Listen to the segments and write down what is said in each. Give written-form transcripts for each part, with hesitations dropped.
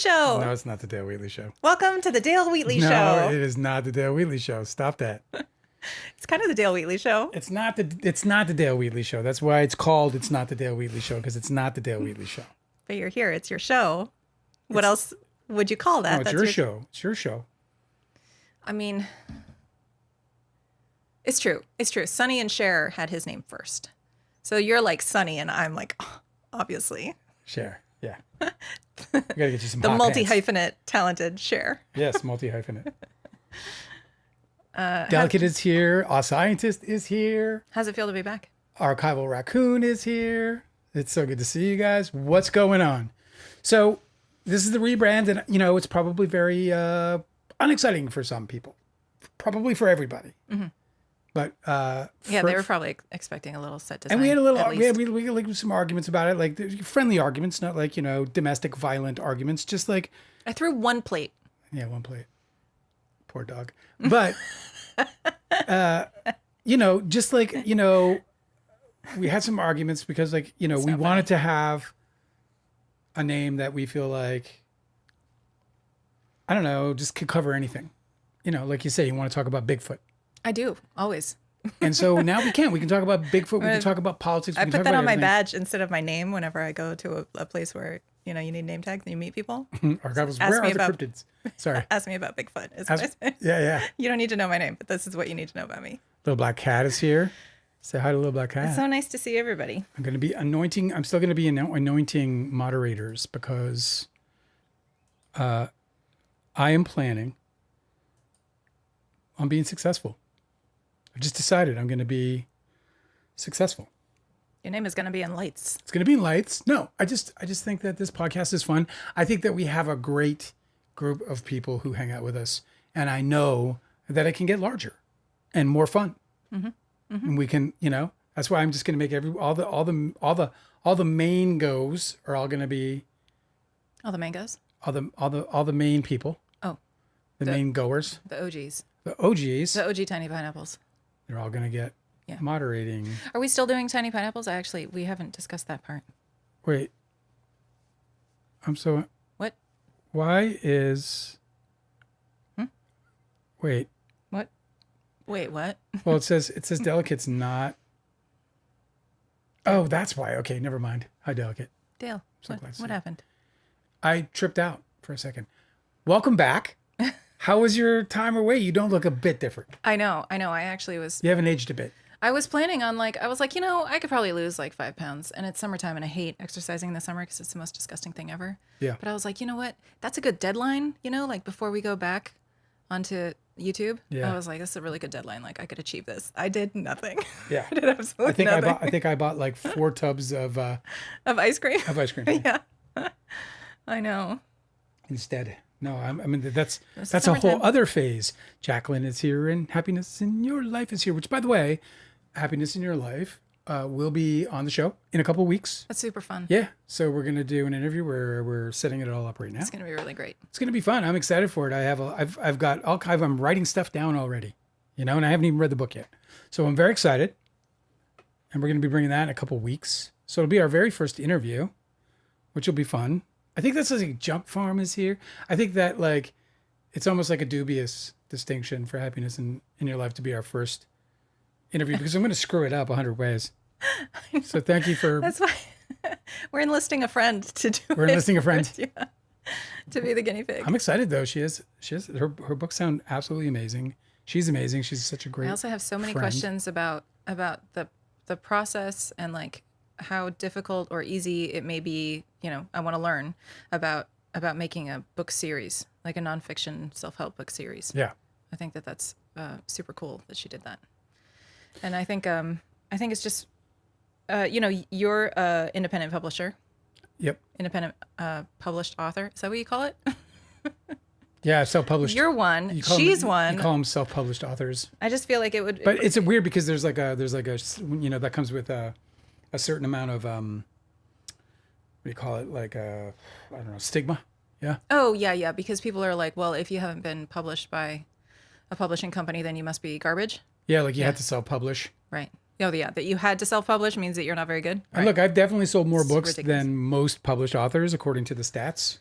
Show. No, it's not the Dale Wheatley Show. Welcome to the Dale Wheatley Show. No, it is not the Dale Wheatley Show. Stop that. It's kind of the Dale Wheatley Show. It's not the Dale Wheatley Show. That's why it's called It's Not the Dale Wheatley Show, because it's not the Dale Wheatley Show. But you're here. It's your show. What else would you call that? No, it's your show. It's your show. I mean, it's true. It's true. Sonny and Cher had his name first. So you're like Sonny and I'm like, obviously. Cher. Yeah. We gotta get you some The hot multi-hyphenate talented Cher. Yes, multi-hyphenate. Delicate is here. Our scientist is here. How's it feel to be back? Archival Raccoon is here. It's so good to see you guys. What's going on? So this is the rebrand, and it's probably very unexciting for some people. Probably for everybody. Mm-hmm. But they were probably expecting a little set design. And we had a little, we had like some arguments about it, like friendly arguments, not like domestic violent arguments. Just like I threw one plate. Yeah, one plate. Poor dog. But just like we had some arguments because we wanted to have a name that we feel like just could cover anything. Like you say, you want to talk about Bigfoot. I do, always. And so now we can. We can talk about Bigfoot. We can talk about politics. I put that on my badge instead of my name whenever I go to a place where, you need name tags and you meet people. Archivals, where are the cryptids? Sorry. Ask me about Bigfoot. Is what I say. Yeah. You don't need to know my name, but this is what you need to know about me. Little Black Cat is here. Say hi to Little Black Cat. It's so nice to see everybody. I'm still going to be anointing moderators because I am planning on being successful. I've just decided I'm going to be successful. Your name is going to be in lights. It's going to be in lights. No, I just think that this podcast is fun. I think that we have a great group of people who hang out with us, and I know that it can get larger and more fun. Mm-hmm. Mm-hmm. And we can, that's why I'm just going to make all the main goes are all going to be all the mangoes. All the main people. Oh, the main goers. The OGs. The OGs. The OG tiny pineapples. They're all going to get moderating. Are we still doing tiny pineapples? We haven't discussed that part. Wait. What? Why is... Wait. What? Wait, what? Well, it says Delicate's not... Oh, that's why. Okay, never mind. Hi, Delicate. Dale, what happened? I tripped out for a second. Welcome back. How was your time away? You don't look a bit different. I know. I actually was... You haven't aged a bit. I was planning on I could probably lose 5 pounds. And it's summertime and I hate exercising in the summer because it's the most disgusting thing ever. Yeah. But I was like, you know what? That's a good deadline, before we go back onto YouTube. Yeah. I was like, this is a really good deadline. I could achieve this. I did nothing. Yeah. I did absolutely nothing. I think I bought 4 tubs of ice cream. Of ice cream. Yeah. I know. Instead. No, that's a whole other phase. Jacqueline is here and Happiness in Your Life is here, which, by the way, Happiness in Your Life will be on the show in a couple of weeks. That's super fun. Yeah. So we're going to do an interview where we're setting it all up right now. It's going to be really great. It's going to be fun. I'm excited for it. I'm writing stuff down already, and I haven't even read the book yet. So I'm very excited. And we're going to be bringing that in a couple of weeks. So it'll be our very first interview, which will be fun. I think that's Jump Farm is here. I think that it's almost like a dubious distinction for Happiness in Your Life to be our first interview because I'm going to screw it up 100 ways. So thank you for... That's why we're enlisting a friend to do We're enlisting a friend. Yeah, to be the guinea pig. I'm excited though. She has her books sound absolutely amazing. She's amazing. She's such a great I also have so many friend. questions about the process and how difficult or easy it may be. I want to learn about making a book series, like a nonfiction self-help book series. Yeah. I think that's super cool that she did that. And I think it's just, you're an independent publisher. Yep. Independent published author. Is that what you call it? Yeah, self-published. You're one. She's one. You call them self-published authors. I just feel like it would. But it's weird because there's that comes with a certain amount of what do you call it? I don't know, stigma. Yeah. Oh yeah. Because people are like, well, if you haven't been published by a publishing company, then you must be garbage. Yeah, you had to self-publish. Right. Oh yeah, that you had to self-publish means that you're not very good. And look, I've definitely sold more books than most published authors, according to the stats.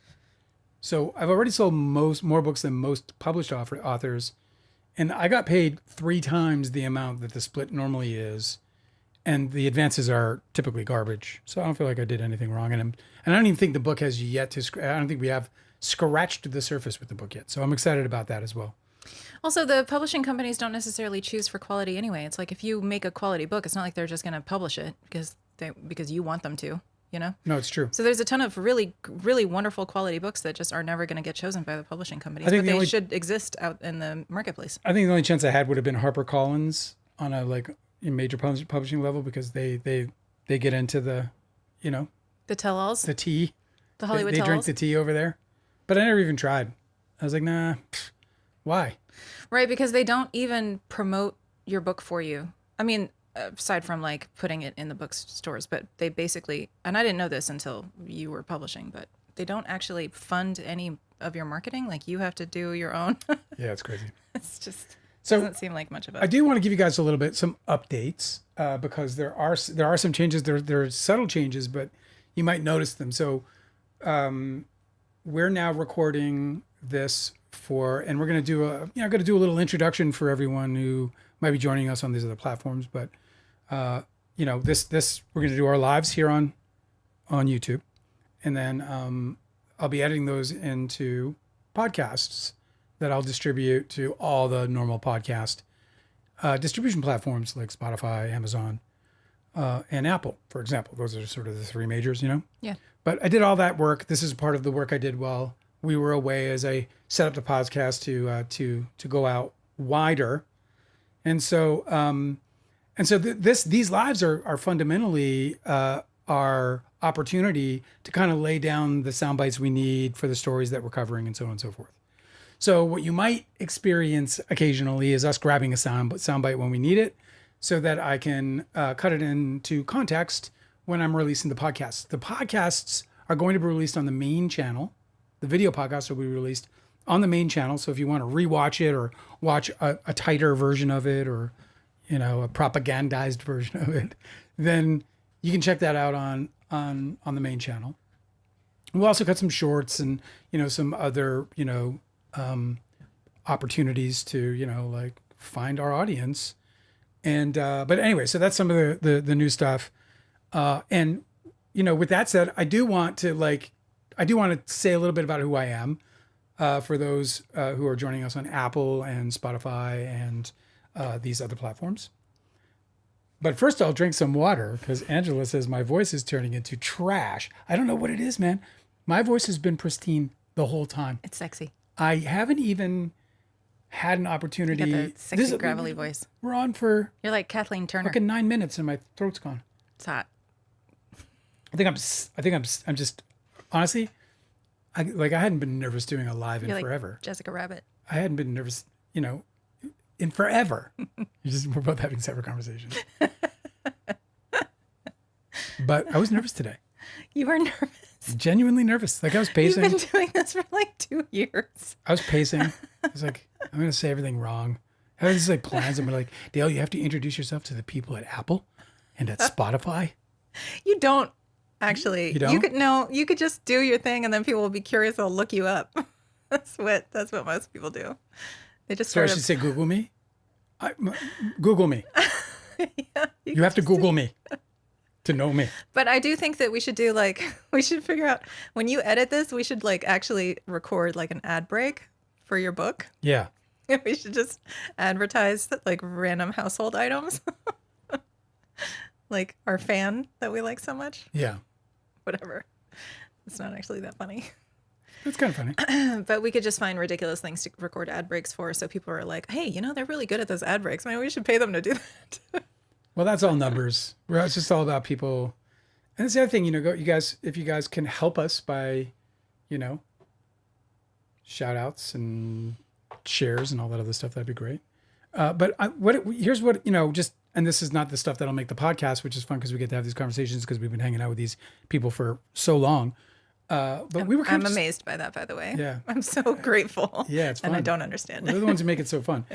So I've already sold more books than most published authors, and I got paid 3 times the amount that the split normally is. And the advances are typically garbage. So I don't feel like I did anything wrong. And I don't even think the book has yet to, I don't think we have scratched the surface with the book yet. So I'm excited about that as well. Also, the publishing companies don't necessarily choose for quality anyway. It's like if you make a quality book, it's not like they're just going to publish it because you want them to, you know? No, it's true. So there's a ton of really, really wonderful quality books that just are never going to get chosen by the publishing companies, I think but they should exist out in the marketplace. I think the only chance I had would have been HarperCollins on a major publishing level, because they get into the, The tell-alls, the tea. the Hollywood They drink tell-alls. the tea over there. But I never even tried. I was like, nah, why? Right, because they don't even promote your book for you. I mean, aside from like putting it in the bookstores, but they basically, and I didn't know this until you were publishing, but they don't actually fund any of your marketing. Like you have to do your own. Yeah, it's crazy. It's just So doesn't seem like much of I a. do want to give you guys a little bit some updates, because there are some changes. There are subtle changes, but you might notice them. So we're now recording this and we're going to do going to do a little introduction for everyone who might be joining us on these other platforms. But this we're going to do our lives here on YouTube, and then I'll be editing those into podcasts that I'll distribute to all the normal podcast distribution platforms like Spotify, Amazon, and Apple, for example. Those are sort of the 3 majors, Yeah. But I did all that work. This is part of the work I did while we were away, as I set up the podcast to go out wider. And so these lives are fundamentally our opportunity to kind of lay down the sound bites we need for the stories that we're covering, and so on and so forth. So what you might experience occasionally is us grabbing a soundbite when we need it, so that I can cut it into context when I'm releasing the podcasts. The podcasts are going to be released on the main channel. The video podcasts will be released on the main channel. So if you want to rewatch it or watch a tighter version of it, or a propagandized version of it, then you can check that out on the main channel. We'll also cut some shorts and some other opportunities to find our audience. And but anyway, so that's some of the new stuff. And with that said, I do want to say a little bit about who I am, for those who are joining us on Apple and Spotify and these other platforms. But first, I'll drink some water, because Angela says my voice is turning into trash. I don't know what it is, man. My voice has been pristine the whole time. It's sexy. I haven't even had an opportunity. You got the sexy gravelly voice. We're on for You're like Kathleen Turner. fucking 9 minutes and my throat's gone. It's hot. I think I'm just honestly, I hadn't been nervous doing a live in You're like forever. Jessica Rabbit. I hadn't been nervous, in forever. We're both having separate conversations. But I was nervous today. You were nervous. Genuinely nervous. Like I was You've pacing. been doing this for like 2 years. I was pacing. I was like, I'm going to say everything wrong. I had these plans. I'm like, Dale, you have to introduce yourself to the people at Apple and at Spotify. You don't actually. You don't? You could just do your thing, and then people will be curious. They'll look you up. That's what most people do. They just So I sort should say Google me? Google me. yeah, You have to Google me to know me. But I do think that we should do we should figure out when you edit this, we should actually record an ad break for your book. Yeah. We should just advertise random household items. Like our fan that we like so much. Yeah. Whatever. It's not actually that funny. It's kind of funny. But we could just find ridiculous things to record ad breaks for, so people are like, hey, they're really good at those ad breaks. Maybe we should pay them to do that. Well, that's all numbers. It's just all about people. And that's the other thing, if you guys can help us by, shout outs and shares and all that other stuff, that'd be great. But here's what, and this is not the stuff that'll make the podcast, which is fun because we get to have these conversations because we've been hanging out with these people for so long. But we were I'm amazed by that, by the way. Yeah. I'm so grateful. Yeah, it's fun. And I don't understand They're it. the ones who make it so fun.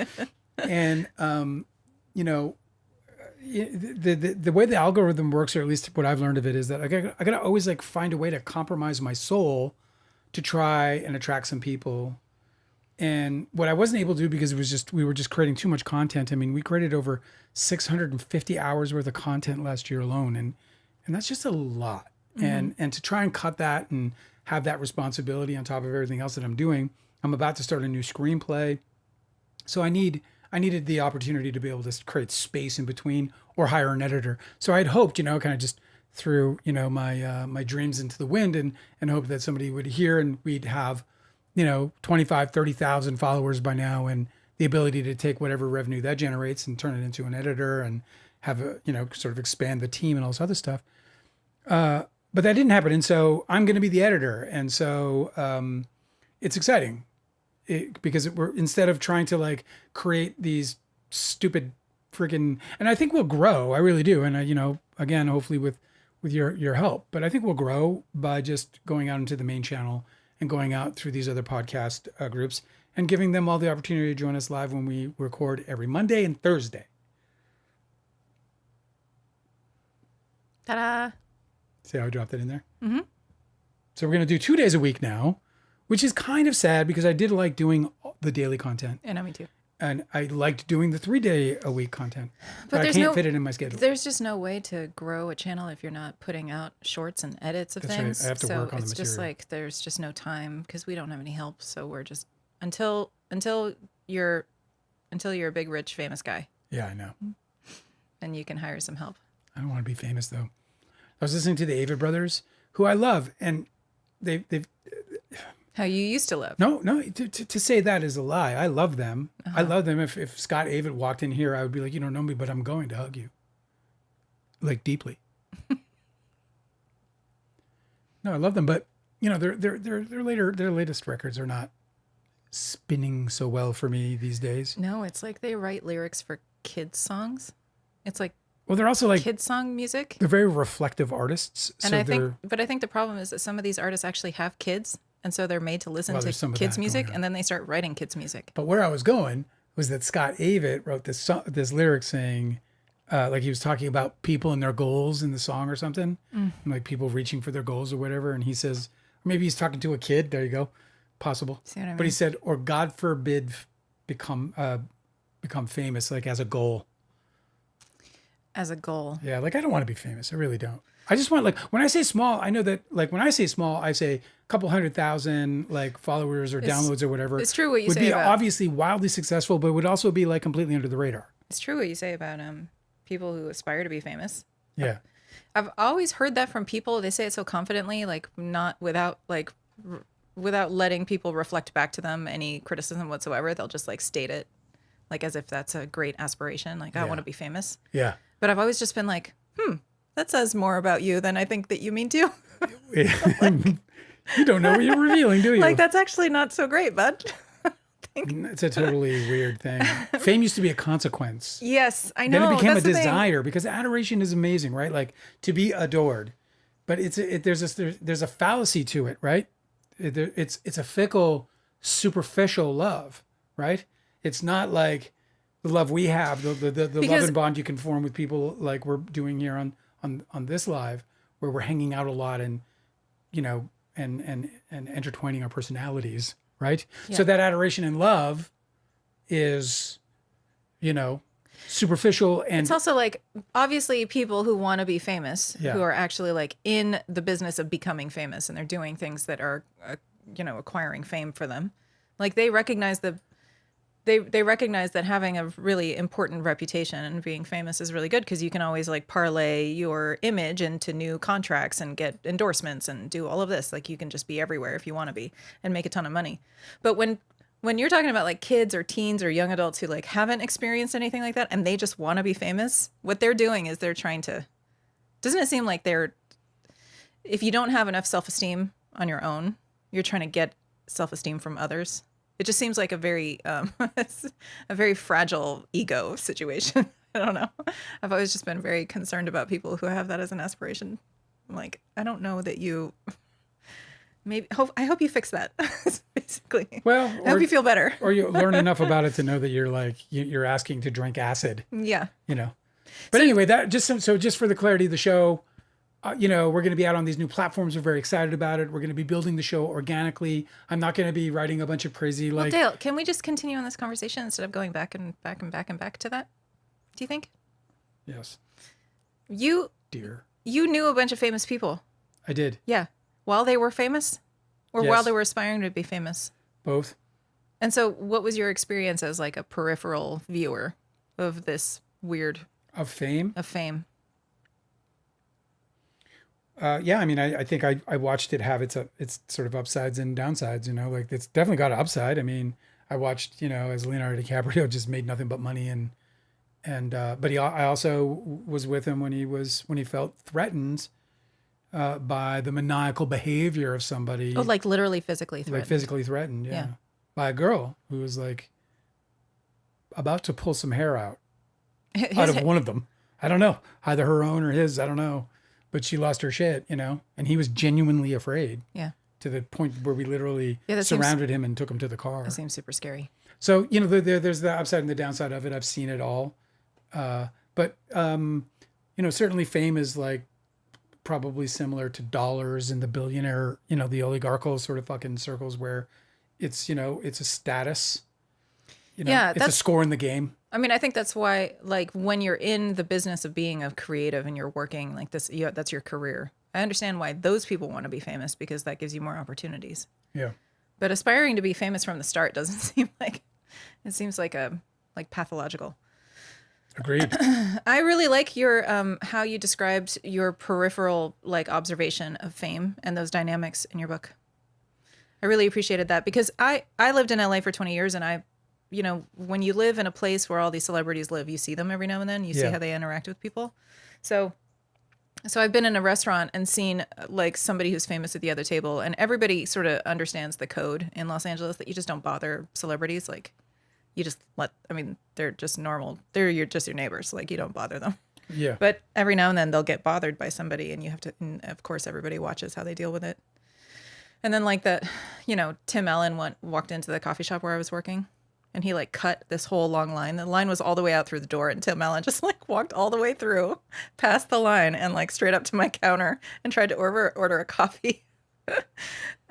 And, the way the algorithm works, or at least what I've learned of it, is that I gotta always find a way to compromise my soul to try and attract some people. And what I wasn't able to do because we were just creating too much content. I mean, we created over 650 hours worth of content last year alone, and that's just a lot. And to try and cut that and have that responsibility on top of everything else that I'm doing, I'm about to start a new screenplay. So I needed the opportunity to be able to create space in between or hire an editor. So I'd hoped, kind of just threw, my dreams into the wind and hope that somebody would hear and we'd have, 25, 30,000 followers by now and the ability to take whatever revenue that generates and turn it into an editor and have a, sort of expand the team and all this other stuff. But that didn't happen. And so I'm going to be the editor. And so it's exciting because we're, instead of trying to like create these stupid freaking, and I think we'll grow. I really do. And again, hopefully with your help, but I think we'll grow by just going out into the main channel and going out through these other podcast groups and giving them all the opportunity to join us live when we record every Monday and Thursday. Ta-da. See how I dropped that in there? Mm-hmm. So we're going to do 2 days a week now, which is kind of sad because I did like doing the daily content. Yeah, me too. And I liked doing the 3 day a week content, but I can't fit it in my schedule. There's just no way to grow a channel if you're not putting out shorts and edits of That's things. Right. I have to work on the material. So it's just like there's just no time because we don't have any help. So we're just until you're a big, rich, famous guy. Yeah, I know. And you can hire some help. I don't want to be famous though. I was listening to the Avett Brothers, who I love, and they've how you used to live. No, to say that is a lie. I love them. I love them. If Scott Avett walked in here, I would be like, you don't know me, but I'm going to hug you. Like deeply. No, I love them, but their latest records are not spinning so well for me these days. No, it's like they write lyrics for kids songs. It's like they're also like kids song music. They're very reflective artists. And I think the problem is that some of these artists actually have kids. And so they're made to listen to kids' music, and then they start writing kids' music. But where I was going was that Scott Avett wrote this lyric saying, like he was talking about people and their goals in the song or something, and like people reaching for their goals or whatever. And he says, or maybe he's talking to a kid. There you go, possible. See what I mean? But he said, or God forbid, become famous, like as a goal. As a goal. Yeah, like I don't want to be famous. I really don't. I just want, like, when I say small, I know that, like, when I say small, I say a couple 100,000, like, followers or downloads or whatever. It's true what you say would be about, obviously wildly successful, but would also be, like, completely under the radar. It's true what you say about people who aspire to be famous. Yeah. I've always heard that from people. They say it so confidently, like, not without letting people reflect back to them any criticism whatsoever. They'll just, like, state it, like, as if that's a great aspiration. Like, I want to be famous. Yeah. But I've always just been like, that says more about you than I think that you mean to. You don't know what you're revealing, do you? Like, that's actually not so great, bud. It's a totally weird thing. Fame used to be a consequence. Yes, I know. Then it became that's a desire because adoration is amazing, right? Like to be adored, but there's a fallacy to it, right? It's a fickle, superficial love, right? It's not like the love we have, the love and bond you can form with people like we're doing here on this live, where we're hanging out a lot and, and intertwining our personalities, right? Yeah. So that adoration and love is, superficial. And it's also like, obviously people who want to be famous, who are actually like in the business of becoming famous, and they're doing things that are, acquiring fame for them. Like they recognize they recognize that having a really important reputation and being famous is really good because you can always like parlay your image into new contracts and get endorsements and do all of this. Like you can just be everywhere if you want to be and make a ton of money. But when you're talking about like kids or teens or young adults who like haven't experienced anything like that and they just want to be famous, what they're doing is they're trying to, doesn't it seem like if you don't have enough self-esteem on your own, you're trying to get self-esteem from others? It just seems like a very fragile ego situation. I don't know. I've always just been very concerned about people who have that as an aspiration. I'm like, I don't know that you. I hope you fix that. Basically. Well, I hope you feel better. Or you learn enough about it to know that you're asking to drink acid. Yeah. But anyway, that just for the clarity of the show, we're going to be out on these new platforms. We're very excited about it. We're going to be building the show organically. I'm not going to be writing a bunch of crazy Well, like. Dale, can we just continue on this conversation instead of going back and back and back and back to that? Do you think? Yes, You dear. you knew a bunch of famous people. I did Yeah. While they were famous or while Yes. they were aspiring to be famous. both. And so what was your experience as like a peripheral viewer of this weird Of fame. of fame? Yeah, I mean, I think I watched it have its sort of upsides and downsides. Like it's definitely got an upside. I mean, I watched as Leonardo DiCaprio just made nothing but money but I also was with him when he felt threatened by the maniacal behavior of somebody, Oh, like literally physically like threatened. physically threatened, Yeah. by a girl who was like about to pull some hair out His of one of them. I don't know, either her own or his. I don't know, but she lost her shit, and he was genuinely afraid yeah. to the point where we literally Yeah, that seems- surrounded him and took him to the car. That seems super scary. So there's the upside and the downside of it. I've seen it all, but certainly fame is like probably similar to dollars in the billionaire, the oligarchical sort of fucking circles where it's it's a status, Yeah, it's a that's- score in the game. I mean, I think that's why, like, when you're in the business of being a creative and you're working like this, that's your career. I understand why those people want to be famous because that gives you more opportunities. Yeah, But aspiring to be famous from the start doesn't seem like it seems like pathological. agreed. I really like your how you described your peripheral like observation of fame and those dynamics in your book. I really appreciated that because I lived in LA for 20 years and when you live in a place where all these celebrities live, you see them every now and then. You see Yeah. how they interact with people. So I've been in a restaurant and seen like somebody who's famous at the other table, and everybody sort of understands the code in Los Angeles that you just don't bother celebrities. Like you just they're just normal. They're just your neighbors. Like you don't bother them. Yeah, But every now and then they'll get bothered by somebody and you have to, and of course everybody watches how they deal with it. And then like that, Tim Allen walked into the coffee shop where I was working and he like cut this whole long line. The line was all the way out through the door and Tim Allen just like walked all the way through past the line and like straight up to my counter and tried to order a coffee.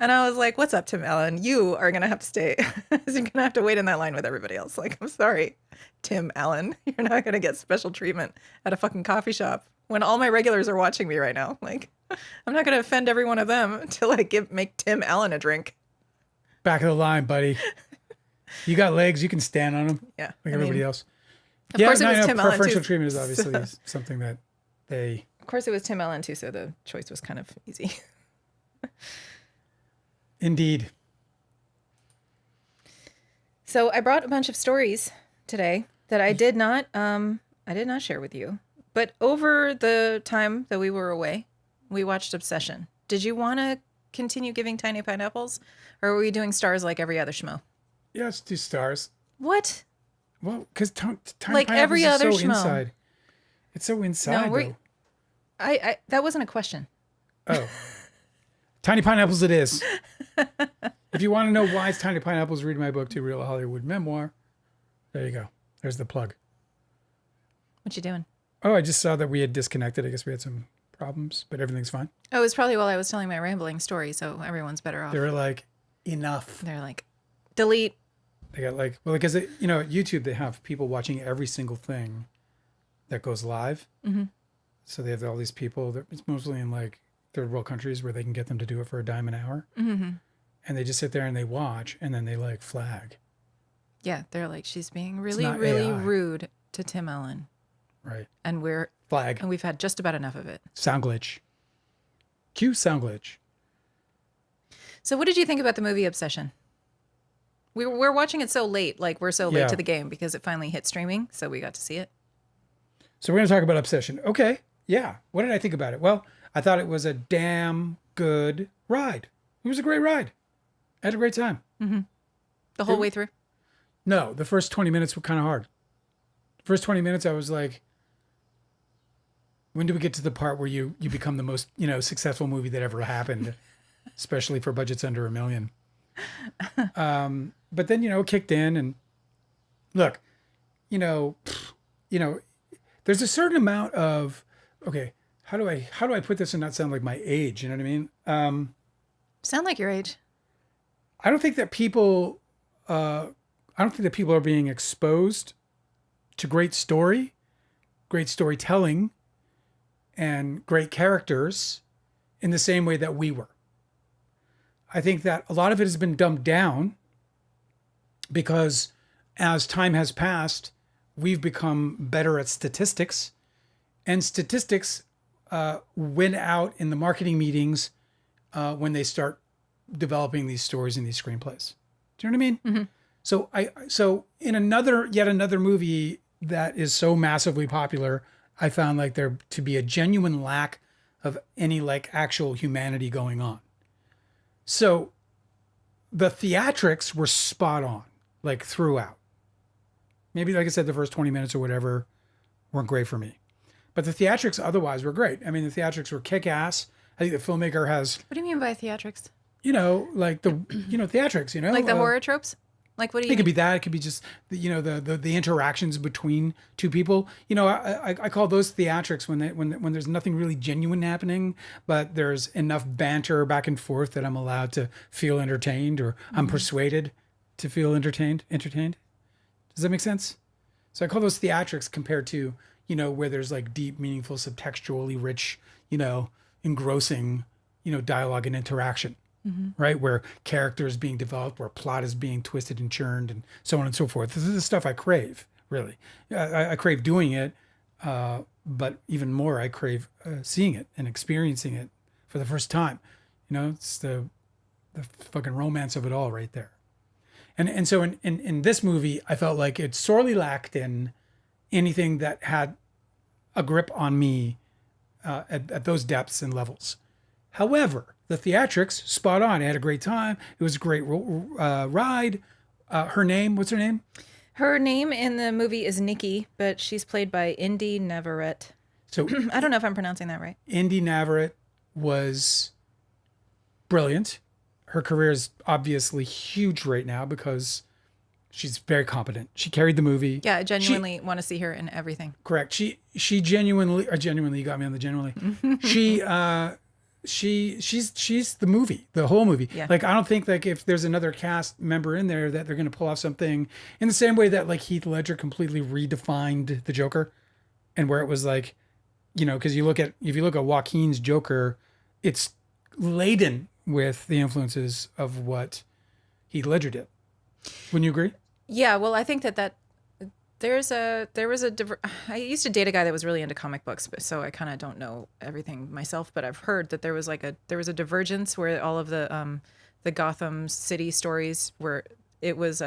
And I was like, what's up, Tim Allen? You are going to have to stay. You're going to have to wait in that line with everybody else. Like, I'm sorry, Tim Allen. You're not going to get special treatment at a fucking coffee shop when all my regulars are watching me right now. Like, I'm not going to offend every one of them until I make Tim Allen a drink. back of the line, buddy. You got legs, you can stand on them. Yeah. Like everybody else. Of course it was Tim Allen, preferential too. treatment is obviously something that they. Of course, it was Tim Allen, too, so the choice was kind of easy. Indeed. So I brought a bunch of stories today that I did not share with you. But over the time that we were away, we watched Obsession. Did you want to continue giving tiny pineapples, or were we doing stars like every other schmo? Yeah, let's do stars. What? Well, because tiny Like pineapples every is other so schmo. inside. It's so inside, No, though. I that wasn't a question. Oh. Tiny Pineapples it is. If you want to know why it's Tiny Pineapples, read my book, Too Real a Hollywood Memoir. There you go. There's the plug. What you doing? Oh, I just saw that we had disconnected. I guess we had some problems, but everything's fine. Oh, it was probably while I was telling my rambling story, so everyone's better off. They were like, enough. They're like, delete. They got like, well, because, at YouTube, they have people watching every single thing that goes live. Mm-hmm. So they have all these people that it's mostly in like third world countries where they can get them to do it for $0.10 an hour. Mm-hmm. And they just sit there and they watch and then they like flag. Yeah, they're like, she's being really, not really AI. rude to Tim Allen. Right. And Flag. we've had just about enough of it. Sound glitch. Cue sound glitch. So what did you think about the movie Obsession? We're watching it so late, like we're so late Yeah. to the game because it finally hit streaming, so we got to see it. So we're going to talk about Obsession. Okay. Yeah. What did I think about it? Well, I thought it was a damn good ride. It was a great ride. I had a great time. The whole way through. No, the first 20 minutes were kind of hard. First 20 minutes, I was like, when do we get to the part where you become the most, successful movie that ever happened, especially for budgets under $1 million? But then, it kicked in and look, there's a certain amount of, okay, how do I put this and not sound like my age? You know what I mean? Sound like your age. I don't think that people, I don't think that people are being exposed to great storytelling, and great characters in the same way that we were. I think that a lot of it has been dumbed down because as time has passed, we've become better at statistics, and statistics win out in the marketing meetings when they start developing these stories and these screenplays. Do you know what I mean? Mm-hmm. So in yet another movie that is so massively popular, I found like there to be a genuine lack of any like actual humanity going on. So the theatrics were spot on, like throughout. Maybe like I said, the first 20 minutes or whatever weren't great for me. But the theatrics otherwise were great. I mean, the theatrics were kick-ass. I think the filmmaker has, What do you mean by theatrics? like theatrics, Like the horror tropes? Like what do you it could mean? be that. It could be just the interactions between two people. I call those theatrics when there's nothing really genuine happening, but there's enough banter back and forth that I'm allowed to feel entertained, or I'm persuaded to feel entertained. Entertained. Does that make sense? So I call those theatrics compared to where there's like deep, meaningful, subtextually rich, engrossing, dialogue and interaction. Right, where character is being developed, where plot is being twisted and churned, and so on and so forth. This is the stuff I crave, really. I crave doing it, but even more, I crave seeing it and experiencing it for the first time. It's the fucking romance of it all, right there. And so in this movie, I felt like it sorely lacked in anything that had a grip on me at those depths and levels. However, the theatrics, spot on. I had a great time. It was a great ride. What's her name? Her name in the movie is Nikki, but she's played by Indy Navarrete. So I don't know if I'm pronouncing that right. Indy Navarrete was brilliant. Her career is obviously huge right now because she's very competent. She carried the movie. Yeah, I genuinely want to see her in everything. Correct. She genuinely, you got me on the genuinely. She's the movie, the whole movie. Yeah. Like, I don't think like if there's another cast member in there that they're going to pull off something in the same way that like Heath Ledger completely redefined the Joker, and where it was like, because if you look at Joaquin's Joker, it's laden with the influences of what Heath Ledger did. Wouldn't you agree? Yeah, well, I think that I used to date a guy that was really into comic books, but so I kind of don't know everything myself, but I've heard that there was a divergence where all of the Gotham City stories were there was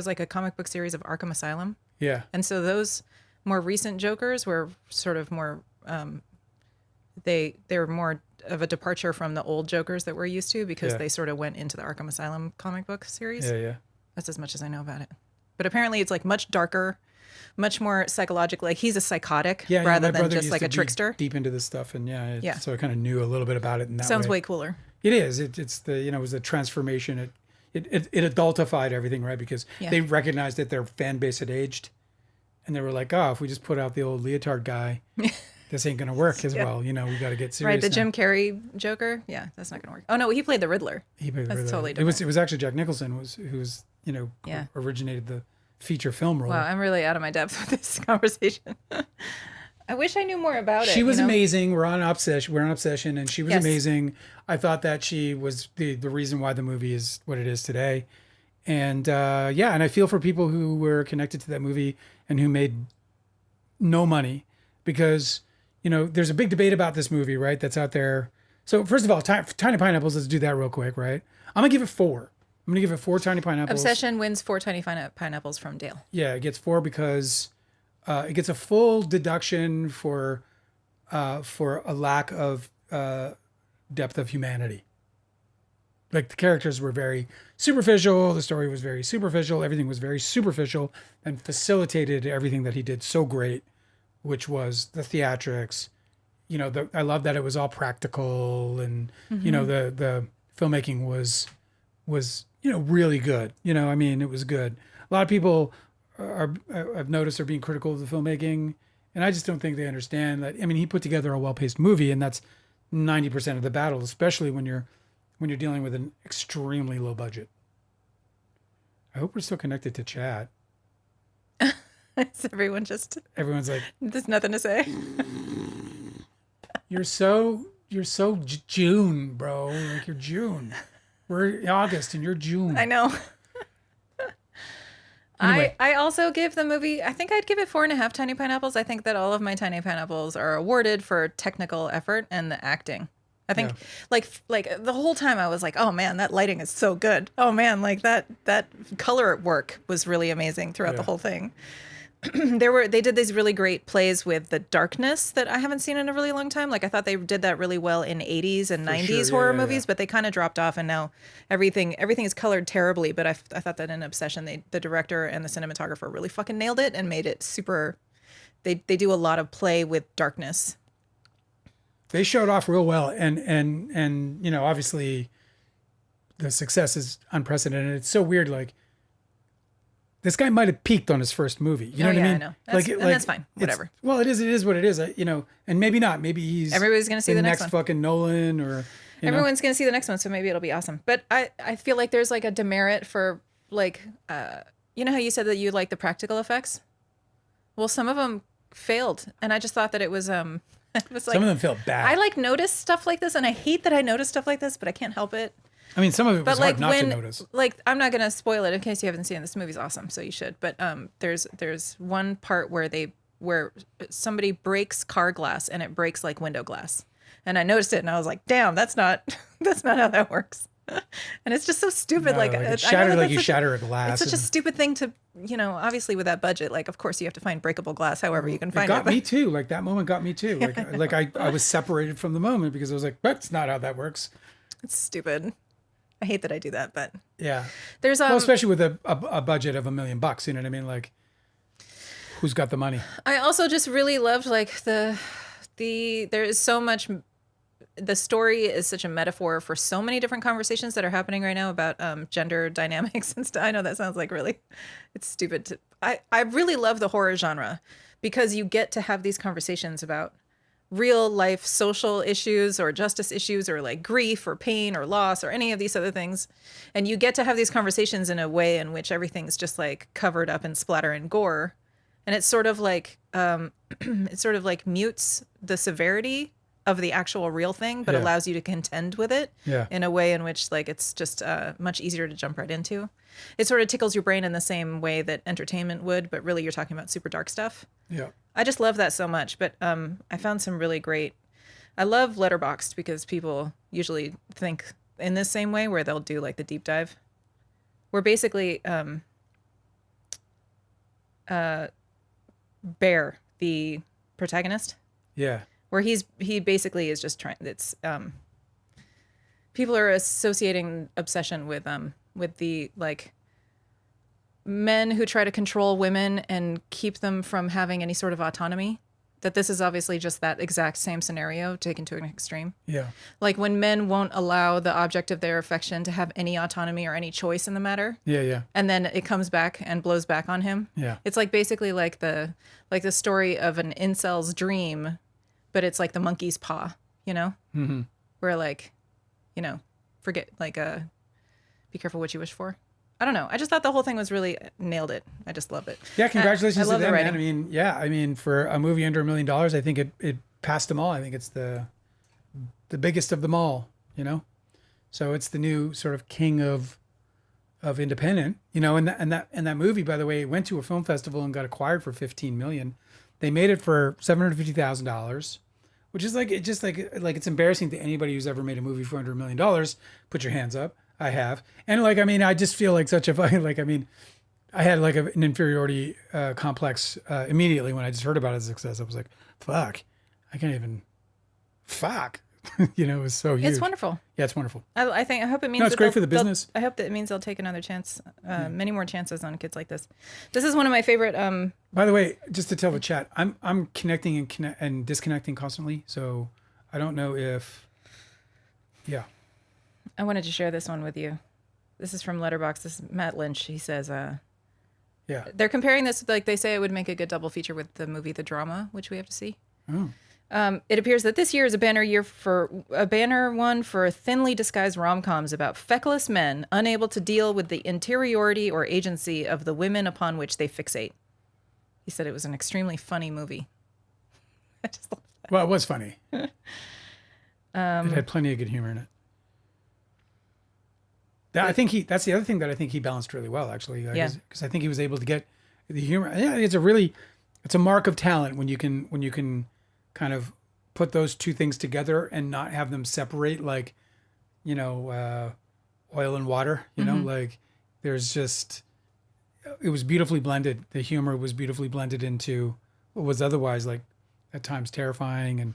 like a comic book series of Arkham Asylum. Yeah. And so those more recent Jokers were sort of more they were more of a departure from the old Jokers that we're used to because they sort of went into the Arkham Asylum comic book series. Yeah, yeah. That's as much as I know about it. But apparently it's like much darker, much more psychological. Like he's a psychotic rather than just like a trickster. Deep into this stuff, and so I kind of knew a little bit about it in that Sounds way. way cooler. It is. It's the it was a transformation. It adultified everything, right? Because they recognized that their fan base had aged, and they were like, oh, if we just put out the old leotard guy, this ain't gonna work as well. We got to get serious. Right, the now. Jim Carrey Joker. Yeah, that's not gonna work. Oh no, he played the Riddler. He played the Riddler. Totally different. It was actually Jack Nicholson who originated the feature film role. Wow, I'm really out of my depth with this conversation. I wish I knew more about it. She was amazing. We're on Obsession, and she was amazing. I thought that she was the reason why the movie is what it is today. And and I feel for people who were connected to that movie and who made no money because, there's a big debate about this movie, right? That's out there. So first of all, Tiny Pineapples, let's do that real quick, right? I'm going to give it 4. I'm going to give it 4 Tiny Pineapples. Obsession wins 4 Tiny Pineapples from Dale. Yeah, it gets 4 because it gets a full deduction for a lack of depth of humanity. Like the characters were very superficial, the story was very superficial, everything was very superficial, and facilitated everything that he did so great, which was the theatrics. I love that it was all practical, and the filmmaking was really good. It was good. A lot of people I've noticed are being critical of the filmmaking, And I just don't think they understand that. I mean, he put together a well-paced movie, and that's 90% of the battle, especially when you're dealing with an extremely low budget. I hope we're still connected to chat. Is everyone just, Everyone's like, there's nothing to say? you're so June, bro. Like you're June. We're August and you're June. I know. Anyway. I also give the movie, I think I'd give it 4.5 tiny pineapples. I think that all of my tiny pineapples are awarded for technical effort and the acting. I think like the whole time I was like, oh man, that lighting is so good. Oh man, like that color work was really amazing throughout the whole thing. They did these really great plays with the darkness that I haven't seen in a really long time. Like I thought they did that really well in 80s and 90s horror movies, but they kind of dropped off, and now everything is colored terribly. But I thought that in Obsession, the director and the cinematographer really fucking nailed it and made it super. They do a lot of play with darkness. They showed off real well, and you know, obviously the success is unprecedented. It's so weird, like this guy might have peaked on his first movie. You know what I mean? I know. That's fine. Whatever. Well, it is what it is. You know, and maybe not. Maybe he's everybody's gonna see the next one. Fucking Nolan, or everyone's gonna see the next one, so maybe it'll be awesome. But I feel like there's like a demerit for like you know how you said that you like the practical effects? Well, some of them failed, and I just thought that it was it was like some of them felt bad. I like notice stuff like this, and I hate that I notice stuff like this, but I can't help it. I mean, some of it was like hard not to notice. Like, I'm not gonna spoil it in case you haven't seen it. This movie's awesome, so you should. But there's one part where somebody breaks car glass and it breaks like window glass, and I noticed it and I was like, damn, that's not how that works. And it's just so stupid. No, like it shattered like you shatter a glass. It's such a stupid thing to, you know, obviously with that budget, like of course you have to find breakable glass however you can find it. It got me too. Like that moment got me too. Like I was separated from the moment because I was like, that's not how that works. It's stupid. I hate that I do that, but yeah. There's well, especially with a budget of $1 million, you know what I mean? Like, who's got the money? I also just really loved like there is so much. The story is such a metaphor for so many different conversations that are happening right now about gender dynamics and stuff. I know that sounds like really, it's stupid. I really love the horror genre because you get to have these conversations about real life social issues or justice issues or like grief or pain or loss or any of these other things. And you get to have these conversations in a way in which everything's just like covered up in splatter and gore. And it's sort of like, mutes the severity of the actual real thing, but allows you to contend with it in a way in which like it's just much easier to jump right into. It sort of tickles your brain in the same way that entertainment would, but really you're talking about super dark stuff. Yeah. I just love that so much, but I found some really great. I love Letterboxd because people usually think in this same way where they'll do like the deep dive. Where basically Bear, the protagonist. Yeah. Where he basically is just trying. It's people are associating obsession with the like men who try to control women and keep them from having any sort of autonomy. That this is obviously just that exact same scenario taken to an extreme. Yeah. Like when men won't allow the object of their affection to have any autonomy or any choice in the matter. Yeah, yeah. And then it comes back and blows back on him. Yeah. It's like basically like the story of an incel's dream, but it's like the monkey's paw, you know? Mm-hmm. Where like, you know, forget like be careful what you wish for. I don't know. I just thought the whole thing was really nailed it. I just loved it. Yeah, congratulations to them, man. I mean, for a movie under $1 million, I think it passed them all. I think it's the biggest of them all, you know? So it's the new sort of king of independent, you know, and that movie, by the way, went to a film festival and got acquired for $15 million. They made it for $750,000, which is like, it just like it's embarrassing to anybody who's ever made a movie for under $1 million. Put your hands up. I have. And like, I mean, I just feel like such a, like, I mean, I had like an inferiority complex immediately when I just heard about his success. I was like, fuck, I can't even, fuck. You know, it was so huge. It's wonderful. Yeah, it's wonderful. I hope it means it's great for the business. I hope that it means they'll take another chance, many more chances on kids like this. This is one of my favorite. By the way, just to tell the chat, I'm connecting and disconnecting constantly. So I don't know if, yeah. I wanted to share this one with you. This is from Letterboxd. This is Matt Lynch. He says, Yeah. They're comparing this, like they say it would make a good double feature with the movie The Drama, which we have to see. Oh. It appears that this year is a banner one for thinly disguised rom-coms about feckless men unable to deal with the interiority or agency of the women upon which they fixate. He said it was an extremely funny movie. I just love that. Well, it was funny. It had plenty of good humor in it. That's the other thing that I think he balanced really well, actually. Yeah. Because I think he was able to get the humor. Yeah, it's a mark of talent when you can kind of put those two things together and not have them separate, like, oil and water. Like there's just, it was beautifully blended. The humor was beautifully blended into what was otherwise like at times terrifying and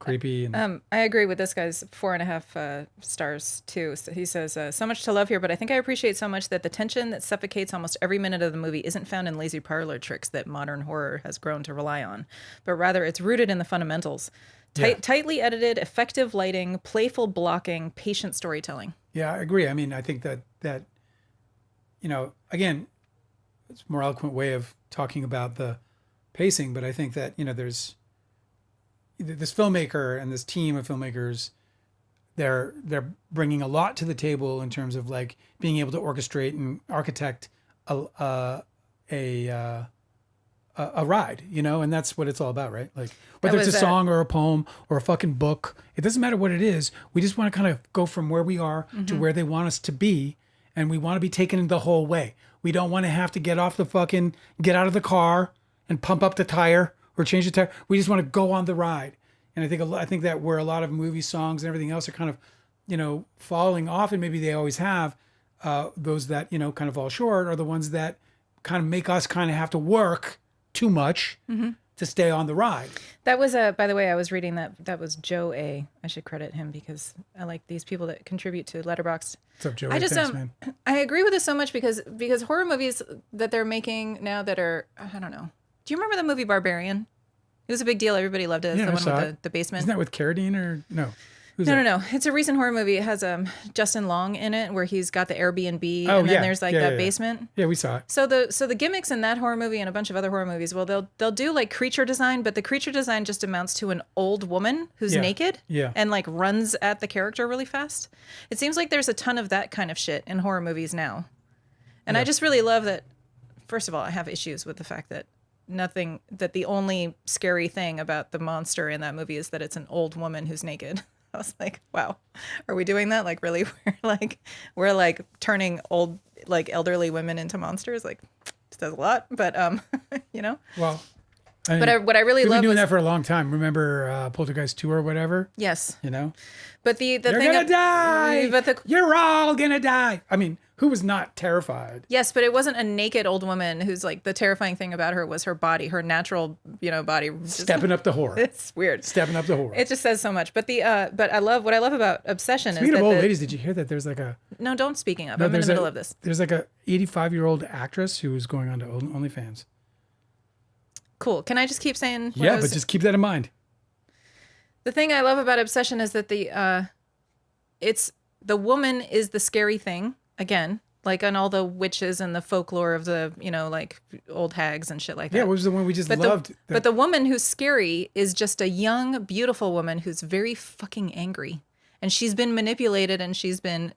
creepy. And I agree with this guy's 4.5 stars too. So he says, so much to love here, but I think I appreciate so much that the tension that suffocates almost every minute of the movie isn't found in lazy parlor tricks that modern horror has grown to rely on, but rather it's rooted in the fundamentals. Tightly edited, effective lighting, playful blocking, patient storytelling. Yeah, I agree. I mean, I think that again, it's a more eloquent way of talking about the pacing, but I think that, there's this filmmaker and this team of filmmakers, they're bringing a lot to the table in terms of like being able to orchestrate and architect a ride, and that's what it's all about, right? Like whether it's a song or a poem or a fucking book, it doesn't matter what it is. We just want to kind of go from where we are to where they want us to be, and we want to be taken the whole way. We don't want to have to get out of the car and pump up the tire or change the tire. We just want to go on the ride. And I think that where a lot of movie songs and everything else are kind of, falling off, and maybe they always have, those that, kind of fall short are the ones that kind of make us kind of have to work too much to stay on the ride. That was by the way, I was reading that was Joe A. I should credit him because I like these people that contribute to Letterboxd. What's up, Joe? Thanks, man. I agree with this so much because horror movies that they're making now that are, I don't know. Do you remember the movie Barbarian? It was a big deal. Everybody loved it. It's the one with the basement. Isn't that with Carradine or no? No. It's a recent horror movie. It has Justin Long in it, where he's got the Airbnb, and then there's that basement. Yeah, we saw it. So the gimmicks in that horror movie and a bunch of other horror movies, well, they'll do like creature design, but the creature design just amounts to an old woman who's naked, and like runs at the character really fast. It seems like there's a ton of that kind of shit in horror movies now, and I just really love that. First of all, I have issues with the fact that the only scary thing about the monster in that movie is that it's an old woman who's naked. I was like, wow, are we doing that? Like, really? We're like turning old, like elderly women into monsters. Like, it says a lot, but Well, what I really love, we've been doing that for a long time. Remember Poltergeist 2 or whatever? Yes. But the you're thing gonna die. But you're all gonna die. I mean, who was not terrified? Yes, but it wasn't a naked old woman who's like, the terrifying thing about her was her body, her natural, body. Stepping up the horror. It's weird. Stepping up the horror. It just says so much. But what I love about Obsession Speaking is of old ladies, did you hear that there's like a... No, don't speaking of. I'm in the middle of this. There's like a 85-year-old actress who is going on to OnlyFans. Cool. Can I just keep saying? Yeah, but just keep that in mind. The thing I love about Obsession is that it's the woman is the scary thing again, like on all the witches and the folklore of the like old hags and shit like that. Yeah, it was the one we just loved. But the woman who's scary is just a young, beautiful woman who's very fucking angry, and she's been manipulated, and she's been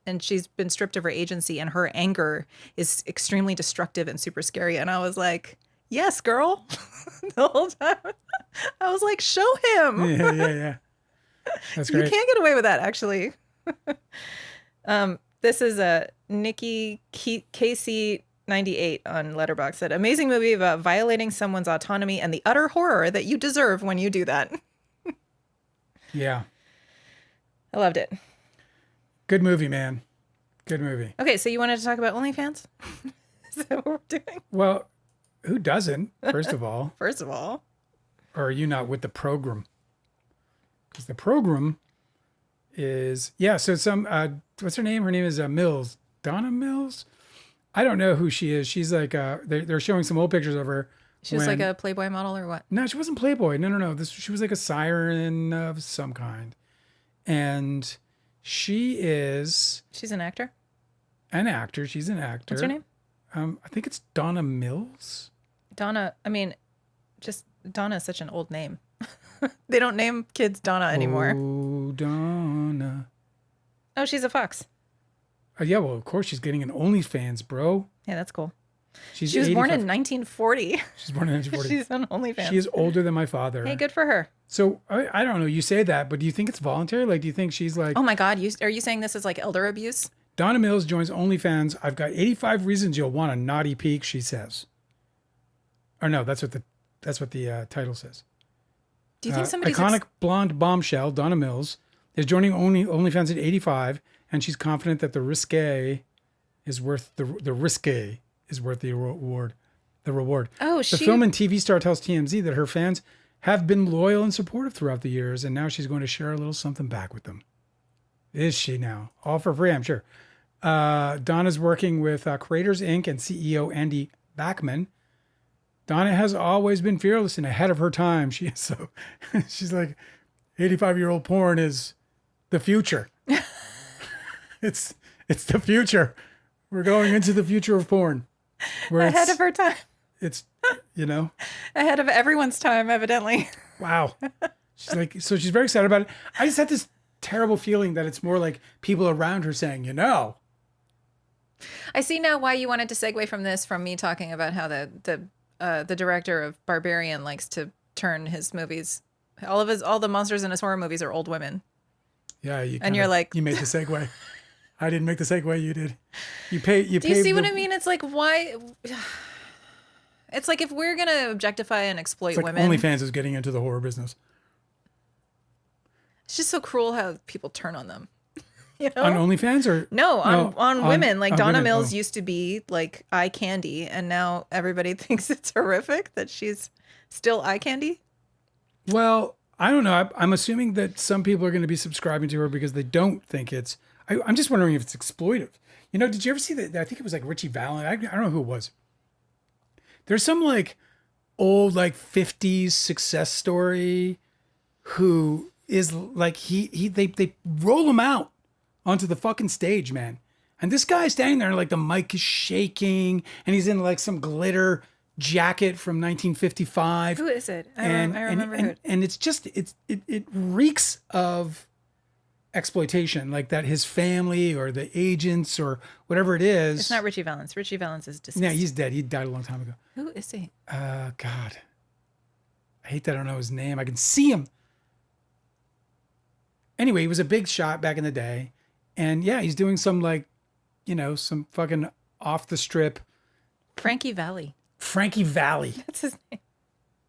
stripped of her agency, and her anger is extremely destructive and super scary. And I was like, yes, girl. The whole time I was like, show him. Yeah. That's great. You can't get away with that, actually. This is a Nikki KC 98 on Letterboxd. Said, amazing movie about violating someone's autonomy and the utter horror that you deserve when you do that. Yeah. I loved it. Good movie, man. Good movie. Okay, so you wanted to talk about OnlyFans? Is that what we're doing? Well, who doesn't, first of all? First of all. Or are you not with the program? Because the program is... Yeah, so some... what's her name? Her name is Mills. Donna Mills? I don't know who she is. She's like... they're showing some old pictures of her. She was like a Playboy model or what? No, she wasn't Playboy. No. She was like a siren of some kind. And she is... She's an actor? An actor. She's an actor. What's her name? I think it's Donna Mills. Donna, I mean, just Donna is such an old name. They don't name kids Donna anymore. Oh, Donna. Oh, she's a fox. Yeah, well, of course she's getting an OnlyFans, bro. Yeah, that's cool. She was born in 1940. She's born in 1940. She's on OnlyFans. She is older than my father. Hey, good for her. So I don't know. You say that, but do you think it's voluntary? Like, do you think she's like? Oh my God, are you saying this is like elder abuse? Donna Mills joins OnlyFans. I've got 85 reasons you'll want a naughty peek, she says. Or no, that's what the title says. Do you think somebody's iconic blonde bombshell Donna Mills is joining OnlyFans at 85, and she's confident that the risque is worth the reward. The reward. Oh, the film and TV star tells TMZ that her fans have been loyal and supportive throughout the years, and now she's going to share a little something back with them. Is she now? All for free, I'm sure. Donna's working with Creators Inc. and CEO Andy Bachman. Donna has always been fearless and ahead of her time. She's like, 85-year-old porn is the future. It's the future. We're going into the future of porn. Ahead of her time. It's, ahead of everyone's time, evidently. Wow. She's like, so she's very excited about it. I just had this terrible feeling that it's more like people around her saying, I see now why you wanted to segue from me talking about how the director of Barbarian likes to turn his movies. All the monsters in his horror movies are old women. Yeah, you're like, you made the segue. I didn't make the segue. You did. Do you see what I mean? It's like, why? It's like if we're gonna objectify and exploit women, OnlyFans is getting into the horror business. It's just so cruel how people turn on them. On OnlyFans or on women. Like Donna women. Mills used to be like eye candy, and now everybody thinks it's horrific that she's still eye candy. Well, I don't know. I'm assuming that some people are going to be subscribing to her because they don't think it's. I'm just wondering if it's exploitive. Did you ever see that? I think it was like Richie Valens. I don't know who it was. There's some like old like 50s success story who is like they roll him out onto the fucking stage, man. And this guy's standing there like the mic is shaking and he's in like some glitter jacket from 1955. Who is it? I remember who. And it's just it reeks of exploitation, like that his family or the agents or whatever it is. It's not Richie Valens. Richie Valens is deceased. Yeah, he's dead. He died a long time ago. Who is he? God. I hate that I don't know his name. I can see him. Anyway, he was a big shot back in the day. And yeah, he's doing some like, some fucking off the strip. Frankie Valli. Frankie Valli. That's his name.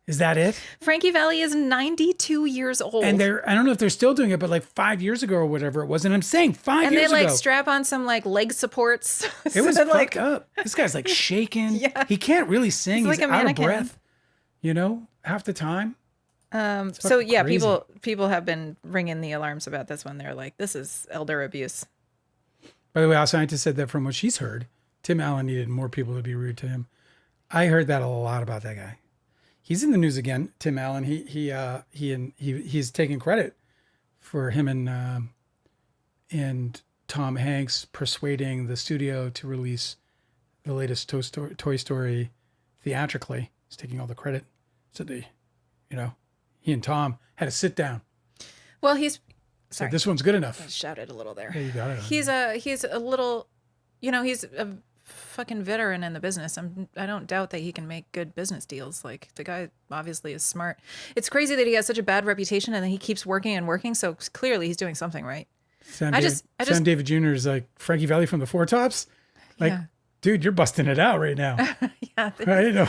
Is that it? Frankie Valli is 92 years old. And I don't know if they're still doing it, but like 5 years ago or whatever it was. And I'm saying 5 years ago. And they like strap on some like leg supports. It was fucked up. This guy's like shaking. Yeah. He can't really sing. He's like a out mannequin. of breath, half the time. So yeah, crazy. people have been ringing the alarms about this one. They're like, this is elder abuse. By the way, our scientist said that from what she's heard, Tim Allen needed more people to be rude to him. I heard that a lot about that guy. He's in the news again, Tim Allen. He's taking credit for him and Tom Hanks persuading the studio to release the latest Toy Story theatrically. He's taking all the credit. So he and Tom had to sit down. Well, sorry. So this one's good enough. I shouted a little there. Yeah, you got it. He's a little, he's a fucking veteran in the business. I don't doubt that he can make good business deals. Like the guy obviously is smart. It's crazy that he has such a bad reputation and then he keeps working and working. So clearly he's doing something right. Sam David Jr. is like Frankie Valli from the Four Tops. Like, yeah. Dude, you're busting it out right now. Yeah, I didn't know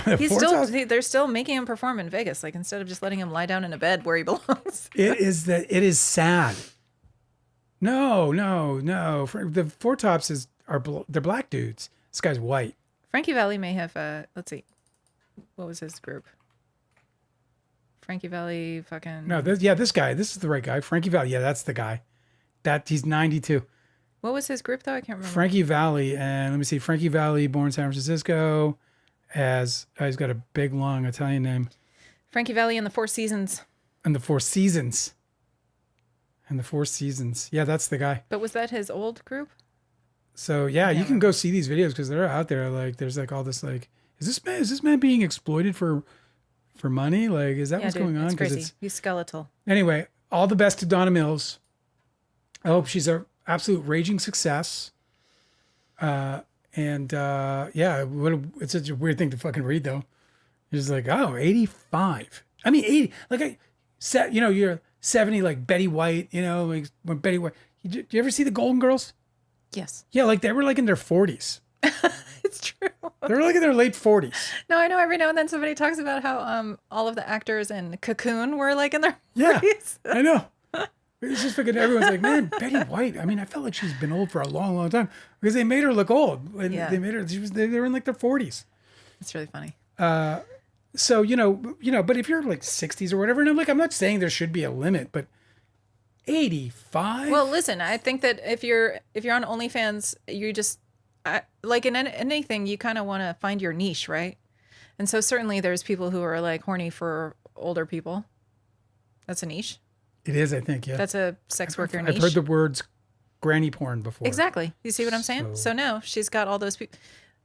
they're still making him perform in Vegas. Like instead of just letting him lie down in a bed where he belongs. It is sad. No. The Four Tops they're black dudes. This guy's white. Frankie Valli may have, let's see. What was his group? Frankie Valli fucking... No, this guy. This is the right guy. Frankie Valli. Yeah, that's the guy. He's 92. What was his group, though? I can't remember. Frankie Valli. And let me see. Frankie Valli, born in San Francisco. He's got a big, long Italian name. Frankie Valli and the Four Seasons. And the Four Seasons. Yeah, that's the guy. But was that his old group? So yeah, you can Never. go see these videos because they're out there. Like, there's like all this like, is this man being exploited for money? Like, is that Yeah, what's dude, going on? it's Because crazy. it's He's skeletal. anyway. All the best to Donna Mills. I hope she's a absolute raging success. Yeah, it's such a weird thing to fucking read though. It's like, oh, 85. I mean, 80. Like you're 70, like Betty White. You know, like when Betty White. Do you ever see the Golden Girls? Yes, Yeah, like they were like in their 40s. it's true. They were like in their late 40s. No, I know every now and then somebody talks about how all of the actors in Cocoon were like in their Yeah, 40s. I know. It's just fucking everyone's like, man, Betty White. I mean, I felt like she's been old for a long, long time because they made her look old. And Yeah. they made her. They were in like their 40s. It's really funny. So but if you're like 60s or whatever, and I'm not saying there should be a limit, but 85. Well, listen, I think that if you're on OnlyFans, you just like in anything, you kind of want to find your niche, right? And so certainly there's people who are like horny for older people. That's a niche. It is, I think. Yeah, That's a sex worker niche. I've heard the words granny porn before. Exactly. You see what I'm saying? So no, she's got all those people.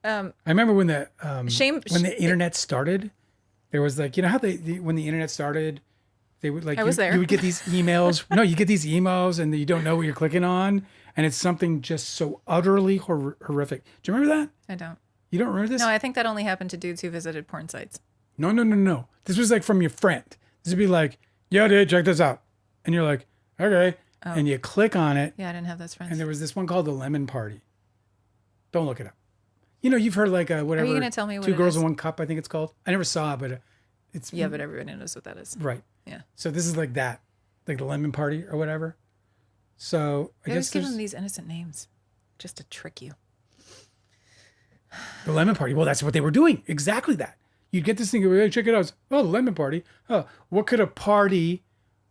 I remember when the Shame. when the internet started, there was like, you know how when the internet started, they would like I was there. you would get these emails. No, you get these emails and you don't know what you're clicking on, and it's something just so utterly horrific. Do you remember that? I don't. You don't remember this? No, I think that only happened to dudes who visited porn sites. No, no, no, no. This was like from your friend. This would be like, yo, dude, check this out, and you're like, okay, and you click on it, Yeah, I didn't have those friends. and there was this one called the Lemon Party. Don't look it up. You know, you've heard like whatever. Are you gonna tell me what Two it Girls is? in One Cup? I think it's called. I never saw it, but it's Yeah, but everybody knows what that is. right. Yeah. So this is like that, like the Lemon Party or whatever. So I They always guess give there's them these innocent names just to trick you. the Lemon Party. Well, that's what they were doing. Exactly that. You'd get this thing. Hey, check it out. Oh, the Lemon Party. Oh, what could a party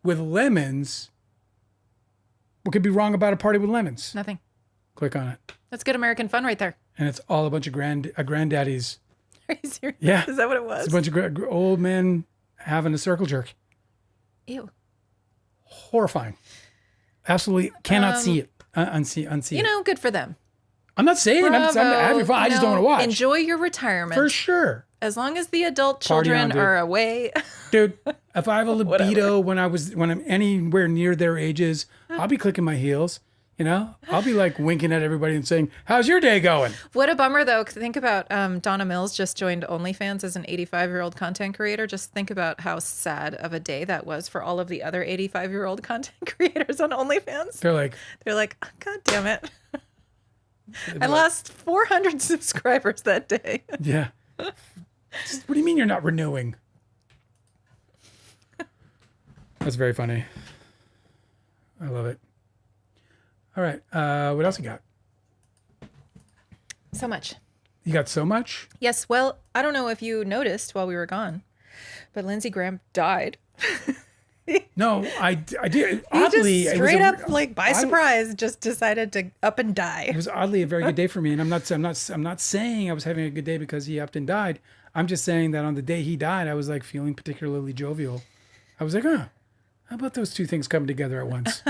with lemons? What could be wrong about a party with lemons? Nothing. Click on it, That's good American fun right there. and it's all a bunch of granddaddies. Are you serious? Yeah. Is that what it was? It's a bunch of old men having a circle jerk. Ew. Horrifying. Absolutely cannot see it. Unsee You it. know, good for them. I'm not saying I'm having fun. I You just don't know, want to watch. Enjoy your retirement. For sure. As long as the adult Party on, children dude. are away. Dude, if I have a libido when I'm anywhere near their ages, I'll be clicking my heels. You know, I'll be like winking at everybody and saying, "How's your day going?" What a bummer, though. Think about Donna Mills just joined OnlyFans as an 85-year-old content creator. Just think about how sad of a day that was for all of the other 85-year-old content creators on OnlyFans. They're like, They're like, oh, God damn it. I lost 400 subscribers that day. "Yeah, what do you mean you're not renewing?" That's very funny. I love it. All right, what else you got? So much. You got so much. Yes, well, I don't know if you noticed while we were gone, but Lindsey Graham died. No, I did. He Oddly, just it was straight a- up, like by surprise, just decided to up and It die. was oddly a very good day for me, and I'm not saying I was having a good day because he upped and died. I'm just saying that on the day he died, I was like feeling particularly jovial. I was like, how about those two things coming together at once?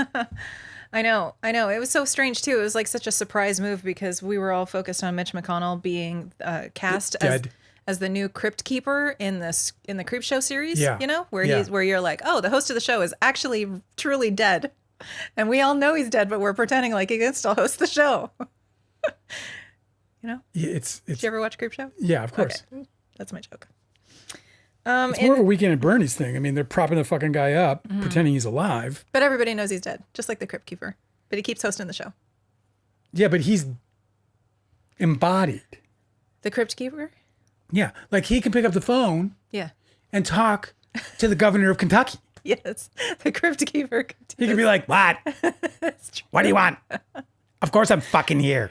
I know. It was so strange too. It was like such a surprise move because we were all focused on Mitch McConnell being cast Dead. as the new crypt keeper in the Creep Show series. Yeah. You know, where Yeah. where you're like, oh, the host of the show is actually truly dead, and we all know he's dead, but we're pretending like he can still host the show. You know? Yeah, it's Did you ever watch Creep Show? yeah, of course. Okay. That's my joke. It's more of a Weekend at Bernie's thing. I mean, they're propping the fucking guy up, pretending he's alive. But everybody knows he's dead, just like the crypt keeper. But he keeps hosting the show. Yeah, but he's embodied. The crypt keeper? Yeah, like he can pick up the phone Yeah. and talk to the governor of Kentucky. Yes. The crypt keeper. He can be like, "What? What do you want?" Of course, I'm fucking here.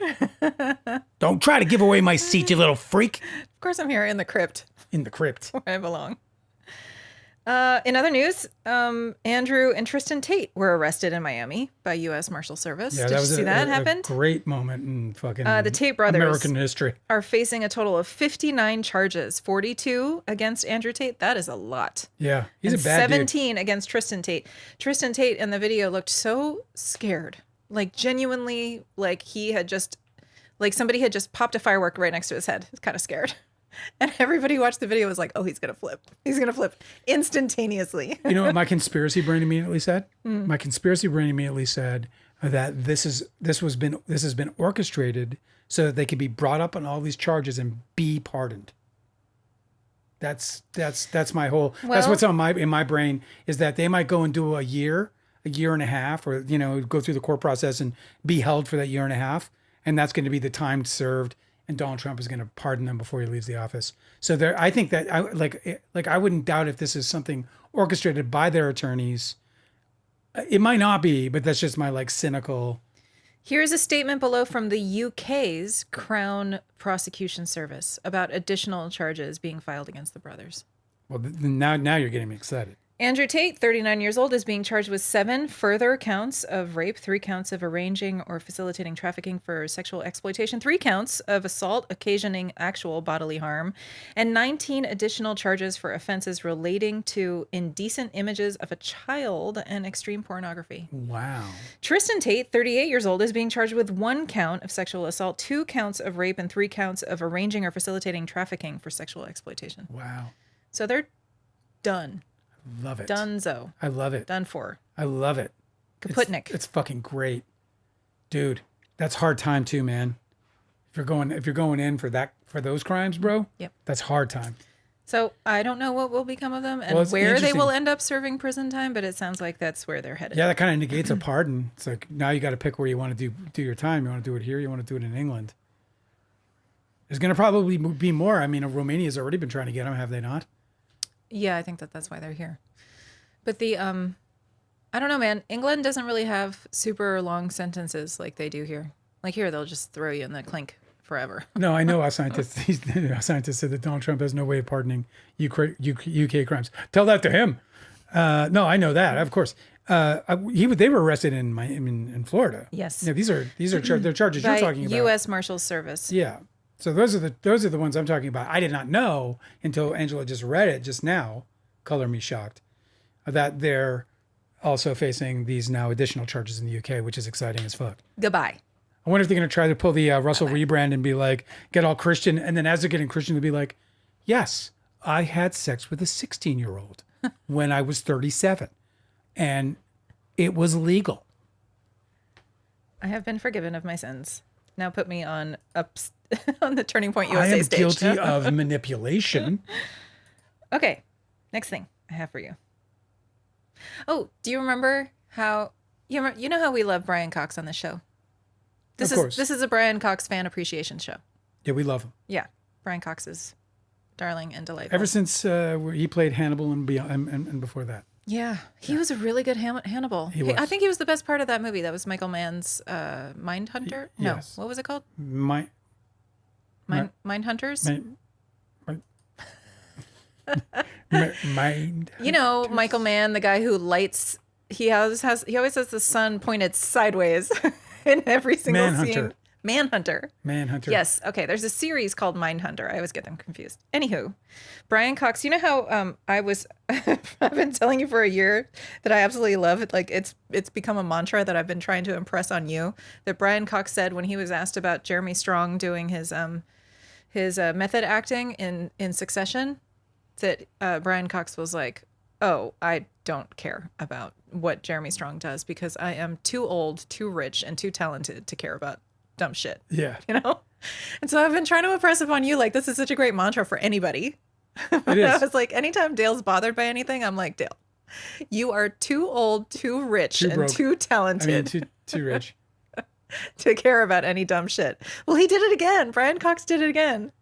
Don't try to give away my seat, you little freak. Of course, I'm here in the crypt In the crypt. where I belong. In other news, Andrew and Tristan Tate were arrested in Miami by U.S. Marshal Service. Yeah, Did that you was see that happen? a great moment in fucking The Tate brothers American history. are facing a total of 59 charges, 42 against Andrew Tate. That is a lot. Yeah, he's And a bad dude. 17 against Tristan Tate. Tristan Tate in the video looked so scared, like genuinely, like he had just Like somebody had just popped a firework right next to his head. He's kind of scared. And everybody who watched the video was like, oh, he's going to flip. He's going to flip instantaneously. You know what my conspiracy brain immediately said? My conspiracy brain immediately said that this has been orchestrated so that they could be brought up on all these charges and be pardoned. That's my whole. That's what's in my brain, is that they might go and do a year and a half, or go through the court process and be held for that year and a half, and that's going to be the time served. And Donald Trump is going to pardon them before he leaves the office. So I think that I wouldn't doubt if this is something orchestrated by their attorneys. It might not be, but that's just my cynical. Here's a statement below from the UK's Crown Prosecution Service about additional charges being filed against the brothers. Well, now you're getting me excited. Andrew Tate, 39 years old, is being charged with 7 further counts of rape, 3 counts of arranging or facilitating trafficking for sexual exploitation, 3 counts of assault occasioning actual bodily harm, and 19 additional charges for offenses relating to indecent images of a child and extreme pornography. Wow. Tristan Tate, 38 years old, is being charged with 1 count of sexual assault, 2 counts of rape, and 3 counts of arranging or facilitating trafficking for sexual exploitation. Wow. So they're done. Love it. Donezo. I love it. Done for. I love it. Kaputnik. It's fucking great. Dude, that's hard time too, man. If you're going in for those crimes, bro. Yep. That's hard time. So I don't know what will become of them and where they will end up serving prison time, but it sounds like that's where they're headed. Yeah, that kind of negates a pardon. It's like now you got to pick where you want to do your time. You want to do it here, you want to do it in England. There's going to probably be more. I mean, Romania's already been trying to get them, have they not? Yeah, I think that's why they're here. But the I don't know, man. England doesn't really have super long sentences like they do here. Like here, they'll just throw you in the clink forever. No, I know. Our scientists said that Donald Trump has no way of pardoning UK crimes. Tell that to him. No, I know that, of course. They were arrested in Florida. Yes. Yeah, these are they're charges you're talking about. U.S. Marshals Service. Yeah. So those are the ones I'm talking about. I did not know until Angela just read it just now. Color me shocked that they're also facing these now additional charges in the UK, which is exciting as fuck. Goodbye. I wonder if they're going to try to pull the Russell rebrand and be like, get all Christian. And then as they're getting Christian, they'll be like, yes, I had sex with a 16-year-old when I was 37 and it was legal. I have been forgiven of my sins. Now put me on on the Turning Point USA stage. I am guilty of manipulation. Okay. Next thing I have for you. Oh, do you remember how you know how we love Brian Cox on the show? This is a Brian Cox fan appreciation show. Yeah, we love him. Yeah, Brian Cox is darling and delightful. Ever since he played Hannibal and before that. Yeah, he was a really good Hannibal. I think he was the best part of that movie. That was Michael Mann's Mindhunter. Yes. No, what was it called? Mindhunters. You know, Michael Mann, the guy who lights. He always has the sun pointed sideways in every single scene. Manhunter. Yes. Okay. There's a series called Mindhunter. I always get them confused. Anywho, Brian Cox. You know how I've been telling you for a year that I absolutely love it. Like it's become a mantra that I've been trying to impress on you. That Brian Cox said when he was asked about Jeremy Strong doing his method acting in Succession. That Brian Cox was like, oh, I don't care about what Jeremy Strong does because I am too old, too rich, and too talented to care about dumb shit. Yeah. You know? And so I've been trying to impress upon you, like, this is such a great mantra for anybody. It is. I was like, anytime Dale's bothered by anything, I'm like, Dale, you are too old, too rich, and broke. too talented. I mean, too rich. To care about any dumb shit. Well, he did it again. Brian Cox did it again.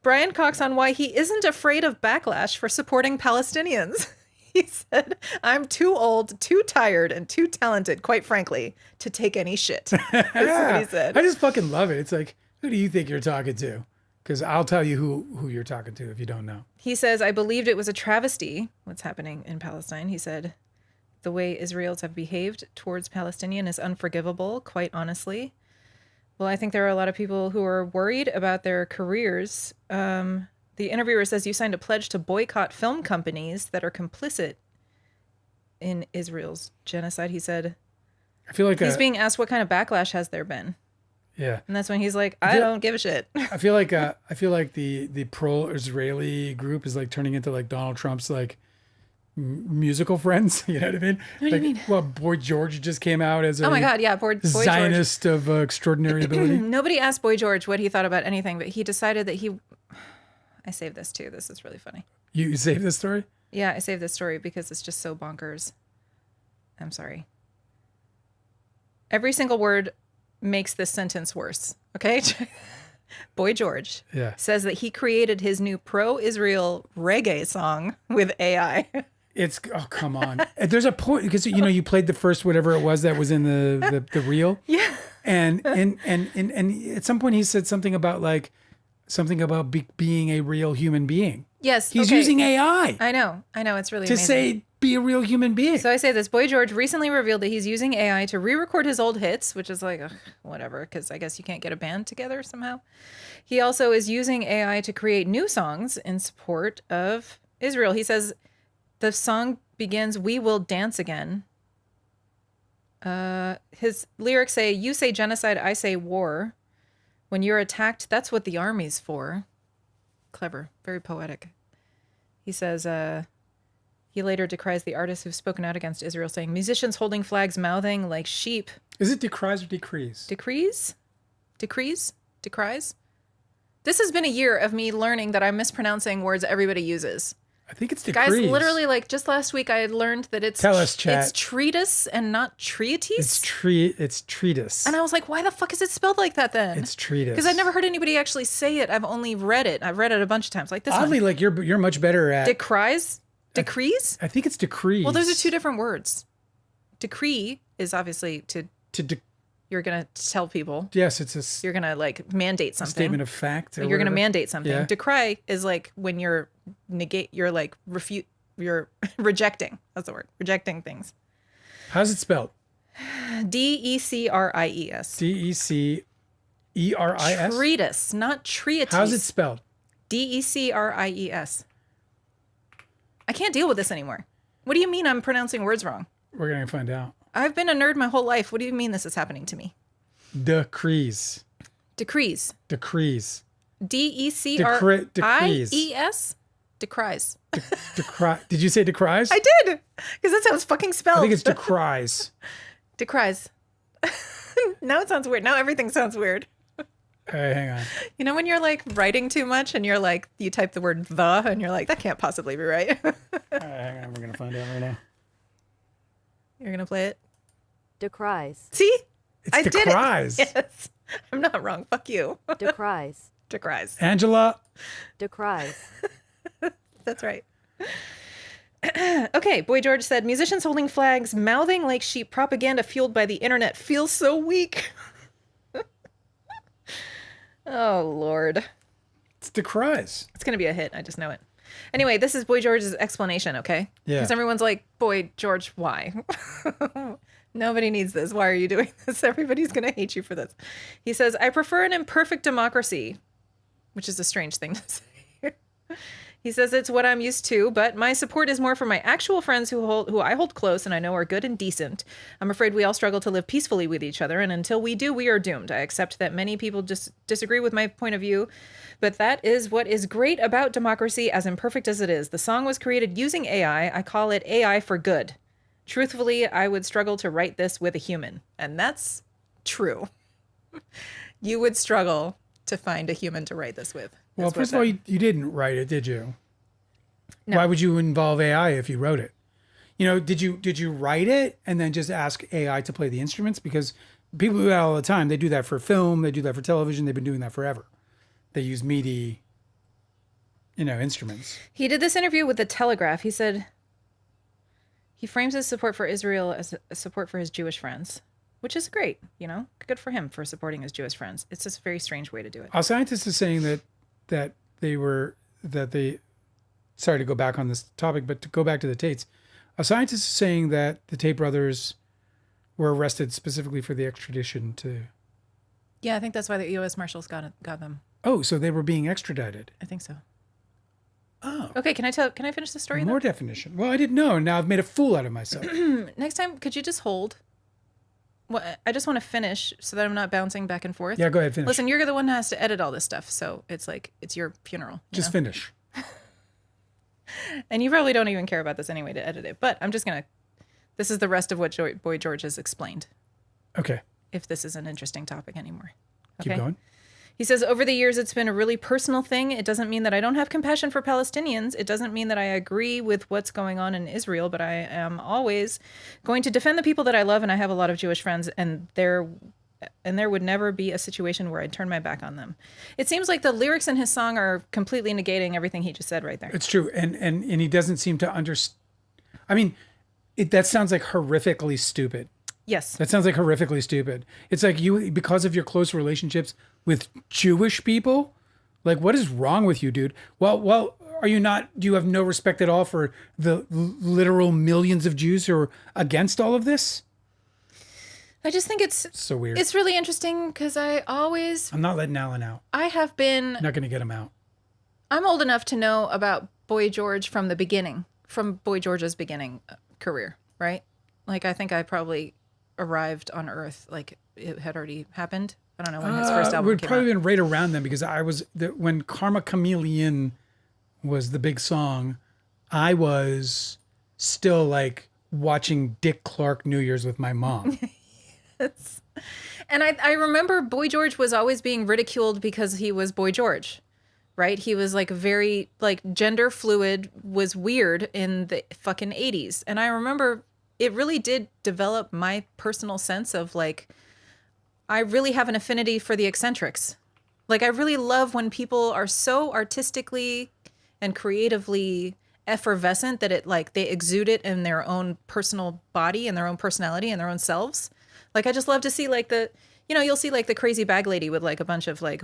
Brian Cox on why he isn't afraid of backlash for supporting Palestinians. He said, I'm too old, too tired, and too talented, quite frankly, to take any shit. That's what he said. I just fucking love it. It's like, who do you think you're talking to? Because I'll tell you who you're talking to if you don't know. He says, I believed it was a travesty, what's happening in Palestine. He said, the way Israelis have behaved towards Palestinian is unforgivable, quite honestly. Well, I think there are a lot of people who are worried about their careers. The interviewer says you signed a pledge to boycott film companies that are complicit in Israel's genocide. He said, I feel like he's being asked what kind of backlash has there been? Yeah. And that's when he's like, I don't give a shit. I feel like the pro-Israeli group is like turning into like Donald Trump's like musical friends. You know what I mean? What do you mean? Well, Boy George just came out as a Oh my God, yeah, Boy George. Zionist of extraordinary ability. Nobody asked Boy George what he thought about anything, but he decided that I saved this too. This is really funny. You saved this story? Yeah, I saved this story because it's just so bonkers. I'm sorry. Every single word makes this sentence worse. Okay? Boy George says that he created his new pro-Israel reggae song with AI. It's come on. There's a point because you played the first whatever it was that was in the reel. Yeah. And at some point he said something about being a real human being. Yes. He's using AI. I know. It's really to amazing. say be a real human being. So I say this. Boy George recently revealed that he's using AI to re-record his old hits, which is like, whatever, because I guess you can't get a band together somehow. He also is using AI to create new songs in support of Israel. He says the song begins, "We will dance again." His lyrics say, "You say genocide, I say war. When you're attacked, that's what the army's for." Clever, very poetic. He says, he later decries the artists who've spoken out against Israel, saying, "Musicians holding flags, mouthing like sheep." Is it decries or decrees? Decrees? Decrees? Decries? This has been a year of me learning that I'm mispronouncing words everybody uses. I think it's decrees. Guys, literally, like just last week, I had learned that it's Tell us, chat. It's treatise and not treatise. It's treatise. And I was like, why the fuck is it spelled like that then? It's treatise. Because I've never heard anybody actually say it. I've only read it. I've read it a bunch of times. Like this Oddly, one. like you're much better at Decries? Decrees? I think it's decrees. Well, those are two different words. Decree is obviously you're gonna tell people. Yes, it's you're gonna like mandate something. Statement of fact. You're gonna mandate something. Yeah. Decry is like when you're you're rejecting. That's the word. Rejecting things. How's it spelled? Decries. Decreris? Treatise, not treatise. How's it spelled? Decries. I can't deal with this anymore. What do you mean I'm pronouncing words wrong? We're gonna find out. I've been a nerd my whole life. What do you mean this is happening to me? Decrees. Decrees. Decrees. Decries. Decries. Did you say decries? I did, because that's how it's fucking spelled. I think it's decries. Decries. Now it sounds weird. Now everything sounds weird. Hey, hang on. You know when you're like writing too much and you're like, you type the word "the" and you're like, that can't possibly be right. All right, hang on. We're gonna find out right now. You're gonna play it. Decries. See, It's I decries. did it. Yes, I'm not wrong. Fuck you. Decries. Decries. Angela. Decries. That's right. Okay, Boy George said, musicians holding flags, mouthing like sheep, propaganda fueled by the internet feels so weak. Oh, Lord. It's decries. It's going to be a hit. I just know it. Anyway, this is Boy George's explanation, okay? Yeah. Because everyone's like, Boy George, why? Nobody needs this. Why are you doing this? Everybody's going to hate you for this. He says, I prefer an imperfect democracy, which is a strange thing to say. He says it's what I'm used to, but my support is more for my actual friends who I hold close and I know are good and decent. I'm afraid we all struggle to live peacefully with each other, and until we do, we are doomed. I accept that many people just disagree with my point of view, but that is what is great about democracy, as imperfect as it is. The song was created using AI. I call it AI for good. Truthfully, I would struggle to write this with a human, and that's true. You would struggle to find a human to write this with. Well, first of all, you didn't write it, did you? No. Why would you involve AI if you wrote it? You know, did you write it and then just ask AI to play the instruments? Because people do that all the time. They do that for film. They do that for television. They've been doing that forever. They use MIDI, instruments. He did this interview with The Telegraph. He said he frames his support for Israel as a support for his Jewish friends, which is great. Good for him for supporting his Jewish friends. It's just a very strange way to do it. A scientist is saying that they sorry to go back on this topic, but to go back to the Tates, a scientist is saying that the Tate brothers were arrested specifically for the extradition to. Yeah, I think that's why the U.S. Marshals got them. Oh, so they were being extradited. I think so. Oh. Okay, can I finish the story? More definition. Well, I didn't know. Now I've made a fool out of myself. Next time, could you just hold? Well, I just want to finish so that I'm not bouncing back and forth. Yeah, go ahead, finish. Listen, you're the one who has to edit all this stuff, so it's like it's your funeral. Just finish. And you probably don't even care about this anyway to edit it. But I'm just gonna. This is the rest of what Boy George has explained. Okay. If this is an interesting topic anymore. Keep going. He says, over the years, it's been a really personal thing. It doesn't mean that I don't have compassion for Palestinians. It doesn't mean that I agree with what's going on in Israel, but I am always going to defend the people that I love, and I have a lot of Jewish friends, and there would never be a situation where I'd turn my back on them. It seems like the lyrics in his song are completely negating everything he just said right there. It's true. And he doesn't seem to understand. I mean, that sounds like horrifically stupid. Yes. That sounds like horrifically stupid. It's like you, because of your close relationships with Jewish people, like, what is wrong with you, dude? Well, are you not, do you have no respect at all for the literal millions of Jews who are against all of this? I just think it's so weird. It's really interesting because I'm not letting Alan out. I have been. Not going to get him out. I'm old enough to know about Boy George from the beginning, from Boy George's beginning career, right? Like, I think I probably arrived on Earth, like it had already happened. I don't know when his first album would came probably out. been right around then because when Karma Chameleon was the big song, I was still like watching Dick Clark New Year's with my mom. Yes. And I remember Boy George was always being ridiculed because he was Boy George, right? He was like very like gender fluid, was weird in the fucking 80s. And I remember it really did develop my personal sense of like, I really have an affinity for the eccentrics. Like, I really love when people are so artistically and creatively effervescent that it like they exude it in their own personal body and their own personality and their own selves. Like, I just love to see like you'll see like the crazy bag lady with like a bunch of like,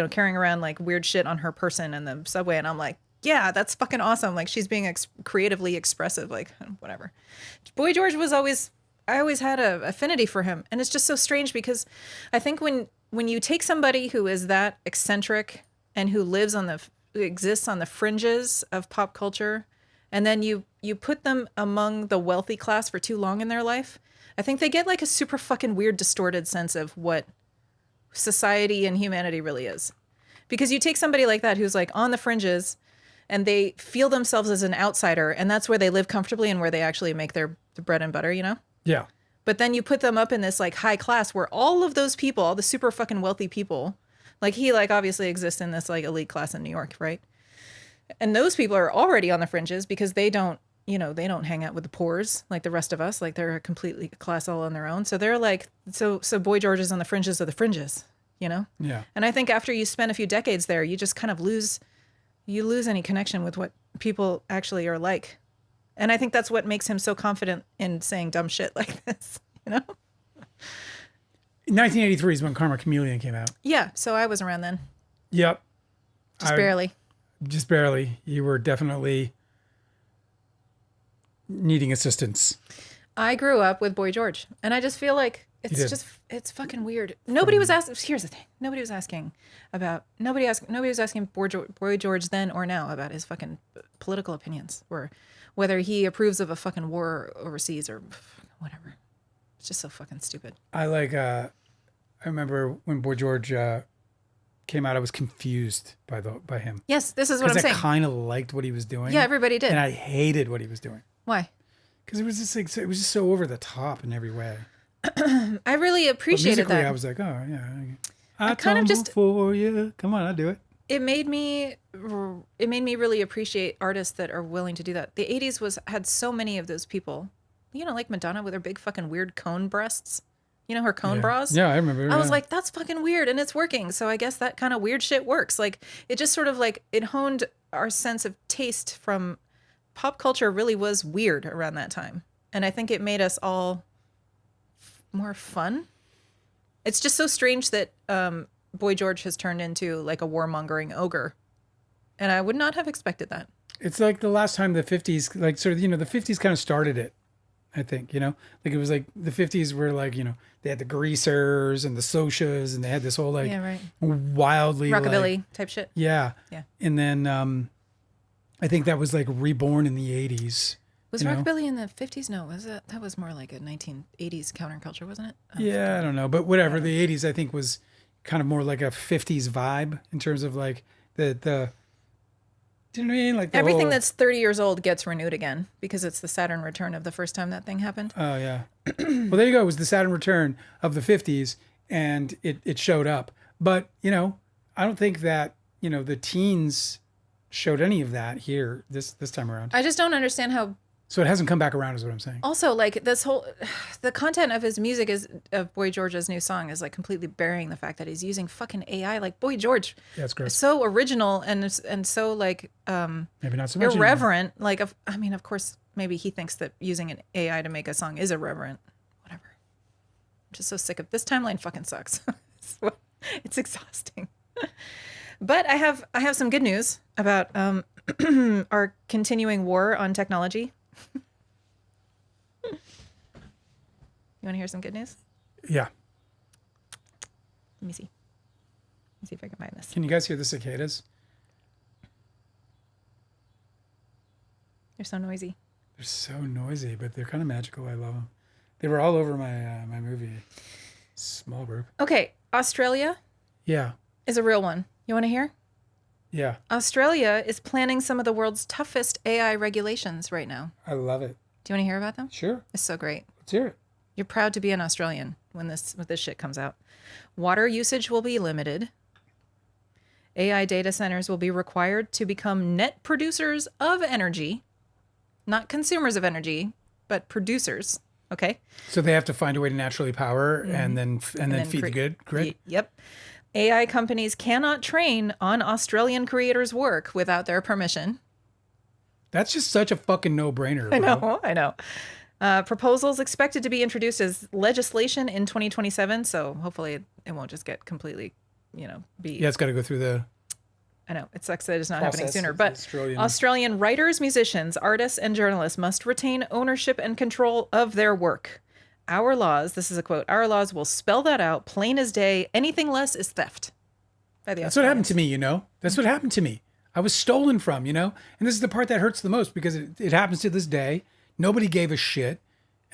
carrying around like weird shit on her person in the subway. And I'm like, yeah, that's fucking awesome. Like, she's being creatively expressive, like whatever. Boy George I always had a affinity for him. And it's just so strange because I think when you take somebody who is that eccentric and who exists on the fringes of pop culture, and then you put them among the wealthy class for too long in their life, I think they get like a super fucking weird, distorted sense of what society and humanity really is. Because you take somebody like that who's like on the fringes and they feel themselves as an outsider, and that's where they live comfortably and where they actually make their bread and butter, Yeah. But then you put them up in this like high class where all of those people, all the super fucking wealthy people, like he like obviously exists in this like elite class in New York, right? And those people are already on the fringes because they don't hang out with the poors like the rest of us. Like, they're a completely class all on their own. So they're like, so Boy George is on the fringes of the fringes, Yeah. And I think after you spend a few decades there, you just kind of lose any connection with what people actually are like. And I think that's what makes him so confident in saying dumb shit like this, 1983 is when Karma Chameleon came out. Yeah, so I was around then. Yep. Just barely. Just barely. You were definitely needing assistance. I grew up with Boy George, and I just feel like it's fucking weird. Nobody was asking. Here's the thing. Nobody was asking Boy George then or now about his fucking political opinions or whether he approves of a fucking war overseas or whatever. It's just so fucking stupid. I remember when Boy George came out, I was confused by him. Yes, this is what I'm saying. I kind of liked what he was doing. Yeah, everybody did. And I hated what he was doing. Why? Because it was just so over the top in every way. I really appreciated that. I was like, oh yeah. I kind of just for you. Come on, I'll do it. It made me really appreciate artists that are willing to do that. The 80s had so many of those people. Like Madonna with her big fucking weird cone breasts. Her cone bras? Yeah, I remember. I was like, that's fucking weird, and it's working. So I guess that kind of weird shit works. Like, it just sort of like, it honed our sense of taste from pop culture really was weird around that time. And I think it made us all more fun. It's just so strange that Boy George has turned into like a warmongering ogre. And I would not have expected that. It's like the last time the 50s, like sort of, the 50s kind of started it. I think, like it was like the 50s were like, they had the greasers and the socias and they had this whole like wildly rockabilly type shit. Yeah. Yeah. And then I think that was like reborn in the 80s Was you know? rockabilly in the 50s? No, was it? That was more like a 1980s counterculture, wasn't it? Yeah, I don't know, but whatever. The '80s, I think, was kind of more like a '50s vibe in terms of like the. Do you know what I mean? Like the Everything whole, that's 30 years old gets renewed again because it's the Saturn return of the first time that thing happened. Oh yeah. Well, there you go. It was the Saturn return of the '50s, and it showed up. But I don't think that the teens showed any of that here this time around. I just don't understand how. So it hasn't come back around, is what I'm saying. Also, like this whole, the content of his music of Boy George's new song is like completely burying the fact that he's using fucking AI. Like Boy George, Yeah, it's gross. so original and so like Maybe not so much anymore. irreverent. Like, I mean, of course, maybe he thinks that using an AI to make a song is irreverent. Whatever. I'm just so sick of this timeline. Fucking sucks. It's exhausting. But I have some good news about our continuing war on technology. You want to hear some good news? Yeah. Let me see. Let me see if I can find this. Can you guys hear the cicadas? They're so noisy. They're so noisy, but they're kind of magical. I love them. They were all over my movie, Small Group. Okay, Australia Yeah. is a real one. You want to hear? Yeah. Australia is planning some of the world's toughest AI regulations right now. I love it. Do you want to hear about them? Sure. It's so great. Let's hear it. You're proud to be an Australian when this shit comes out. Water usage will be limited. AI data centers will be required to become net producers of energy, not consumers of energy, but producers. Okay. So they have to find a way to naturally power and then feed the grid. Yep. AI companies cannot train on Australian creators' work without their permission. That's just such a fucking no-brainer. I know. Proposals expected to be introduced as legislation in 2027. So hopefully it won't just get completely, be. Yeah, it's got to go through the. I know it sucks that it's not happening process sooner, of but Australian- Australian writers, musicians, artists, and journalists must retain ownership and control of their work. Our laws, this is a quote, our laws will spell that out plain as day. Anything less is theft. That's what happened to me, That's what happened to me. I was stolen from, And this is the part that hurts the most because it happens to this day. Nobody gave a shit.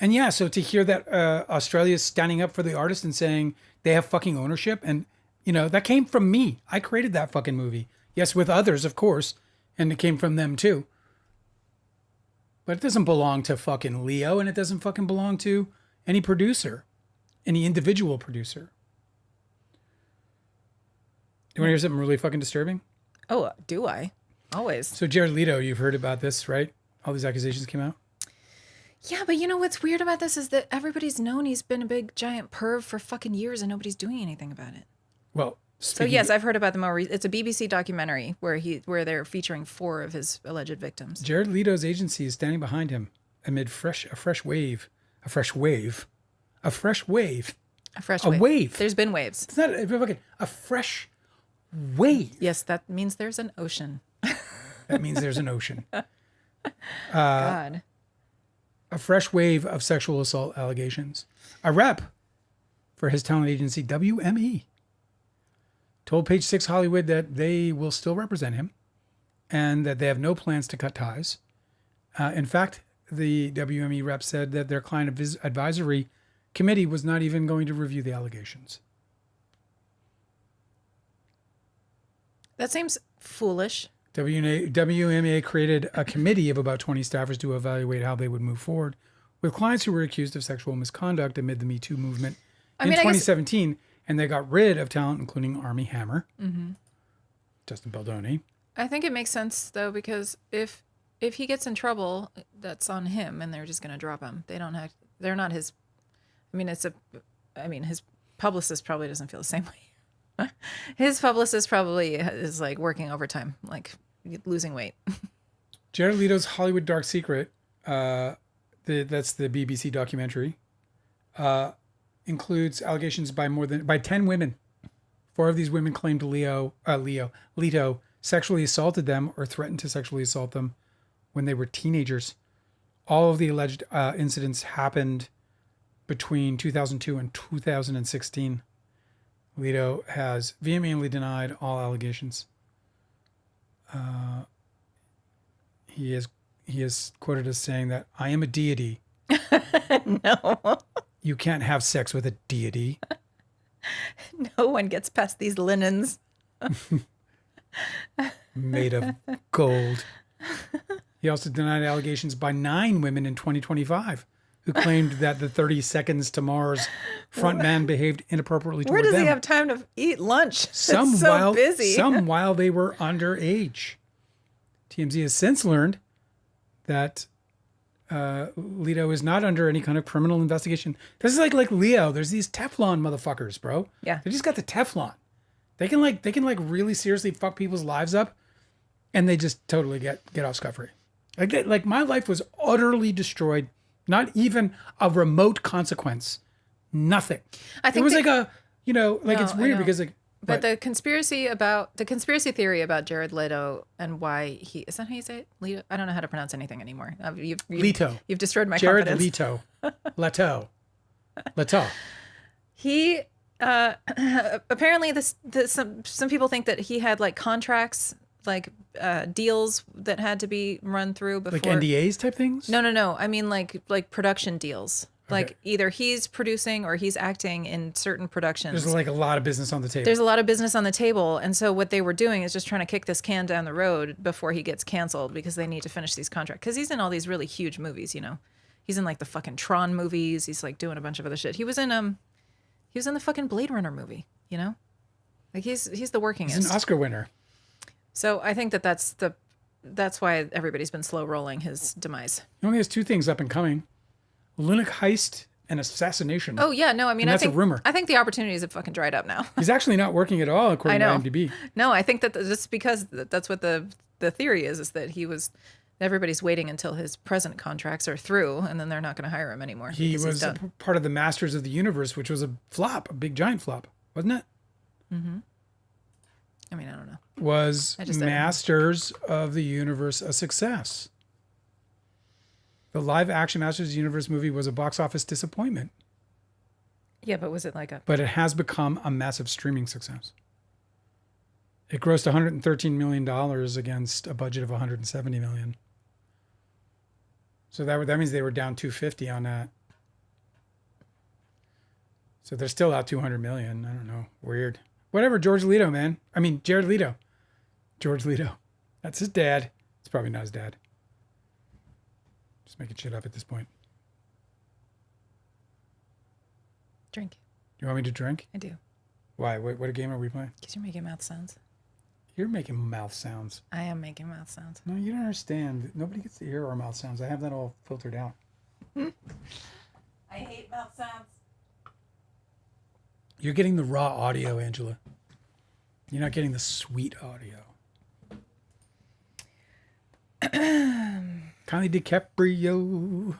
And yeah, so to hear that Australia is standing up for the artist and saying they have fucking ownership and, that came from me. I created that fucking movie. Yes, with others, of course. And it came from them too. But it doesn't belong to fucking Leo and it doesn't fucking belong to any producer, any individual producer. You want to hear something really fucking disturbing? Oh, do I? Always. So Jared Leto, you've heard about this, right? All these accusations came out. Yeah, but what's weird about this is that everybody's known he's been a big giant perv for fucking years and nobody's doing anything about it. Well, So yes, I've heard about the it's a BBC documentary where they're featuring 4 of his alleged victims. Jared Leto's agency is standing behind him amid a fresh wave. There's been waves. It's not a fresh wave. Yes, that means there's an ocean. That means there's an ocean. God. A fresh wave of sexual assault allegations. A rep for his talent agency, WME, told Page Six Hollywood that they will still represent him and that they have no plans to cut ties. In fact, the WME rep said that their client advisory committee was not even going to review the allegations. That seems foolish. WMA created a committee of about 20 staffers to evaluate how they would move forward with clients who were accused of sexual misconduct amid the Me Too movement in 2017. And they got rid of talent, including Armie Hammer, Justin Baldoni. I think it makes sense, though, because if he gets in trouble, that's on him, and they're just going to drop him. They're not his. His publicist probably doesn't feel the same way. His publicist probably is like working overtime, like losing weight. Jared Leto's Hollywood Dark Secret, that's the BBC documentary, includes allegations by 10 women. 4 of these women claimed Leto sexually assaulted them or threatened to sexually assault them when they were teenagers. All of the alleged incidents happened between 2002 and 2016. Leto has vehemently denied all allegations. He he is quoted as saying that I am a deity. No. You can't have sex with a deity. No one gets past these linens. Made of gold. He also denied allegations by 9 women in 2025 who claimed that the 30 Seconds to Mars frontman behaved inappropriately toward Where does them. he have time to eat lunch? Some It's so while busy. some while they were underage. TMZ has since learned that Leto is not under any kind of criminal investigation. This is like Leo. There's these Teflon motherfuckers, bro. Yeah. They just got the Teflon. They can really seriously fuck people's lives up, and they just totally get off scot-free. Like my life was utterly destroyed. Not even a remote consequence. Nothing. I think it was they- like a, No, it's I weird know. because like. But what? the conspiracy theory about Jared Leto and why he is that how you say it? Leto? I don't know how to pronounce anything anymore. Leto. You've destroyed my Jared confidence. Leto. He apparently some people think that he had like contracts, like deals that had to be run through before. Like NDAs type things? No. I mean like production deals. Okay. Like either he's producing or he's acting in certain productions. There's like a lot of business on the table. There's a lot of business on the table. And so what they were doing is just trying to kick this can down the road before he gets canceled because they need to finish these contracts. Because he's in all these really huge movies, you know. He's in like the fucking Tron movies. He's like doing a bunch of other shit. He was in the fucking Blade Runner movie, you know? Like he's the workingest. He's an Oscar winner. So I think that's why everybody's been slow rolling his demise. He only has 2 things up and coming. Lunatic heist and assassination. Oh yeah, no, I mean And that's I think a rumor. I think the opportunities have fucking dried up now. He's actually not working at all according to I know. IMDb. No, I think that just because that's what the theory is that everybody's waiting until his present contracts are through and then they're not going to hire him anymore. He because he's was done. part of the Masters of the Universe, which was a flop, a big giant flop, wasn't it? I mean, I don't know. Was I just don't know. Masters of the Universe a success? The live action Masters of the Universe movie was a box office disappointment, Yeah, but was it like but it has become a massive streaming success. It grossed $113 million against a budget of $170 million. So that means they were down 250 on that. So they're still out 200 million. I don't know. Weird. Whatever. Jared Leto. George Leto. That's his dad. It's probably not his dad. Just making shit up at this point. drink? You want me to drink? I do. Why? What game are we playing? Because you're making mouth sounds. You're making mouth sounds. I am making mouth sounds. No, you don't understand. Nobody gets to hear our mouth sounds. I have that all filtered out. I hate mouth sounds. You're getting the raw audio, Angela. You're not getting the sweet audio. Connie DiCaprio.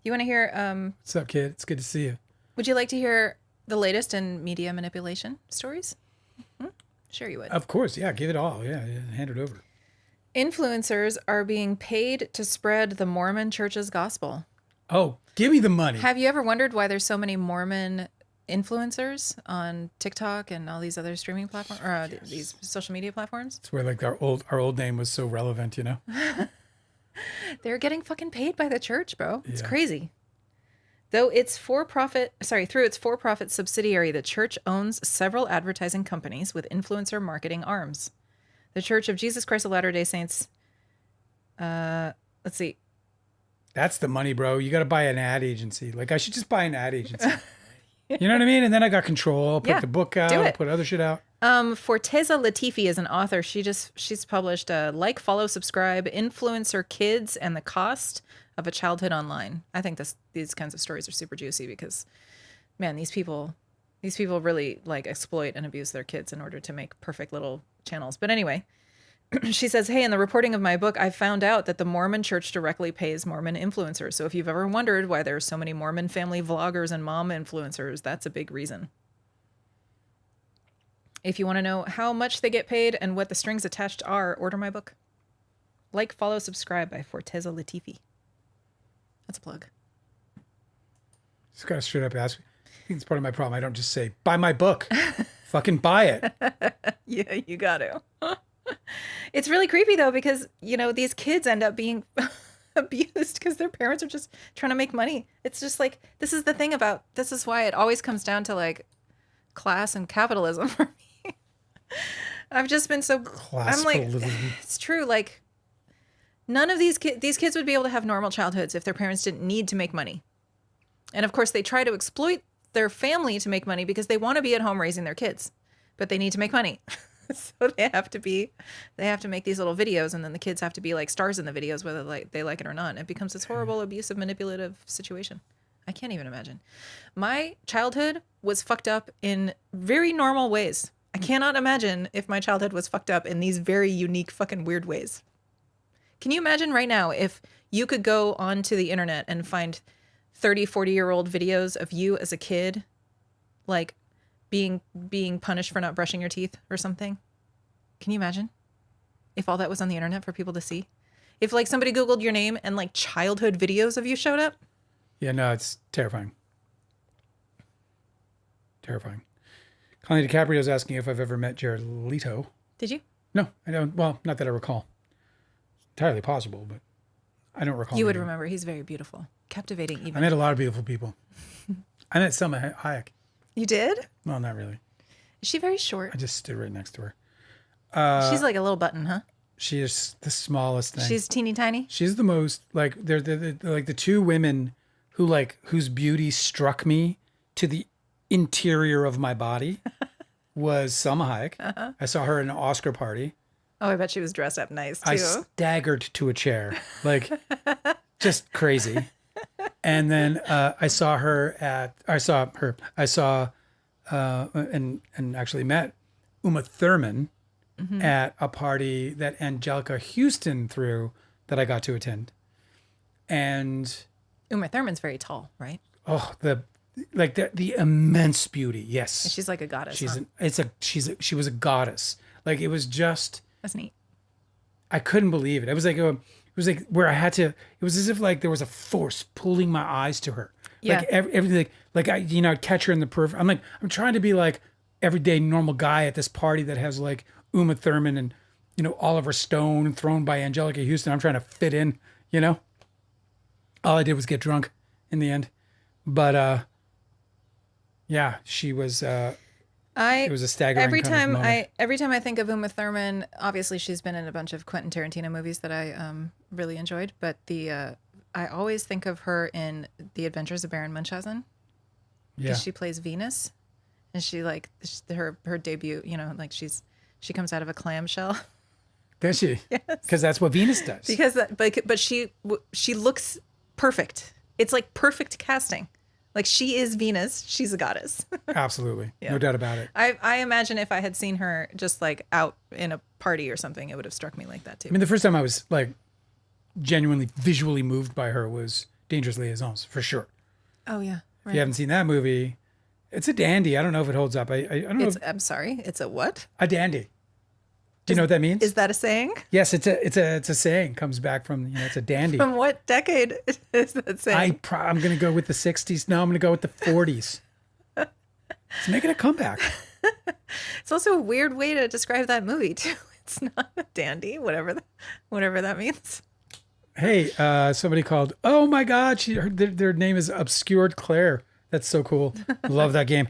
You want to hear? What's up, kid? It's good to see you. Would you like to hear the latest in media manipulation stories? Sure, you would. Of course, yeah. Give it all. Yeah, hand it over. Influencers are being paid to spread the Mormon Church's gospel. Oh, give me the money. Have you ever wondered why there's so many Mormon influencers on TikTok and all these other streaming platforms or these social media platforms? It's where like our old name was so relevant, you know. They're getting fucking paid by the church, bro. It's Yeah. crazy. Through its for-profit subsidiary, the church owns several advertising companies with influencer marketing arms. The Church of Jesus Christ of Latter-day Saints. Let's see. That's the money, bro. You got to buy an ad agency. Like I should just buy an ad agency. You know what I mean? And then I got control. I'll put Yeah, the book out. do I'll it. put other shit out. Forteza Latifi is an author. She's published Like, Follow, Subscribe, Influencer Kids, and the Cost of a Childhood Online. I think these kinds of stories are super juicy because, man, these people really like exploit and abuse their kids in order to make perfect little channels. But anyway, she says, hey, in the reporting of my book, I found out that the Mormon Church directly pays Mormon influencers. So if you've ever wondered why there are so many Mormon family vloggers and mom influencers, that's a big reason. If you want to know how much they get paid and what the strings attached are, order my book. Like, Follow, Subscribe by Forteza Latifi. That's a plug. Just got to straight up ask. I think it's part of my problem. I don't just say, buy my book. Fucking buy it. Yeah, you got to. It's really creepy, though, because, you know, these kids end up being abused because their parents are just trying to make money. It's just like, this is the thing about, this is why it always comes down to like class and capitalism for me. I've just been so, I'm like, it's true. Like none of these kids would be able to have normal childhoods if their parents didn't need to make money. And of course they try to exploit their family to make money because they want to be at home raising their kids, but they need to make money. So they have to make these little videos, and then the kids have to be like stars in the videos, whether they like it or not. And it becomes this horrible, abusive, manipulative situation. I can't even imagine. My childhood was fucked up in very normal ways. I cannot imagine if my childhood was fucked up in these very unique, fucking weird ways. Can you imagine right now if you could go onto the internet and find 30, 40-year-old videos of you as a kid, like being punished for not brushing your teeth or something? Can you imagine if all that was on the internet for people to see? If like somebody Googled your name and like childhood videos of you showed up? Yeah, no, it's terrifying. Terrifying. Connie DiCaprio's asking if I've ever met Jared Leto. Did you? No, I don't. Well, not that I recall. Entirely possible, but I don't recall. You would remember. He's very beautiful. Captivating even. I met a lot of beautiful people. I met Selma Hayek. You did? Well, not really. Is she very short? I just stood right next to her. She's like a little button, huh? She is the smallest thing. She's teeny tiny? She's the most, like, they're like the two women who, like, whose beauty struck me to the interior of my body was Selma Hayek. Uh-huh. I saw her at an Oscar party. Oh, I bet she was dressed up nice, too. I staggered to a chair. Like, just crazy. And then I saw and actually met Uma Thurman at a party that Angelica Houston threw that I got to attend. And Uma Thurman's very tall, right? Oh, the immense beauty. Yes. She's like a goddess. She was a goddess. Like, it was just, that's neat. I couldn't believe it. It was like where I had to, it was as if like there was a force pulling my eyes to her. Yeah. Like everything, like I'd catch her in the periphery. I'm trying to be like everyday normal guy at this party that has like Uma Thurman and, Oliver Stone thrown by Angelica Houston. I'm trying to fit in, all I did was get drunk in the end. But, yeah, she was, it was a staggering every time moment. I think of Uma Thurman, obviously she's been in a bunch of Quentin Tarantino movies that I really enjoyed, but I always think of her in The Adventures of Baron Munchausen. Yeah. Because she plays Venus, and she like her debut, like she comes out of a clamshell. Does she? Yes. Because that's what Venus does. But she looks perfect. It's like perfect casting. Like, she is Venus. She's a goddess. Absolutely. Yeah. No doubt about it. I imagine if I had seen her just like out in a party or something, it would have struck me like that too. I mean, the first time I was like genuinely visually moved by her was Dangerous Liaisons, for sure. Oh, yeah. Right. If you haven't seen that movie, it's a dandy. I don't know if it holds up. I don't know. I'm sorry. It's a what? A dandy. Do you know what that means? Is that a saying? Yes, it's a saying. Comes back from, it's a dandy. From what decade is that saying? I'm going to go with the 60s. No, I'm going to go with the 40s. It's making a comeback. It's also a weird way to describe that movie too. It's not a dandy, whatever that means. Hey, somebody called. Oh my God, their name is Obscured Claire. That's so cool. Love that game.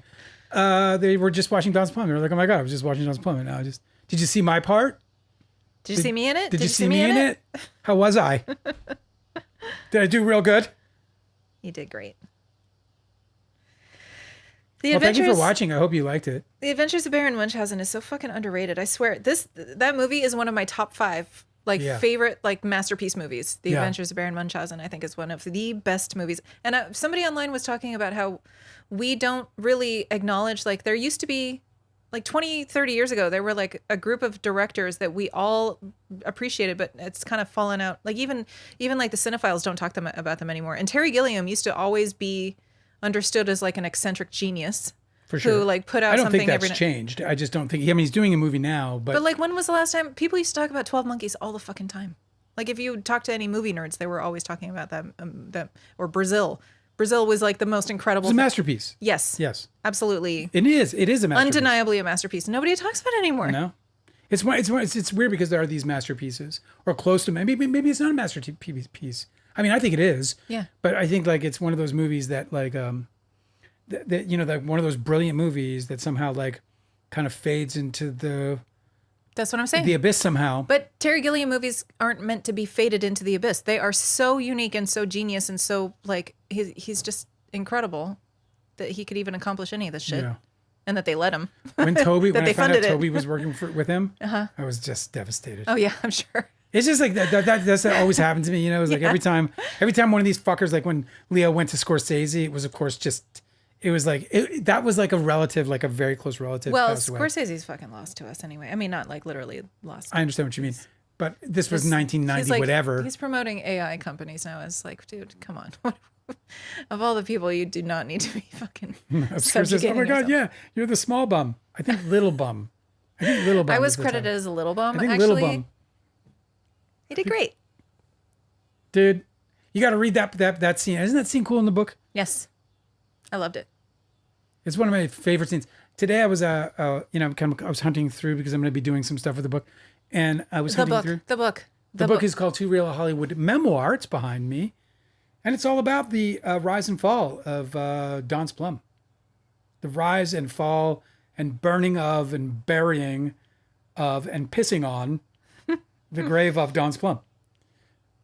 They were just watching Don's Plum. They were like, oh my God, I was just watching Don's Plum, and now did you see my part? Did you see me in it? Did you see me in it? How was I? Did I do real good? You did great. Thank you for watching. I hope you liked it. The Adventures of Baron Munchausen is so fucking underrated. I swear. That movie is one of my top 5 favorite masterpiece movies. The Adventures of Baron Munchausen, I think, is one of the best movies. And somebody online was talking about how we don't really acknowledge, there used to be 20, 30 years ago, there were a group of directors that we all appreciated, but it's kind of fallen out. Even the cinephiles don't talk about them anymore. And Terry Gilliam used to always be understood as an eccentric genius. For sure. Who put out something every night. I don't think that's changed. I just don't think, he's doing a movie now, but when was the last time people used to talk about 12 Monkeys all the fucking time? If you talk to any movie nerds, they were always talking about that, or Brazil. Brazil was the most incredible. It's a masterpiece. Yes. Yes. Absolutely. It is a masterpiece. Undeniably a masterpiece. Nobody talks about it anymore. No. It's weird because there are these masterpieces or close to maybe it's not a masterpiece. I mean, I think it is. Yeah. But I think like it's one of those movies that like that you know, like one of those brilliant movies that somehow like kind of fades into That's what I'm saying. the abyss somehow. But Terry Gilliam movies aren't meant to be faded into the abyss. They are so unique and so genius and so like he's just incredible that he could even accomplish any of this shit. Yeah. And that they let him. When Toby, That when they I found out funded it. Toby was working with him, I was just devastated. Oh yeah, I'm sure. It's just like that always happened to me. You know, it was like every time one of these fuckers, like when Leo went to Scorsese, it was of course it was like that was like a relative, like a very close relative. Well, passed away. Scorsese's fucking lost to us anyway. I mean, not like literally lost. I understand what you mean, but this was He's 1990, like, whatever. He's promoting AI companies now. It's like, dude, come on. Of all the people, you do not need to be fucking Scorsese, oh subjugating my god, yourself. yeah, you're the small bum. I think little bum. I was is the credited title. as a little bum. I think Actually, little bum, he did great. dude. You got to read that scene. Isn't that scene cool in the book? Yes, I loved it. It's one of my favorite scenes. Today I was I was hunting through because I'm going to be doing some stuff with the book, and I was hunting through. The book. The book is called Too Real a Hollywood Memoir. It's behind me. And it's all about the rise and fall of Don's Plum. The rise and fall and burning of and burying of and pissing on the grave of Don's Plum.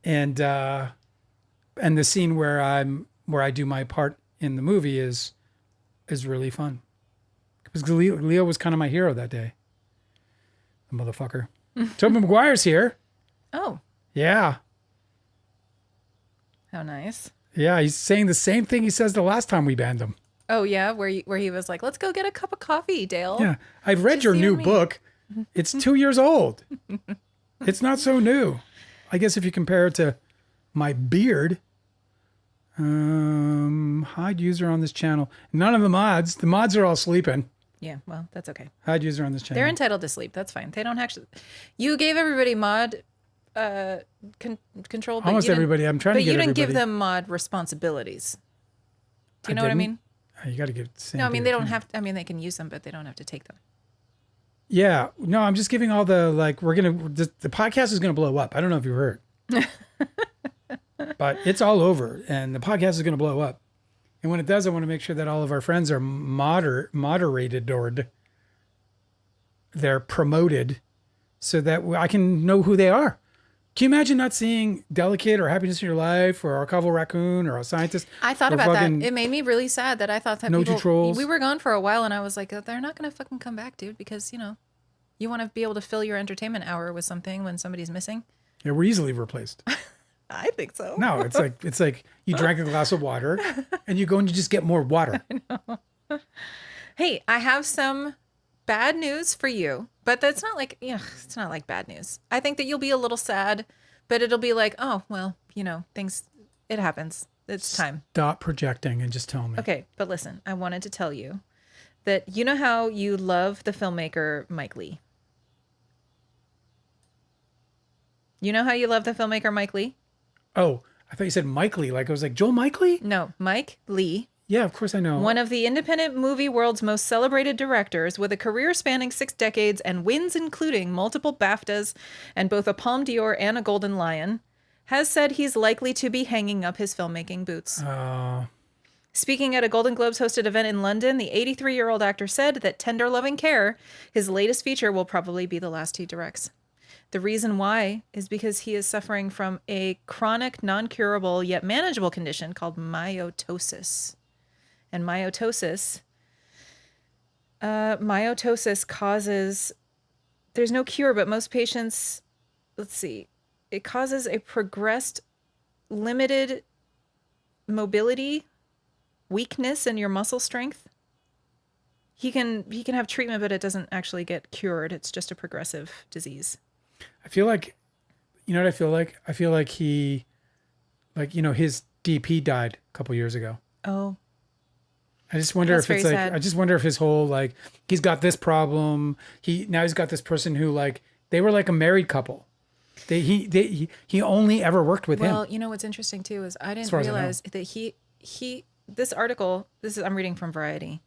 And the scene where I do my part in the movie is really fun. Because Leo was kind of my hero that day. The motherfucker. Tobey Maguire's here. Oh, Yeah. how nice. Yeah, he's saying the same thing he says the last time we banned him. Oh yeah, where he was like, "Let's go get a cup of coffee, Dale." Yeah, I've read Just your you new and me. book. It's 2 years old. It's not so new. I guess if you compare it to my beard. Hide user on this channel. None of the mods. The mods are all sleeping. Yeah, well, that's okay. Hide user on this channel. They're entitled to sleep. That's fine. They don't actually. You gave everybody mod control. But Almost you didn't- everybody. I'm trying to But get you didn't give everybody- them mod responsibilities. Do you I know what I didn't? mean? You got to get the same. No, I mean bit they of don't time. have. I mean they can use them, but they don't have to take them. Yeah. No, I'm just giving all the like. The podcast is gonna blow up. I don't know if you heard. But it's all over, and the podcast is gonna blow up. And when it does, I want to make sure that all of our friends are moderated or they're promoted, so that I can know who they are. Can you imagine not seeing Delicate or Happiness in Your Life or Archival Raccoon or A Scientist? I thought or about that. fucking It made me really sad that I thought that No people. Two Trolls? We were gone for a while, and I was like, they're not gonna fucking come back, dude, because you want to be able to fill your entertainment hour with something when somebody's missing. Yeah, we're easily replaced. I think so. No, it's like you drank a glass of water and you go and you just get more water. Hey, I have some bad news for you, but that's not like, it's not like bad news. I think that you'll be a little sad, but it'll be like, oh, well, things, it happens. It's time. Stop projecting and just tell me. Okay, but listen, I wanted to tell you that you know how you love the filmmaker Mike Lee? You know how you love the filmmaker Mike Lee? Oh, I thought you said Mike Lee. Like I was like, Joel Mike Lee? No, Mike Lee. Yeah, of course I know. One of the independent movie world's most celebrated directors with a career spanning 6 decades and wins including multiple BAFTAs and both a Palme d'Or and a Golden Lion, has said he's likely to be hanging up his filmmaking boots. Speaking at a Golden Globes hosted event in London, the 83-year-old actor said that Tender Loving Care, his latest feature, will probably be the last he directs. The reason why is because he is suffering from a chronic, non-curable, yet manageable condition called myotosis. And myotosis causes, there's no cure, but most patients, it causes a progressed, limited mobility, weakness in your muscle strength. He can have treatment, but it doesn't actually get cured. It's just a progressive disease. I feel like, you know what I feel like? I feel like he, his DP died a couple years ago. Oh, I just wonder That's if it's very like, sad. I just wonder if his whole, he's got this problem. Now he's got this person who they were like a married couple. He only ever worked with him. well, you know what's interesting too is I didn't far as I know. realize that this article, I'm reading from Variety.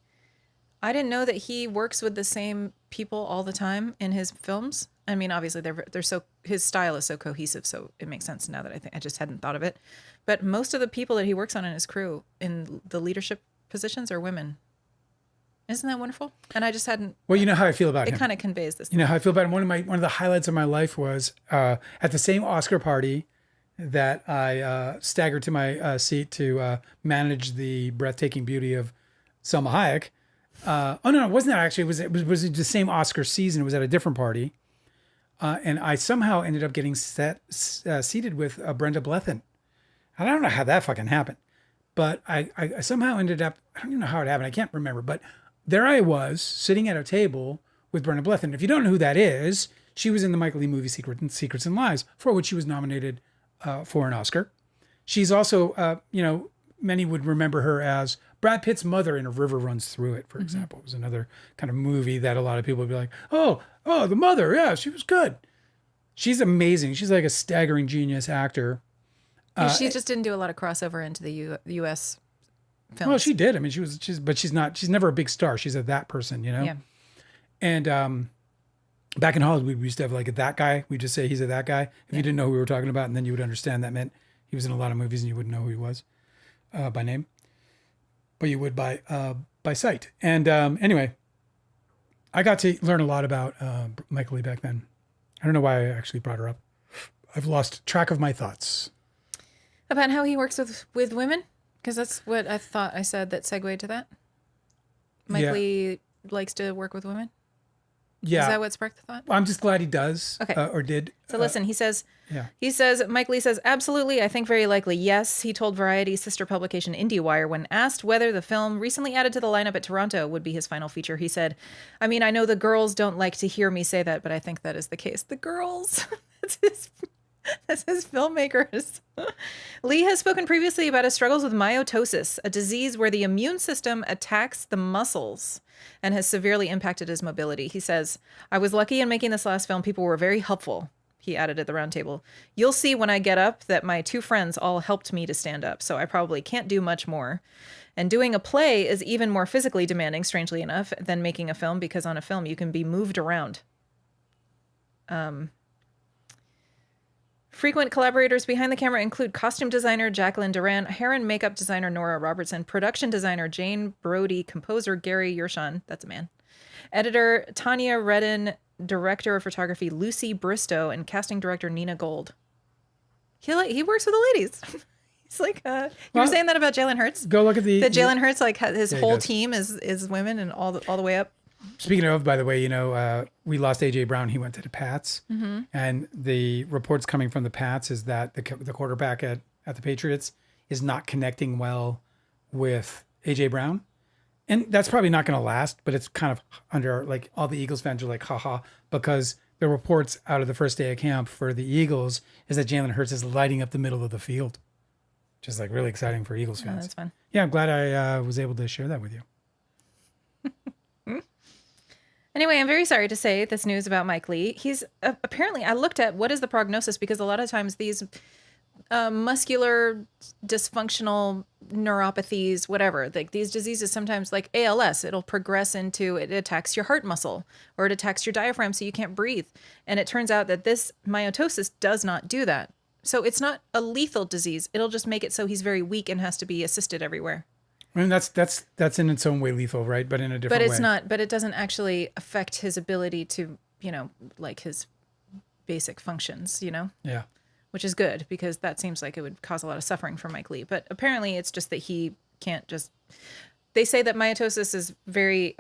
I didn't know that he works with the same people all the time in his films. I mean, obviously they're so his style is so cohesive, so it makes sense now that I just hadn't thought of it. But most of the people that he works on in his crew in the leadership positions are women. Isn't that wonderful? And I just hadn't. Well, you know how I feel about It him. kind of conveys this. You know how I feel about him. One of the highlights of my life was at the same Oscar party that I staggered to my seat to manage the breathtaking beauty of Selma Hayek. Oh no, it wasn't that actually. It was the same Oscar season. It was at a different party, and I somehow ended up getting seated with Brenda Blethyn. And I don't know how that fucking happened, but I somehow ended up. I don't even know how it happened. I can't remember, but there I was sitting at a table with Brenda Blethyn. If you don't know who that is, she was in the Michael Lee movie Secrets and Lies, for which she was nominated for an Oscar. She's also, many would remember her as Brad Pitt's mother in A River Runs Through It, for example. It was another kind of movie that a lot of people would be like, oh, the mother, yeah, she was good. She's amazing. She's like a staggering genius actor. She just didn't do a lot of crossover into the U.S. films. Well, she did. I mean, she's never a big star. She's that person, you know? Yeah. And back in Hollywood, we used to have like a that guy. We just say he's a that guy. If you didn't know who we were talking about, and then you would understand that meant he was in a lot of movies and you wouldn't know who he was by name, but you would by sight. And anyway, I got to learn a lot about Michael Lee back then. I don't know why I actually brought her up. I've lost track of my thoughts. About how he works with women? Because that's what I thought I said that segued to that. Mike Lee likes to work with women? Yeah. Is that what sparked the thought? I'm just glad he does. Okay. Or did. So listen, Yeah. Mike Lee says, absolutely, I think very likely, yes. He told Variety's sister publication IndieWire when asked whether the film recently added to the lineup at Toronto would be his final feature. He said, I mean, I know the girls don't like to hear me say that, but I think that is the case. The girls. That's his filmmakers. Lee has spoken previously about his struggles with myotosis, a disease where the immune system attacks the muscles and has severely impacted his mobility. He says, I was lucky in making this last film. People were very helpful. He added at the round table, you'll see when I get up that my two friends all helped me to stand up, so I probably can't do much more. And doing a play is even more physically demanding, strangely enough, than making a film, because on a film you can be moved around. Frequent collaborators behind the camera include costume designer Jacqueline Duran, hair and makeup designer Nora Robertson, production designer Jane Brody, composer Gary Yershon, that's a man, editor Tanya Redden, director of photography Lucy Bristow, and casting director Nina Gold. He works with the ladies. He's like, you were saying that about Jalen Hurts? Go look at the... That Jalen Hurts, like, his he whole does. team is women and all the way up. Speaking of, by the way, we lost A.J. Brown. He went to the Pats. Mm-hmm. And the reports coming from the Pats is that the quarterback at the Patriots is not connecting well with A.J. Brown. And that's probably not going to last, but it's kind of under, like, all the Eagles fans are like, haha, because the reports out of the first day of camp for the Eagles is that Jalen Hurts is lighting up the middle of the field. Which is, like, really exciting for Eagles fans. Oh, that's fun. Yeah, I'm glad I was able to share that with you. Anyway, I'm very sorry to say this news about Mike Lee. He's apparently, I looked at what is the prognosis, because a lot of times these muscular dysfunctional neuropathies, whatever, like these diseases, sometimes like ALS, it'll progress into, it attacks your heart muscle or it attacks your diaphragm so you can't breathe. And it turns out that this myotosis does not do that. So it's not a lethal disease. It'll just make it so he's very weak and has to be assisted everywhere. I mean, that's in its own way lethal, right? But in a different way. But it's not, but it doesn't actually affect his ability to, like his basic functions, Yeah. which is good, because that seems like it would cause a lot of suffering for Mike Lee. But apparently it's just that he can't just, they say that myotosis is very,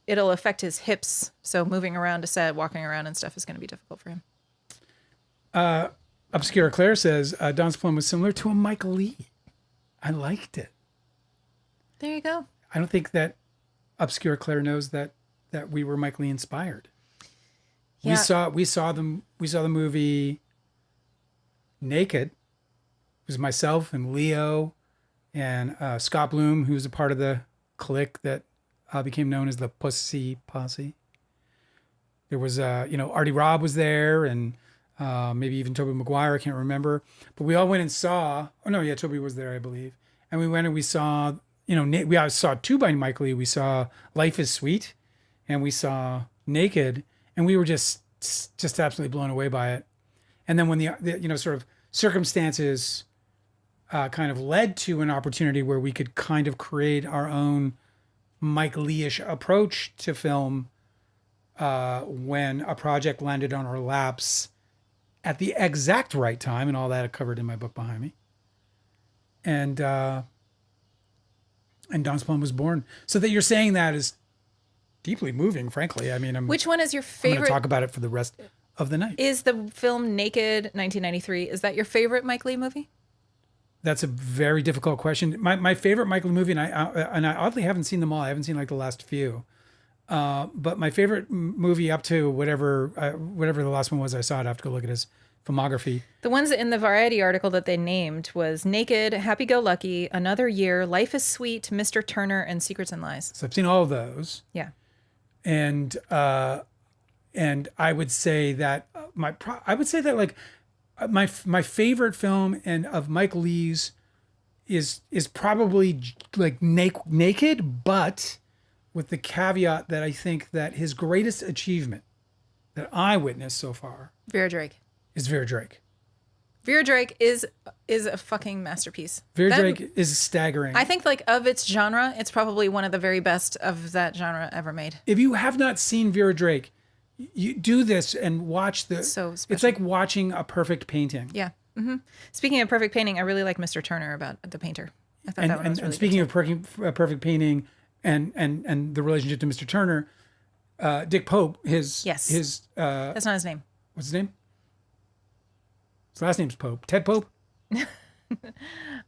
it'll affect his hips. So moving around to set, walking around and stuff is going to be difficult for him. Obscura Claire says, Don's plum was similar to a Mike Lee. I liked it. There you go. I don't think that Obscura Claire knows that we were Mike Lee inspired. Yeah. We saw the movie Naked. It was myself and Leo and Scott Bloom, who's a part of the clique that became known as the Pussy Posse. There was Artie Robb was there, and maybe even Tobey Maguire, I can't remember. But we all went and saw, Toby was there, I believe. And we went and we saw we saw two by Mike Leigh. We saw Life is Sweet, and we saw Naked, and we were just absolutely blown away by it. And then when the sort of circumstances kind of led to an opportunity where we could kind of create our own Mike Leigh-ish approach to film, when a project landed on our laps at the exact right time, and all that I covered in my book behind me. And Dawn's Poem was born. So that you're saying that is deeply moving, frankly. I mean, Which one is your I'm going favorite? to talk about it for the rest of the night. Is the film Naked 1993, is that your favorite Mike Leigh movie? That's a very difficult question. My favorite Mike Leigh movie, and I oddly haven't seen them all. I haven't seen like the last few. But my favorite movie up to whatever the last one was I saw, I'd have to go look at his filmography. The ones in the Variety article that they named was Naked, Happy Go Lucky, Another Year, Life is Sweet, Mr. Turner, and Secrets and Lies. So I've seen all of those. Yeah. And I would say that like my favorite film and of Mike Leigh's is probably like Naked, but with the caveat that I think that his greatest achievement that I witnessed so far Vera Drake. is Vera Drake. Vera Drake is a fucking masterpiece. Vera Drake is staggering. I think like of its genre, it's probably one of the very best of that genre ever made. If you have not seen Vera Drake, you do this and watch the. So special. It's like watching a perfect painting. Yeah. Mm-hmm. Speaking of perfect painting, I really like Mr. Turner about the painter. I thought that one was really and speaking good of perfect painting and the relationship to Mr. Turner, Dick Pope, his that's not his name. what's his name? His last name's Pope. Ted Pope. I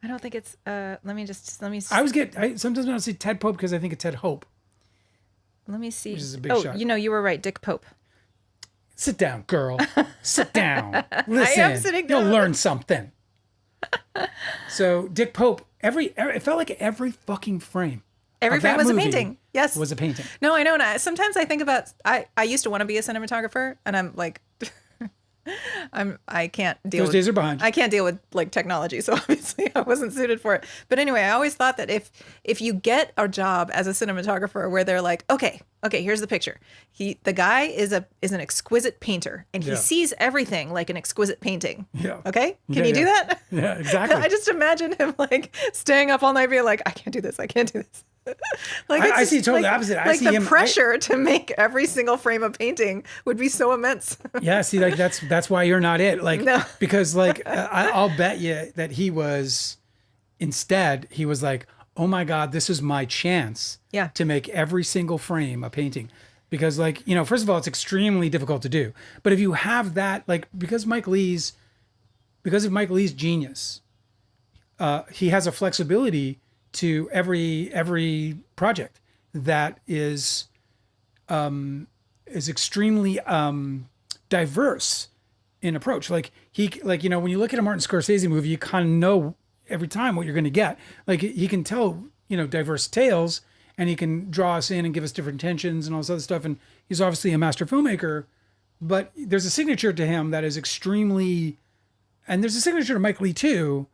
don't think it's. Let me. Sometimes when I say Ted Pope because I think it's Ted Hope. Let me see. Which is a big shot. You were right. Dick Pope. Sit down, girl. Sit down. Listen. I am sitting down. You'll learn something. So Dick Pope, it felt like every fucking frame. Every of frame that was a movie painting. Yes. Was a painting. No, I know. And sometimes I think about. I used to want to be a cinematographer, and I'm like. I can't deal Those with, days are behind. I can't deal with like technology, so obviously I wasn't suited for it. But anyway, I always thought that if you get a job as a cinematographer where they're like, okay, here's the picture. The guy is an exquisite painter and he sees everything like an exquisite painting. Yeah. Okay? Can you do that? Yeah, exactly. I just imagine him like staying up all night being like, I can't do this. Like I see totally the opposite. I Like see the him, pressure to make every single frame of painting would be so immense. Yeah, see, like that's why you're not it. Like, No. because like I'll bet you that he was like, oh my God, this is my chance. Yeah. To make every single frame a painting, because like first of all, it's extremely difficult to do. But if you have that, like, because of Mike Leigh's genius, he has a flexibility to every project that is extremely diverse in approach. Like when you look at a Martin Scorsese movie, you kind of know every time what you're going to get. Like he can tell diverse tales, and he can draw us in and give us different tensions and all this other stuff. And he's obviously a master filmmaker, but there's a signature to him that is extremely, and there's a signature to Mike Leigh too.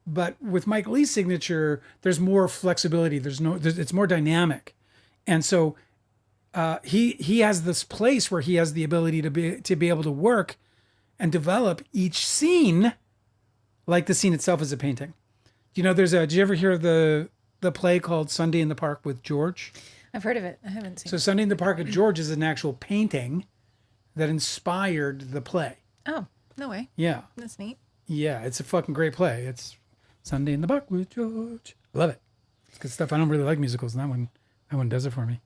But with Mike Leigh's signature, there's more flexibility. It's more dynamic, and so he has this place where he has the ability to be able to work and develop each scene, like the scene itself is a painting. Did you ever hear of the play called Sunday in the Park with George? I've heard of it. I haven't seen So it. Sunday in the Park with George is an actual painting that inspired the play. Oh, no way. Yeah, That's neat. yeah, it's a fucking great play. It's Sunday in the Park with George. Love it. It's good stuff. I don't really like musicals, and that one does it for me.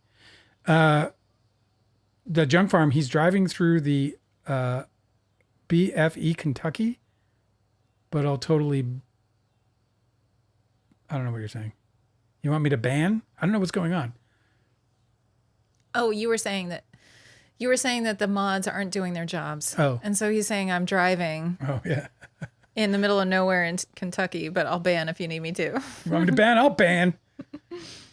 The Junk Farm, he's driving through the BFE Kentucky, but I don't know what you're saying. You want me to ban? I don't know what's going on. Oh, you were saying that the mods aren't doing their jobs. Oh. And so he's saying I'm driving Oh, yeah. in the middle of nowhere in Kentucky, but I'll ban if you need me to. You want me to ban? I'll ban.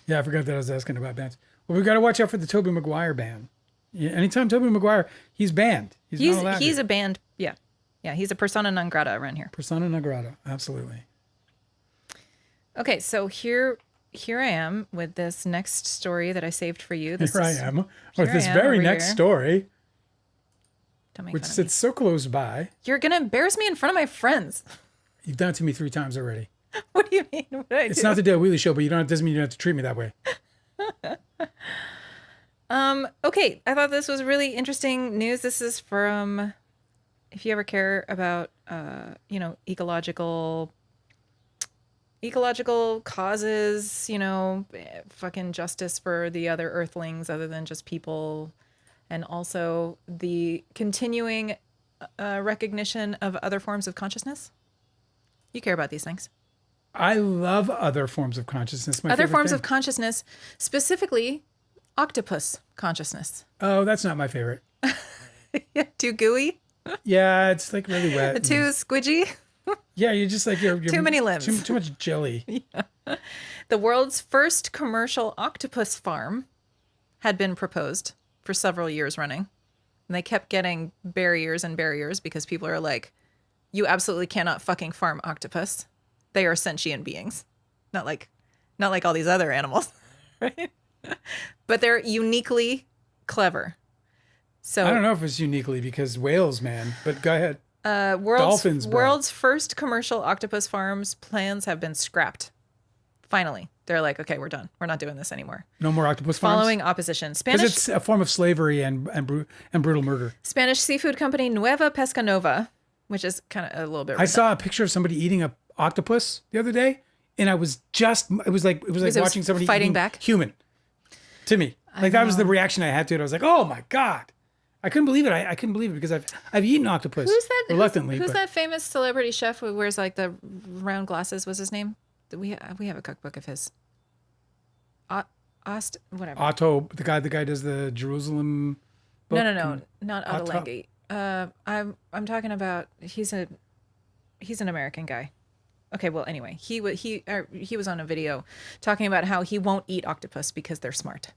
Yeah, I forgot that I was asking about bans. Well, we got to watch out for the Tobey Maguire ban. Yeah, anytime Tobey Maguire, he's banned. He's not allowed He's to. a banned, yeah. Yeah, he's a persona non grata around here. Persona non grata. Absolutely. Okay, so here here I am with this next story that I saved for you. Here I am here with this I am very over next here. story, Don't make which fun of me. sits so close by. You're gonna embarrass me in front of my friends. You've done it to me 3 times already. What do you mean? What did I It's do? not the Dale Wheatley show, but doesn't mean you don't have to treat me that way. Okay, I thought this was really interesting news. This is from, if you ever care about, ecological causes, fucking justice for the other earthlings other than just people, and also the continuing recognition of other forms of consciousness. You care about these things. I love other forms of consciousness. Other forms of consciousness, specifically octopus consciousness. Oh, that's not my favorite. Yeah, too gooey, Yeah, it's like really wet. too squidgy. Yeah, you're just like you're Too many limbs. Too much jelly. The world's first commercial octopus farm had been proposed for several years running. And they kept getting barriers and barriers because people are like, you absolutely cannot fucking farm octopus. They are sentient beings. Not like all these other animals, right? But they're uniquely clever. So I don't know if it's uniquely because whales, man. But go ahead. World's Dolphins, bro. first commercial octopus farms plans have been scrapped. Finally, they're like, okay, we're done. We're not doing this anymore. No more octopus farms. Following opposition, Because it's a form of slavery and brutal murder. Spanish seafood company Nueva Pescanova, which is kind of a little bit. I saw a picture of somebody eating a octopus the other day, and it was like watching somebody fighting eating back? human to me. Like that was the reaction I had to it. I was like, oh my god, I couldn't believe it. I couldn't believe it because I've eaten octopus. Who's that? Reluctantly. Who's but that famous celebrity chef who wears like the round glasses? What's his name? We have a cookbook of his. Whatever. Otto, the guy does the Jerusalem. Book No, not Otto Otto. Lengi. I'm talking about he's an American guy. Okay, well anyway, he was on a video talking about how he won't eat octopus because they're smart.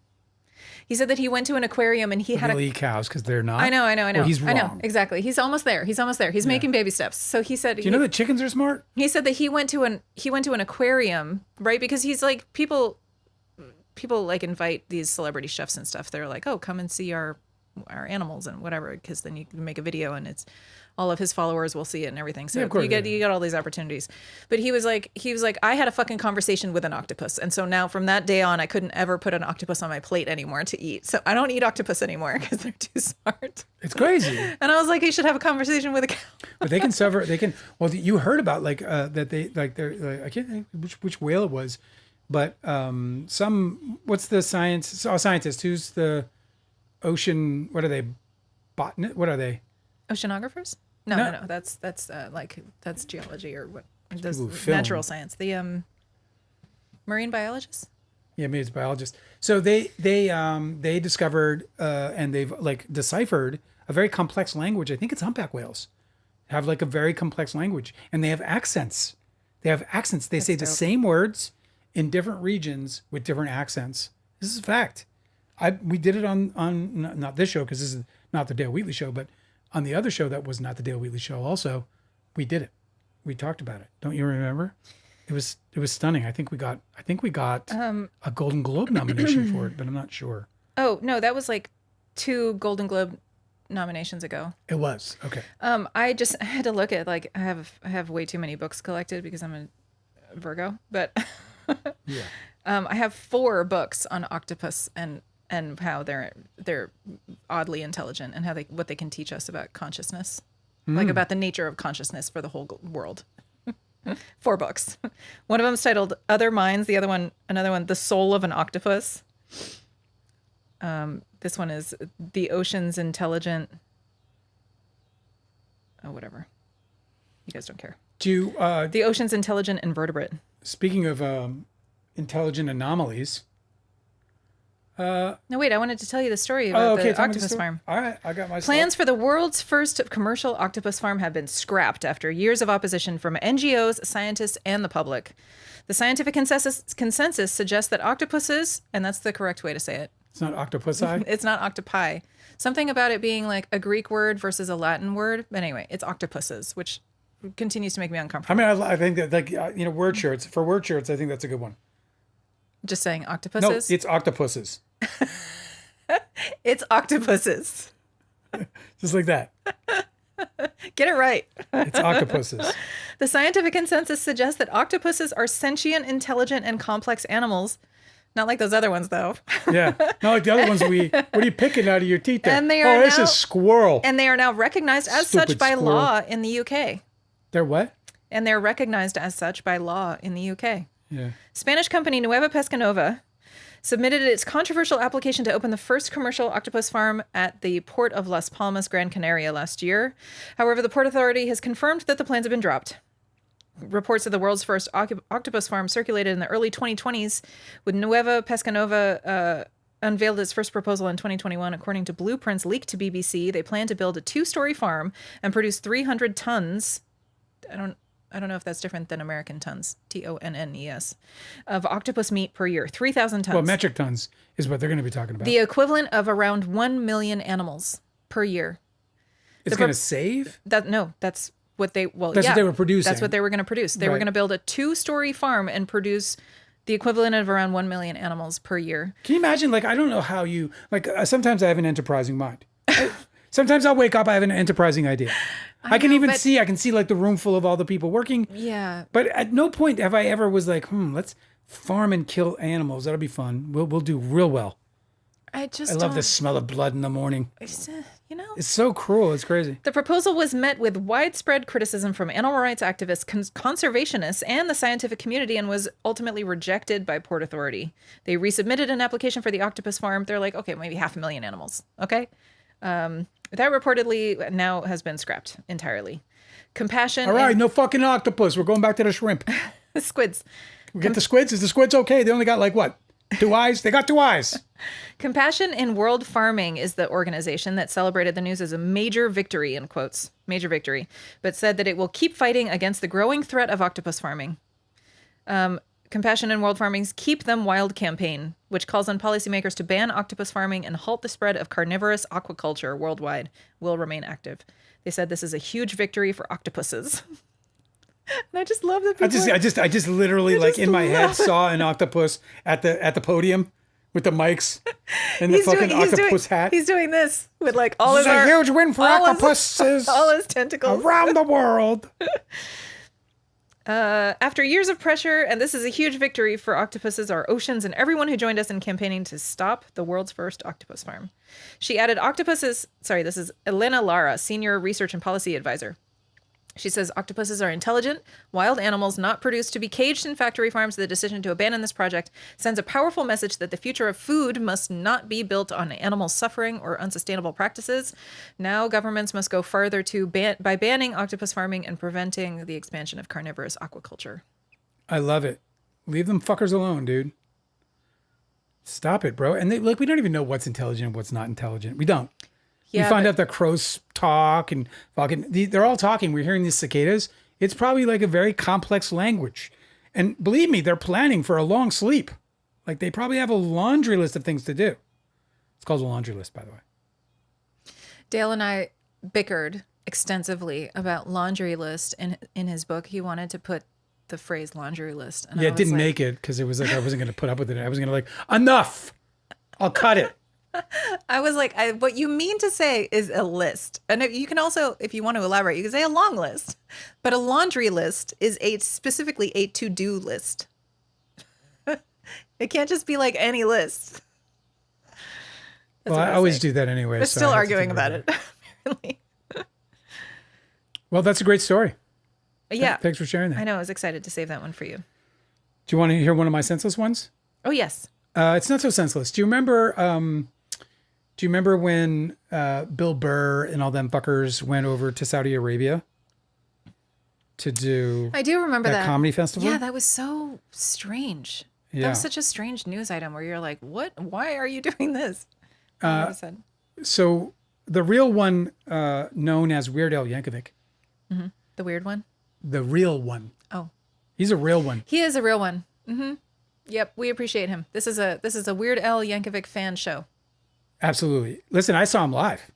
He said that he went to an aquarium and he had They'll eat cows because they're not. I know. Well, he's wrong. I know exactly. He's almost there. He's making baby steps. So he said. Do you know that chickens are smart? He said that he went to an aquarium, right? Because he's like people like invite these celebrity chefs and stuff. They're like, oh, come and see our animals and whatever, because then you can make a video and it's all of his followers will see it and everything. So Yeah, of course, you get all these opportunities. But he was like, I had a fucking conversation with an octopus, and so now from that day on, I couldn't ever put an octopus on my plate anymore to eat. So I don't eat octopus anymore because they're too smart. It's crazy. And I was like, you should have a conversation with a cow. But they can suffer. They can. Well, you heard about that they like they're like, I can't think which whale it was, but what's the scientist who's the ocean? What are they? What are they? Oceanographers? No. That's geology or what? Does People who film. natural science? The marine biologists? Yeah, maybe it's biologists. So they discovered and they've like deciphered a very complex language. I think it's humpback whales have like a very complex language, and they have accents. They say the dope. same words in different regions with different accents. This is a fact. We did it on not this show because this is not the Dale Wheatley show, but on the other show that was not the Dale Wheatley show. Also, we did it. We talked about it. Don't you remember? It was stunning. I think we got a Golden Globe nomination for it, but I'm not sure. Oh, no, that was like 2 Golden Globe nominations ago. It was. Okay. I had to look at I have way too many books collected because I'm a Virgo, but Yeah. I have 4 books on octopus and how they're oddly intelligent and what they can teach us about consciousness, like about the nature of consciousness for the whole world. 4 books. One of them's titled Other Minds. Another one, The Soul of an Octopus. This one is The Ocean's Intelligent. Oh, whatever. You guys don't care. The Ocean's Intelligent Invertebrate. Speaking of intelligent anomalies. No, wait, I wanted to tell you the story about the tell me octopus story. farm. All right, I got my Plans for the world's first commercial octopus farm have been scrapped after years of opposition from NGOs, scientists, and the public. The scientific consensus suggests that octopuses, and that's the correct way to say it. It's not octopusi. It's not octopi. Something about it being like a Greek word versus a Latin word. But anyway, it's octopuses, which continues to make me I uncomfortable. mean, I think that word shirts. For word shirts, I think that's a good one. Just saying No, octopuses. it's octopuses. It's octopuses. Just like that. Get it right. It's octopuses. The scientific consensus suggests that octopuses are sentient, intelligent, and complex animals. Not like those other ones, though. Yeah. Not like the other ones what are you picking out of your teeth there? And they are this now- is squirrel. And they are now recognized as Stupid such by squirrel. law in the UK. They're what? And they're recognized as such by law in the UK. Yeah. Spanish company Nueva Pescanova submitted its controversial application to open the first commercial octopus farm at the port of Las Palmas, Gran Canaria last year. However, the Port Authority has confirmed that the plans have been dropped. Reports of the world's first octopus farm circulated in the early 2020s, with Nueva Pescanova unveiled its first proposal in 2021. According to blueprints leaked to BBC, they plan to build a 2-story farm and produce 300 tons. I don't know if that's different than American tons, TONNES, of octopus meat per year, 3,000 tons. Well, metric tons is what they're going to be talking about. The equivalent of around 1 million animals per year. It's going to save? That's what they what they were producing. That's what they were going to produce. They were Right. going to build a 2-story farm and produce the equivalent of around 1 million animals per year. Can you imagine? Like, I don't know how you, like, sometimes I have an enterprising mind. Sometimes I'll wake up, I have an enterprising idea. I can see like the room full of all the people working. Yeah. But at no point have I ever was like, let's farm and kill animals. That'll be fun. We'll do real well. I love the smell of blood in the morning. You know. It's so cruel. It's crazy. The proposal was met with widespread criticism from animal rights activists, conservationists, and the scientific community, and was ultimately rejected by Port Authority. They resubmitted an application for the octopus farm. They're like, okay, maybe 500,000 animals. Okay. That reportedly now has been scrapped entirely. Compassion. All right, no fucking octopus. We're going back to the shrimp. Squids. We get the squids. Is the squids okay? They only got like what? 2 eyes? They got 2 eyes. Compassion in World Farming is the organization that celebrated the news as a major victory, in quotes, major victory, but said that it will keep fighting against the growing threat of octopus farming. Compassion in World Farming's Keep Them Wild campaign, which calls on policymakers to ban octopus farming and halt the spread of carnivorous aquaculture worldwide, will remain active. They said this is a huge victory for octopuses. And I just love that people I just literally like in my head saw an octopus at the podium with the mics and the fucking octopus hat. He's doing this with like all This his is a huge win for octopuses all his tentacles around the world. After years of pressure, and this is a huge victory for octopuses, our oceans, and everyone who joined us in campaigning to stop the world's first octopus farm. She added octopuses. Sorry, this is Elena Lara, Senior Research and Policy Advisor. She says octopuses are intelligent, wild animals not produced to be caged in factory farms. The decision to abandon this project sends a powerful message that the future of food must not be built on animal suffering or unsustainable practices. Now governments must go farther by banning octopus farming and preventing the expansion of carnivorous aquaculture. I love it. Leave them fuckers alone, dude. Stop it, bro. And we don't even know what's intelligent and what's not intelligent. We don't. Yeah, we find out the crows talk and fucking, they're all talking. We're hearing these cicadas. It's probably like a very complex language. And believe me, they're planning for a long sleep. Like they probably have a laundry list of things to do. It's called a laundry list, by the way. Dale and I bickered extensively about laundry list in his book. He wanted to put the phrase laundry list. And Yeah, it didn't make it because it was like I wasn't going to put up with it. I was going to like, enough. I'll cut it. I was like, what you mean to say is a list. And you can also, if you want to elaborate, you can say a long list. But a laundry list is specifically a to-do list. It can't just be like any list. Well, I always do that anyway. We're so still I have to arguing think about it, apparently. Well, that's a great story. Yeah. Thanks for sharing that. I know. I was excited to save that one for you. Do you want to hear one of my senseless ones? Oh, yes. It's not so senseless. Do you remember when Bill Burr and all them fuckers went over to Saudi Arabia to do I do remember that comedy festival? Yeah, that was so strange. That Yeah. was such a strange news item where you're like, what? Why are you doing this? All of a sudden. So the real one, known as Weird Al Yankovic, The weird one? the real one. Oh. He's a real one. He is a real one. Mm-hmm. Yep, we appreciate him. This is a Weird Al Yankovic fan show. Absolutely. Listen, I saw him live,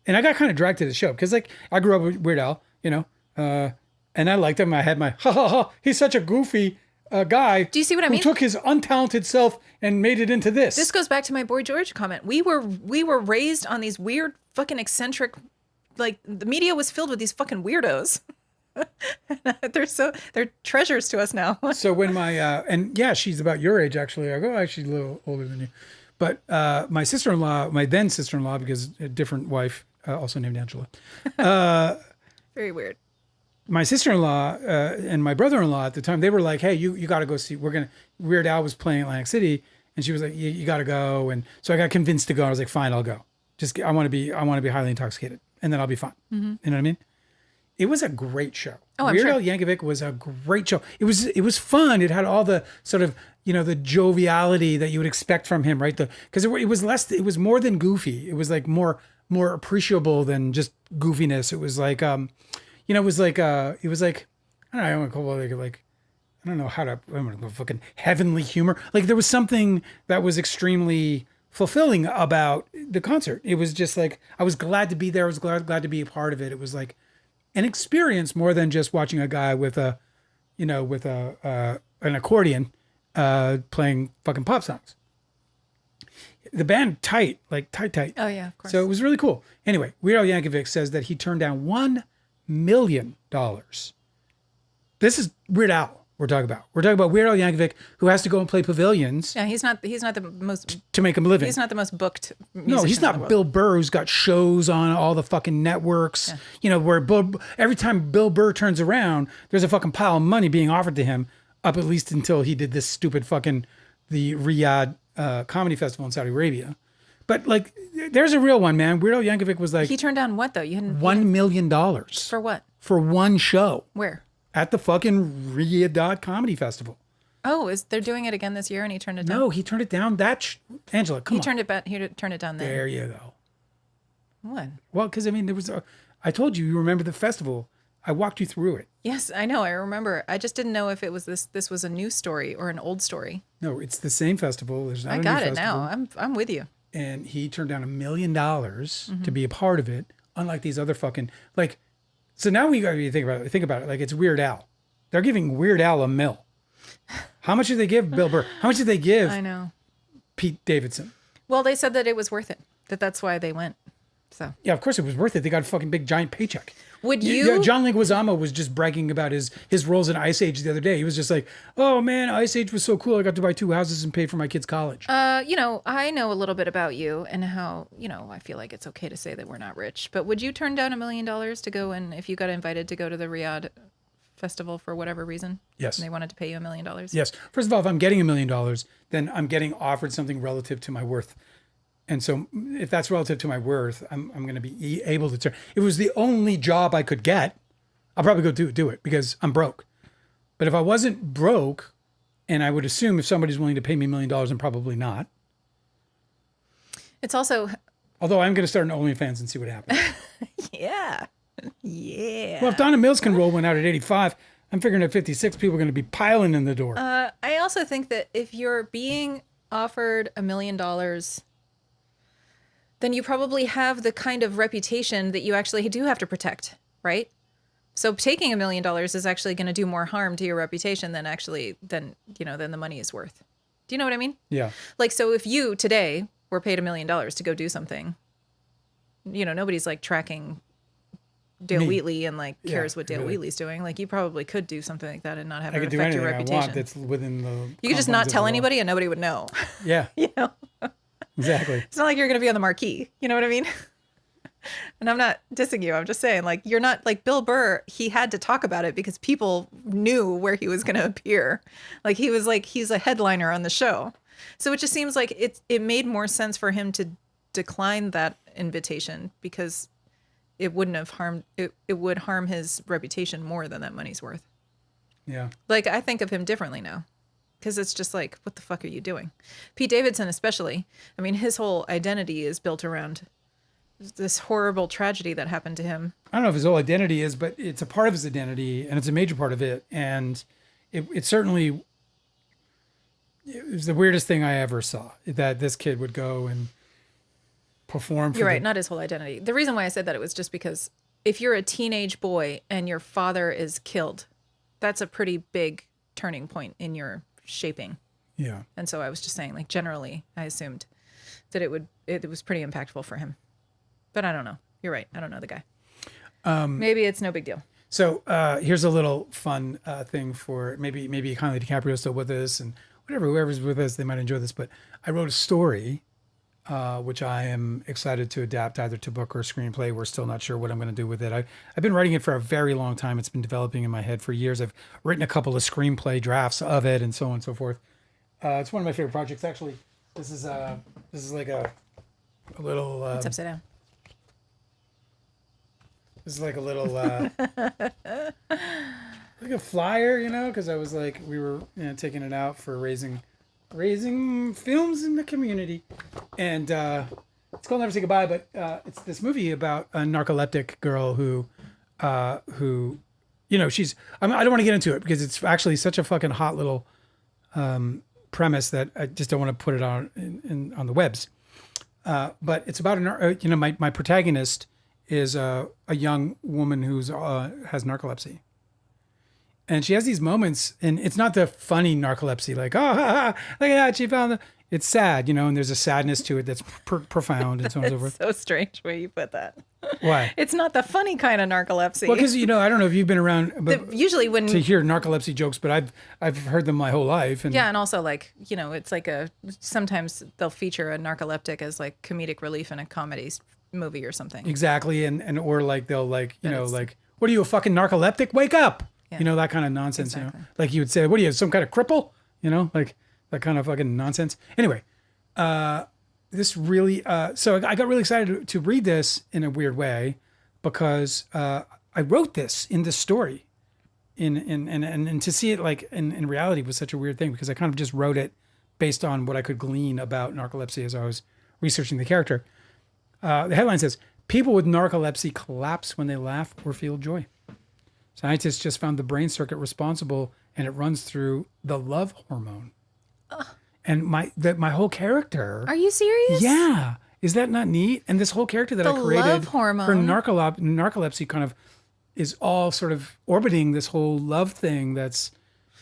and I got kind of dragged to the show because, like, I grew up with Weird Al, and I liked him. I had my ha ha ha. He's such a goofy guy. Do you see what I who mean? took his untalented self and made it into this. This goes back to my Boy George comment. We were raised on these weird fucking eccentric, like the media was filled with these fucking weirdos. They're treasures to us now. So when my and yeah, she's about your age actually. I go, actually a little older than you. But my sister-in-law, my then sister-in-law, because a different wife, also named Angela. Very weird. My sister-in-law and my brother-in-law at the time, they were like, "Hey, you got to go see. Weird Al was playing Atlantic City," and she was like, "You got to go." And so I got convinced to go. I was like, "Fine, I'll go. Just I want to be highly intoxicated, and then I'll be fine." Mm-hmm. You know what I mean? It was a great show. Oh, I'm Weird sure. Al Yankovic was a great show. It was fun. It had all the sort of the joviality that you would expect from him, right? Because it was less. It was more than goofy. It was like more appreciable than just goofiness. It was like it was like I don't know. I want to call it like I don't know how to. I'm gonna go fucking heavenly humor. Like there was something that was extremely fulfilling about the concert. It was just like I was glad to be there. I was glad to be a part of it. It was like an experience more than just watching a guy with an accordion playing fucking pop songs. The band tight. Oh yeah, of course. So it was really cool. Anyway, Weird Al Yankovic says that he turned down $1 million. This is Weird Al we're talking about. We're talking about Weird Al Yankovic, who has to go and play pavilions Yeah, he's not the most. to make him a living. He's not the most booked musician. No, he's in the not world. Bill Burr, who's got shows on all the fucking networks. Yeah. Where every time Bill Burr turns around, there's a fucking pile of money being offered to him, up at least until he did this stupid fucking the Riyadh Comedy Festival in Saudi Arabia. But like, there's a real one, man. Weird Al Yankovic was like He turned down what though? You hadn't $1 million for what? for one show Where? at the fucking Riyadh Comedy Festival. Oh, they're doing it again this year, and he turned it down. No, he turned it down. Angela, come he on. turned it back. He turned it down then. There you go. What? Well, because I mean, I told you remember the festival. I walked you through it. Yes, I know. I remember. I just didn't know if it was this was a new story or an old story. No, it's the same festival. There's not I a got new it festival. now. I'm with you. And he turned down $1 million to be a part of it, unlike these other fucking like. So now we got to think about it. Like it's Weird Al. They're giving Weird Al $1 million. How much did they give Bill Burr? How much did they give I know. Pete Davidson? Well, they said that it was worth it. That's why they went. So Yeah, of course it was worth it. They got a fucking big giant paycheck. would Yeah, you? John Leguizamo was just bragging about his roles in Ice Age the other day. He was just like, "Oh man, Ice Age was so cool. I got to buy 2 houses and pay for my kids' college." I know a little bit about you and how I feel like it's okay to say that we're not rich. But would you turn down $1 million to go and if you got invited to go to the Riyadh festival for whatever reason? Yes. And they wanted to pay you $1 million. Yes. First of all, if I'm getting $1 million, then I'm getting offered something relative to my worth. And so if that's relative to my worth, I'm going to be able to turn. If it was the only job I could get, I'll probably go do it because I'm broke. But if I wasn't broke, and I would assume if somebody's willing to pay me $1 million, I'm probably not. It's also Although I'm going to start an OnlyFans and see what happens. yeah. Well, if Donna Mills can roll one out at 85, I'm figuring at 56, people are going to be piling in the door. I also think that if you're being offered $1 million, then you probably have the kind of reputation that you actually do have to protect, right? So taking $1 million is actually going to do more harm to your reputation than the money is worth. Do you know what I mean? Yeah. Like, so if you today were paid $1 million to go do something, nobody's like tracking Dale Me. Wheatley and like cares Yeah, what Dale really. Wheatley's doing. Like you probably could do something like that and not have I it could do affect your anything I reputation. want that's within the You could just not confines of tell the law. anybody and nobody would know. Yeah, You know, exactly. it's not like you're going to be on the marquee. You know what I mean? And I'm not dissing you. I'm just saying, like, you're not like Bill Burr. He had to talk about it because people knew where he was going to appear. Like he's a headliner on the show. So it just seems like it made more sense for him to decline that invitation because it wouldn't have harmed it would harm his reputation more than that money's worth. Yeah. Like I think of him differently now. Because it's just like, what the fuck are you doing? Pete Davidson especially. I mean, his whole identity is built around this horrible tragedy that happened to him. I don't know if his whole identity is, but it's a part of his identity and it's a major part of it. And it certainly, it was the weirdest thing I ever saw that this kid would go and perform. You're right, not his whole identity. The reason why I said that it was just because if you're a teenage boy and your father is killed, that's a pretty big turning point in your shaping. Yeah. And so I was just saying, like, generally, I assumed that it was pretty impactful for him. But I don't know. You're right. I don't know the guy. Maybe it's no big deal. So here's a little fun thing for maybe Conley DiCaprio's still with us, and whoever's with us, they might enjoy this. But I wrote a story, which I am excited to adapt either to book or screenplay. We're still not sure what I'm going to do with it. I've been writing it for a very long time. It's been developing in my head for years. I've written a couple of screenplay drafts of it, and so on and so forth. It's one of my favorite projects, actually. This is like a little. It's upside down. This is like a little, like a flyer, you know, because I was like, we were taking it out for raising films in the community, and it's called Never Say Goodbye. But it's this movie about a narcoleptic girl who, she's. I don't want to get into it because it's actually such a fucking hot little premise that I just don't want to put it on the webs. But it's about my protagonist is a young woman who's has narcolepsy. And she has these moments, and it's not the funny narcolepsy, like, oh, look at that, she found the... It's sad, and there's a sadness to it that's profound and so on and so forth. So strange way you put that. Why? It's not the funny kind of narcolepsy. Well, because, I don't know if you've been around usually when to hear narcolepsy jokes, but I've heard them my whole life. And yeah, and also like, it's like sometimes they'll feature a narcoleptic as like comedic relief in a comedy movie or something. Exactly, and or like they'll like, like, what are you, a fucking narcoleptic? Wake up! Yeah. That kind of nonsense, Exactly. Like you would say, what are you, some kind of cripple? Like that kind of fucking nonsense. Anyway, this really, so I got really excited to read this in a weird way because I wrote this in this story and to see it like in reality was such a weird thing because I kind of just wrote it based on what I could glean about narcolepsy as I was researching the character. The headline says, people with narcolepsy collapse when they laugh or feel joy. Scientists just found the brain circuit responsible, and it runs through the love hormone. And my whole character. Are you serious? Yeah. Is that not neat? And this whole character that The I created love hormone. for narcolepsy kind of is all sort of orbiting this whole love thing that's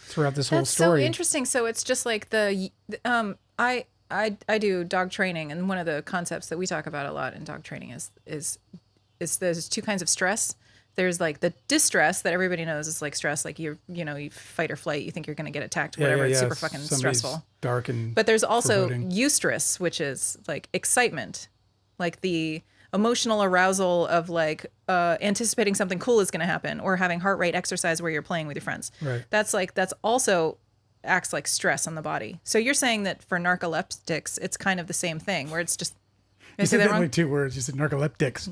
throughout this whole That's story. so interesting. So it's just like I do dog training, and one of the concepts that we talk about a lot in dog training is there's two kinds of stress. There's like the distress that everybody knows is like stress, like you fight or flight, you think you're going to get attacked, whatever. It's super fucking Somebody's stressful. Dark and But there's also foreboding. eustress, which is like excitement, like the emotional arousal of like anticipating something cool is going to happen, or having heart rate exercise where you're playing with your friends. Right. That's also acts like stress on the body. So you're saying that for narcoleptics, it's kind of the same thing, where it's just. You said that like 2 words. You said narcoleptics.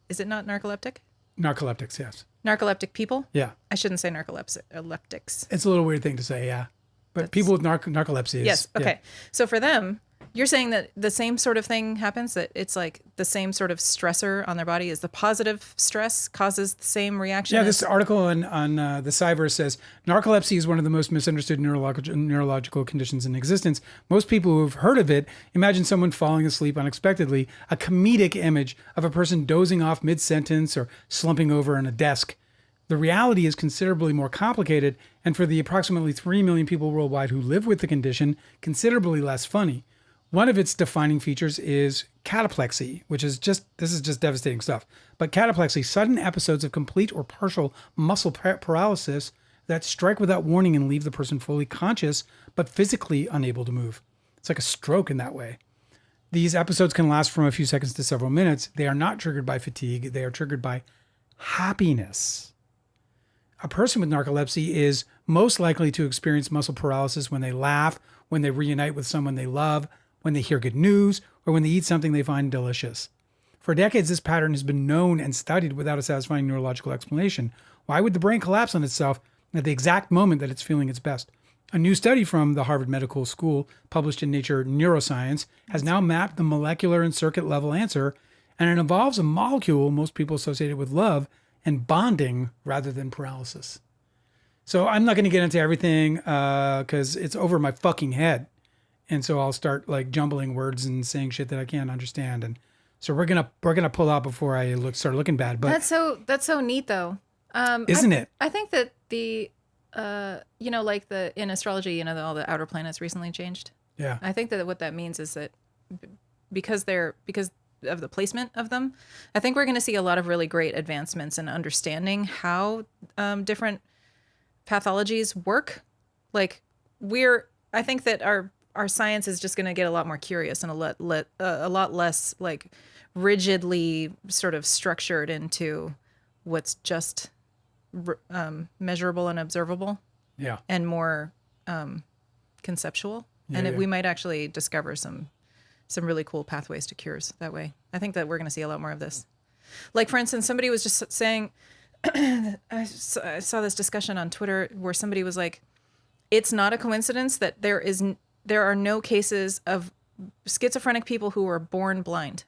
Is it not narcoleptic? Narcoleptics, yes. Narcoleptic people? Yeah. I shouldn't say narcoleptics. It's a little weird thing to say, yeah. But people with narcolepsy is... Yes, okay. Yeah. So for them, you're saying that the same sort of thing happens, that it's like the same sort of stressor on their body is the positive stress causes the same reaction? Yeah, this article on the Cyber says, narcolepsy is one of the most misunderstood neurological conditions in existence. Most people who have heard of it imagine someone falling asleep unexpectedly, a comedic image of a person dozing off mid-sentence or slumping over on a desk. The reality is considerably more complicated, and for the approximately 3 million people worldwide who live with the condition, considerably less funny. One of its defining features is cataplexy, this is just devastating stuff. But cataplexy, sudden episodes of complete or partial muscle paralysis that strike without warning and leave the person fully conscious, but physically unable to move. It's like a stroke in that way. These episodes can last from a few seconds to several minutes. They are not triggered by fatigue. They are triggered by happiness. A person with narcolepsy is most likely to experience muscle paralysis when they laugh, when they reunite with someone they love, when they hear good news, or when they eat something they find delicious. For decades, this pattern has been known and studied without a satisfying neurological explanation. Why would the brain collapse on itself at the exact moment that it's feeling its best? A new study from the Harvard Medical School, published in Nature Neuroscience, has now mapped the molecular and circuit level answer, and it involves a molecule most people associated with love and bonding rather than paralysis. So I'm not going to get into everything because it's over my fucking head. And so I'll start like jumbling words and saying shit that I can't understand. And so we're gonna pull out before I start looking bad. But that's so neat though. Isn't it? I think that the You know, like in astrology, you know, all the outer planets recently changed. Yeah. I think that what that means is that because of the placement of them, I think we're going to see a lot of really great advancements in understanding how different pathologies work. Like I think that our science is just going to get a lot more curious and a lot less like rigidly sort of structured into what's just measurable and observable, Yeah. and more conceptual. And we might actually discover some really cool pathways to cures that way. I think that we're going to see a lot more of this. Like, for instance, somebody was just saying, I saw this discussion on Twitter where somebody was like, it's not a coincidence that there are no cases of schizophrenic people who were born blind.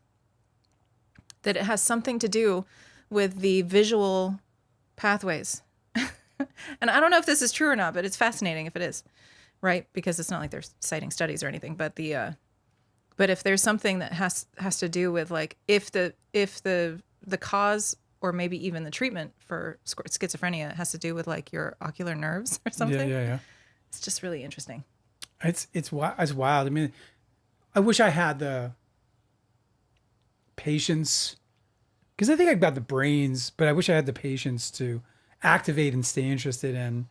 That it has something to do with the visual pathways. And I don't know if this is true or not, but it's fascinating if it is, right? Because it's not like they're citing studies or anything, but but if there's something that has to do with like if the cause or maybe even the treatment for schizophrenia has to do with like your ocular nerves or something. Yeah. It's just really interesting. It's wild. I mean, I wish I had the patience, because I think I've got the brains, but I wish I had the patience to activate and stay interested in,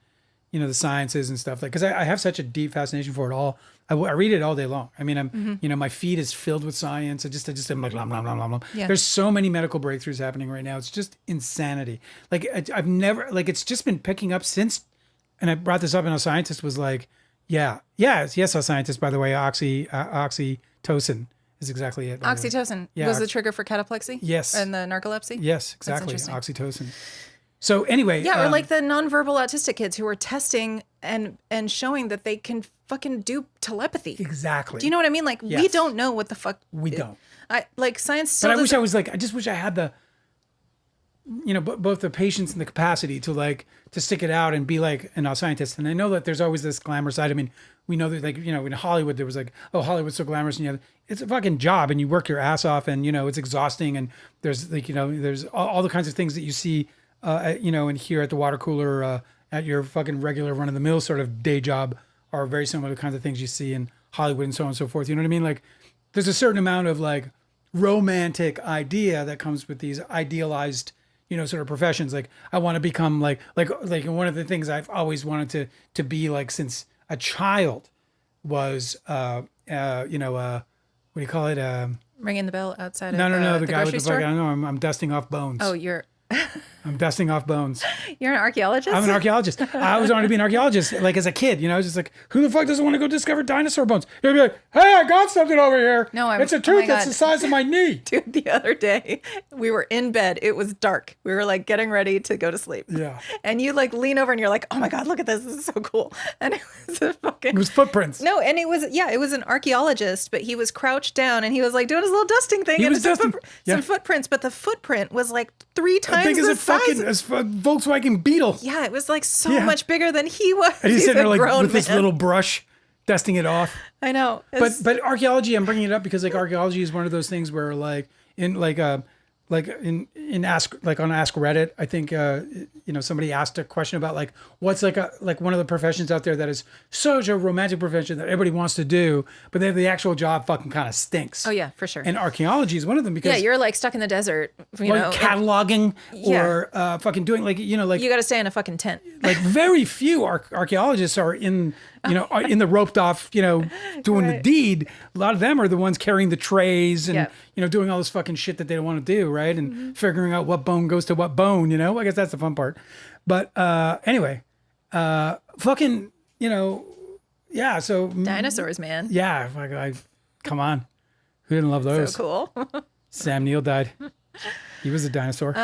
the sciences and stuff. Like, because I have such a deep fascination for it all. I read it all day long. I mean, my feed is filled with science. I'm like, blah, blah, blah, blah, blah. Yeah. There's so many medical breakthroughs happening right now. It's just insanity. Like, I've never, like, it's just been picking up since, and I brought this up, and a scientist was like, yes, a scientist, by the way, oxytocin is exactly it. Oxytocin was the trigger for cataplexy? Yes. And the narcolepsy? Yes, exactly. Oxytocin. So anyway. Yeah, or like the nonverbal autistic kids who are testing and showing that they can fucking do telepathy. Exactly. Do you know what I mean? Like, Yes. we don't know what the fuck. We don't. Science still But I just wish I had the, both the patience and the capacity to stick it out and be like a scientist. And I know that there's always this glamour side. I mean, we know that in Hollywood, there was like, oh, Hollywood's so glamorous, and it's a fucking job, and you work your ass off, and, it's exhausting. And there's there's all the kinds of things that you see, and here at the water cooler, at your fucking regular run of the mill sort of day job are very similar to the kinds of things you see in Hollywood and so on and so forth. You know what I mean? Like, there's a certain amount of like romantic idea that comes with these idealized, sort of professions. Like, I want to become like one of the things I've always wanted to be like since a child was, what do you call it? Ringing the bell outside No, of the guy with grocery the store? fucking, I don't know, I'm dusting off bones. Oh, you're I'm dusting off bones. you're an archaeologist? I'm an archaeologist. I always wanted to be an archaeologist, like as a kid. I was just like, who the fuck doesn't want to go discover dinosaur bones? You'd be like, hey, I got something over here. No, it's a oh my tooth that's God. the size of my knee. Dude, the other day we were in bed. It was dark. We were like getting ready to go to sleep. Yeah. And you like lean over and you're like, oh my God, look at this. This is so cool. And it was a fucking. It was footprints. No, and it was an archaeologist, but he was crouched down and he was like doing his little dusting thing. He and was dusting. Some footprints, but the footprint was like 3 times As big as the a size. fucking Volkswagen Beetle. Yeah, it was like so Yeah. much bigger than he was. And he's sitting there like grown with this man. little brush, dusting it off. I know. But archaeology, I'm bringing it up because like archaeology is one of those things where like in on Ask Reddit, I think somebody asked a question about like what's like one of the professions out there that is such a romantic profession that everybody wants to do, but then the actual job fucking kind of stinks. Oh yeah, for sure. And archaeology is one of them because you're like stuck in the desert, cataloging Yeah. or fucking doing you got to stay in a fucking tent. like very few archaeologists are in in the roped off doing the deed. A lot of them are the ones carrying the trays and doing all this fucking shit that they don't want to do, right? And figuring out what bone goes to what bone. I guess that's the fun part. But anyway, fucking yeah. So Dinosaurs, man. yeah, come on, who didn't love those? So cool. Sam Neill died. He was a dinosaur.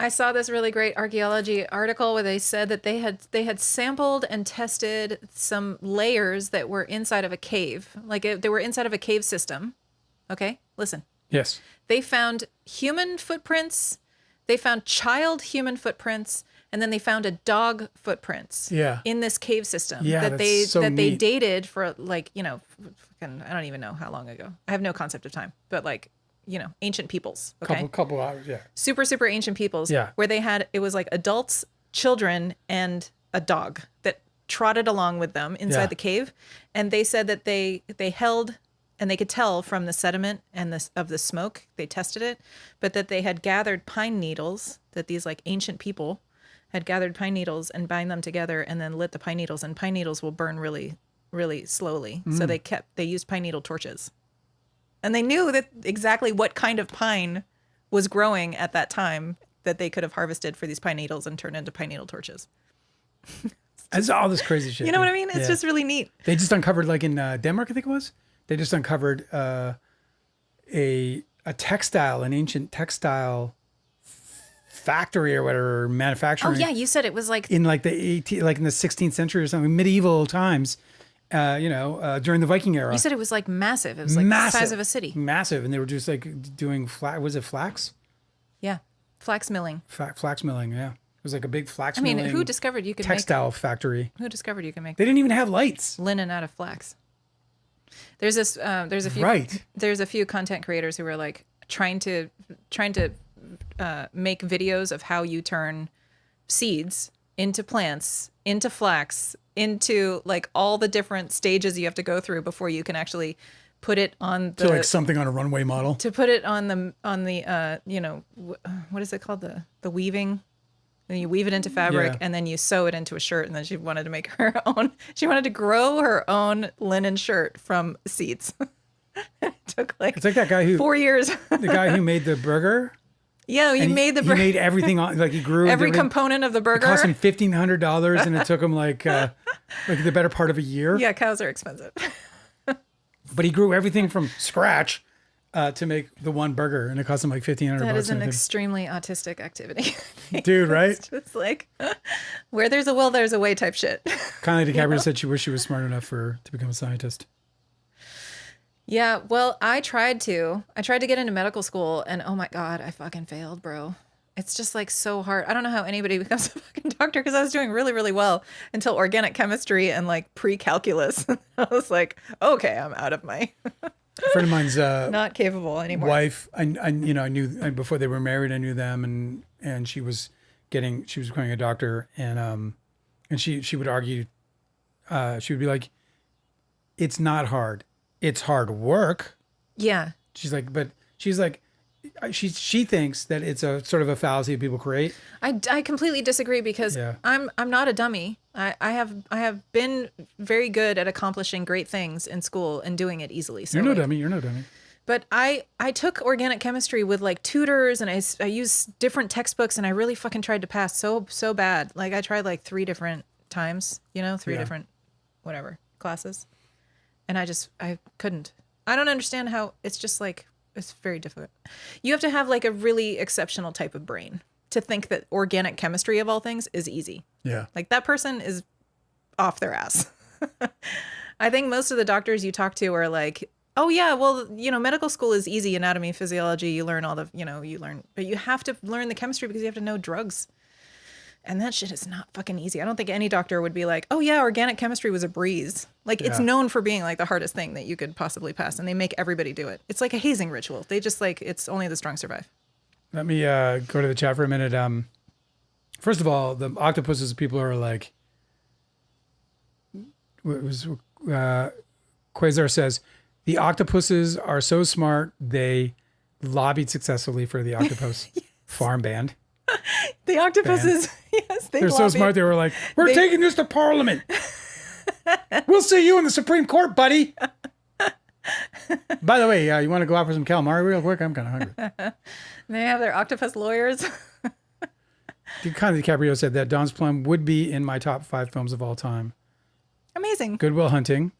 I saw this really great archaeology article where they said that they had sampled and tested some layers that were inside of a cave. They were inside of a cave system. Okay, listen. Yes. They found human footprints. They found child human footprints, and then they found a dog footprints. Yeah. In this cave system. Yeah, that that's so they neat. dated for fucking, I don't even know how long ago. I have no concept of time, but ancient peoples. Okay. Couple hours. Yeah. Super, super ancient peoples. Yeah. Where it was like adults, children, and a dog that trotted along with them inside Yeah. the cave, and they said that they held, and they could tell from the sediment and of the smoke, they tested it, but that they had gathered pine needles, that these like ancient people had gathered pine needles and bind them together and then lit the pine needles, and pine needles will burn really, really slowly. So they used pine needle torches. And they knew that exactly what kind of pine was growing at that time that they could have harvested for these pine needles and turned into pine needle torches. It's all this crazy shit. You know what I dude. mean? It's Yeah. just really neat. They just uncovered, like in Denmark, I think it was. They just uncovered a textile, an ancient textile factory or whatever, Oh manufacturing. yeah, you said it was like In like the like in the 16th century or something, medieval times. During the Viking era. you said it was like massive. It was like the size of a city. Massive, and they were just like doing flax. Was it flax? Yeah, flax milling. Flax milling. Yeah, it was like a big flax. I mean, milling who discovered you could textile factory? make? Who discovered you could make They didn't even have lights. linen out of flax? There's this. There's a few. Right. There's a few content creators who were like trying to make videos of how you turn seeds into plants, into flax, into like all the different stages you have to go through before you can actually put it on the So like something on a runway model. to put it on the what is it called, the weaving. And you weave it into fabric, Yeah. and then you sew it into a shirt. And then she wanted to make her own. She wanted to grow her own linen shirt from seeds. It took like It's like that guy who 4 years. the guy who made the burger. Yeah, he and made the he made everything on, like he grew every everything. component of the It burger. cost him $1,500, and it took him like the better part of a year. Yeah, cows are expensive. But he grew everything from scratch to make the one burger, and it cost him like $1,500. That is an I think. extremely autistic activity. Dude, right? It's just like where there's a will, there's a way type shit. Kylie DiCaprio said she wished she was smart enough to become a scientist. Yeah, well, I tried to get into medical school, and oh my God, I fucking failed, bro. It's just like so hard. I don't know how anybody becomes a fucking doctor, because I was doing really, really well until organic chemistry and like pre-calculus. I was like, okay, I'm out of my A friend of mine's not capable anymore. wife, I knew before they were married. I knew them, and she was becoming a doctor, and she would argue, she would be like, it's not hard, it's hard work. Yeah. She's like, she thinks that it's a sort of a fallacy people create. I completely disagree, because Yeah. I'm not a dummy. I have been very good at accomplishing great things in school and doing it easily. So You're no like, dummy. You're no dummy. But I took organic chemistry with like tutors, and I used different textbooks, and I really fucking tried to pass so bad. Like I tried like 3 different times, three Yeah. different whatever classes. And I couldn't. I don't understand how it's just like, it's very difficult. You have to have like a really exceptional type of brain to think that organic chemistry of all things is easy. Yeah. Like that person is off their ass. I think most of the doctors you talk to are like, oh yeah, well, medical school is easy, anatomy, physiology, you learn all the, but you have to learn the chemistry because you have to know drugs. And that shit is not fucking easy. I don't think any doctor would be like, oh yeah, organic chemistry was a breeze. Like it's Yeah. known for being like the hardest thing that you could possibly pass, and they make everybody do it. It's like a hazing ritual. They just like, it's only the strong survive. Let me go to the chat for a minute. First of all, the octopuses, people are like, Quasar says, the octopuses are so smart, they lobbied successfully for the octopus farm ban. The octopuses, yes, They're so smart, they were like, we're taking this to Parliament. We'll see you in the Supreme Court, buddy. By the way, you want to go out for some calamari real quick? I'm kind of hungry. They have their octopus lawyers. Connie DiCaprio said that Don's Plum would be in my top 5 films of all time. Amazing. Good Will Hunting,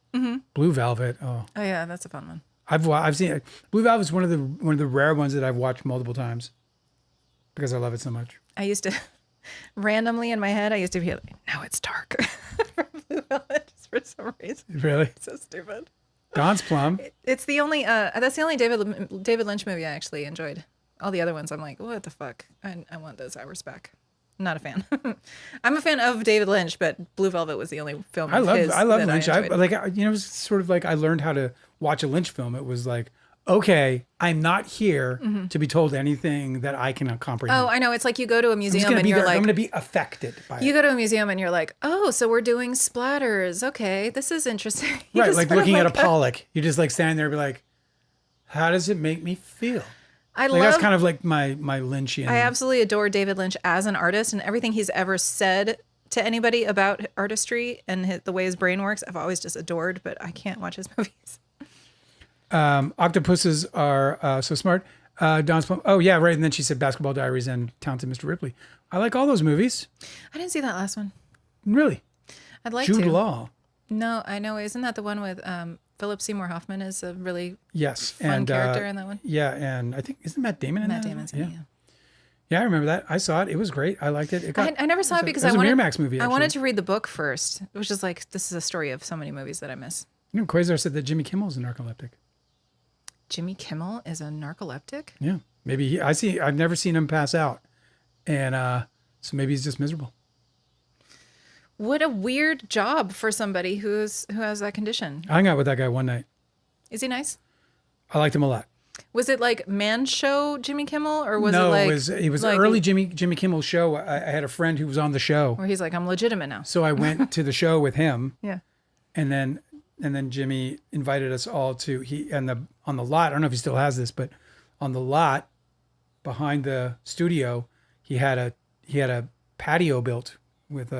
Blue Velvet. Oh, Oh yeah, that's a fun one. I've seen it. Blue Velvet is one of the rare ones that I've watched multiple times because I love it so much. I used to randomly in my head, I used to be like, now it's dark from Blue Velvet, just for some reason. Really, It's so stupid. Don's Plum. It's the only that's the only David Lynch movie I actually enjoyed. All the other ones I'm like, what the fuck? I want those hours back. Not a fan. I'm a fan of David Lynch, but Blue Velvet was the only film I of love his Lynch. that I enjoyed. It was sort of like I learned how to watch a Lynch film. It was like, okay, I'm not here to be told anything that I can comprehend. Oh, I know. It's like you go to a I'm just museum gonna and be you're there. I'm like, going to be affected by you it. go to a museum and you're like, oh, so we're doing splatters. Okay, this is interesting. You Right, just like sort of looking at a like Pollock. You're just like standing there and be like, how does it make me feel? I Like that's love. kind of like my Lynchian. I absolutely adore David Lynch as an artist, and everything he's ever said to anybody about artistry and the way his brain works, I've always just adored. But I can't watch his movies. Octopuses are so smart. Dawn's Plum. Oh yeah, right. And then she said Basketball Diaries and Talented Mr. Ripley. I like all those movies. I didn't see that last one. Really, I'd like Jude to. Law. No, I know. Isn't that the one with Philip Seymour Hoffman is a really Yes, fun and character in that one? Yeah, and I think isn't Matt Damon in Matt that? Damon's in Yeah. it. Yeah. Yeah, I remember that. I saw it. It was great. I liked it. It got, I never saw it because it was I a wanted. Miramax movie. I Actually. wanted to read the book first. It was just like this is a story of so many movies that I miss. You know, Quasar said that Jimmy Kimmel's a narcoleptic. Jimmy Kimmel is a narcoleptic. Yeah, maybe he, I see. I've never seen him pass out, and so maybe he's just miserable. What a weird job for somebody who has that condition. I hung out with that guy one night. Is he nice? I liked him a lot. Was it like man show Jimmy Kimmel or was no, it like it was like, early Jimmy Kimmel show. I had a friend who was on the show, where he's like I'm legitimate now? so I went to the show with him, Yeah. and then Jimmy invited us all to on the lot. I don't know if he still has this, but on the lot behind the studio, he had a patio built with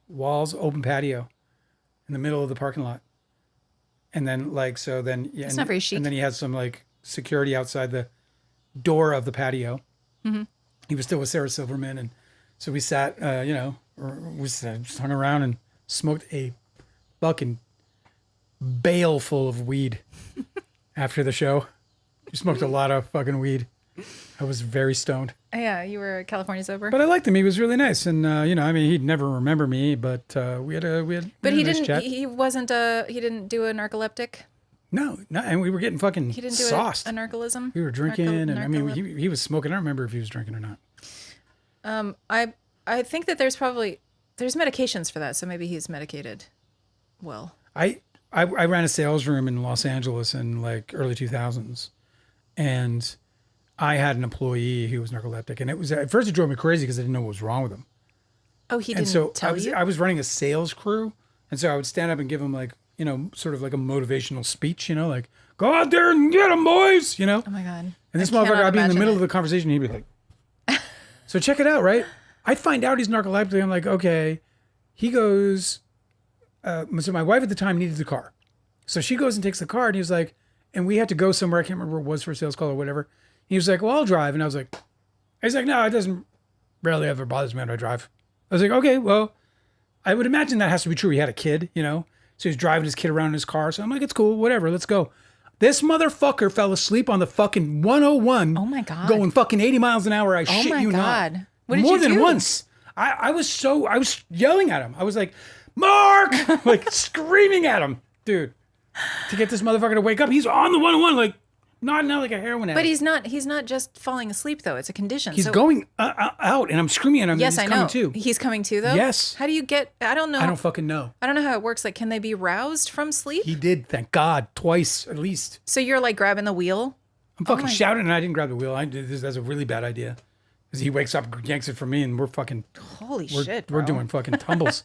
walls, open patio in the middle of the parking lot. And then yeah, It's not very chic. And then he had some like security outside the door of the patio. Mm-hmm. He was still with Sarah Silverman, and so we sat, just hung around and smoked a fucking bale full of weed after the show. We smoked a lot of fucking weed. I was very stoned, Yeah, you were California sober. but I liked him. He was really nice, and he'd never remember me, but we had a But he a nice didn't. chat. He wasn't he didn't do a narcoleptic. No, and we were getting fucking He didn't do sauced. a narcolism. We were drinking, and I mean, narcolep- he was smoking. I don't remember if he was drinking or not. I think that there's medications for that, so maybe he's medicated. Well, I ran a sales room in Los Angeles in like early 2000s, and I had an employee who was narcoleptic, and it was at first it drove me crazy because I didn't know what was wrong with him. oh, he And didn't so tell you. I was running a sales crew, and so I would stand up and give him like sort of like a motivational speech, like go out there and get them, boys, Oh my god! And this I cannot motherfucker, I'd be in the imagine middle it. of the conversation, he'd be like, so check it out, right? I find out he's narcoleptic. I'm like, okay. He goes, so my wife at the time needed the car. So she goes and takes the car, and he was like, and we had to go somewhere. I can't remember what it was for a sales call or whatever. He was like, well, I'll drive. And I was like, he's like, no, it doesn't rarely ever bothers me when I drive. I was like, okay, well, I would imagine that has to be true. He had a kid, so he's driving his kid around in his car. So I'm like, it's cool, whatever, let's go. This motherfucker fell asleep on the fucking 101. Oh my god! Going fucking 80 miles an hour. I Oh shit my you god! not. What did More you than do? once. I was yelling at him. I was like, Mark, like screaming at him, dude, to get this motherfucker to wake up. He's on the 101, like nodding out like a heroin addict. But he's not just falling asleep though. It's a condition. He's so, going out, and I'm screaming at him. Yes, and he's I know. coming too. He's coming too though. Yes. How do you get? I don't know. I don't fucking know. I don't know how it works. Like, can they be roused from sleep? He did, thank God, twice at least. So you're like grabbing the wheel. I'm fucking my- shouting, and I didn't grab the wheel. I did this. That's a really bad idea. Because he wakes up, yanks it from me, and we're Holy shit! we're Bro. doing fucking tumbles.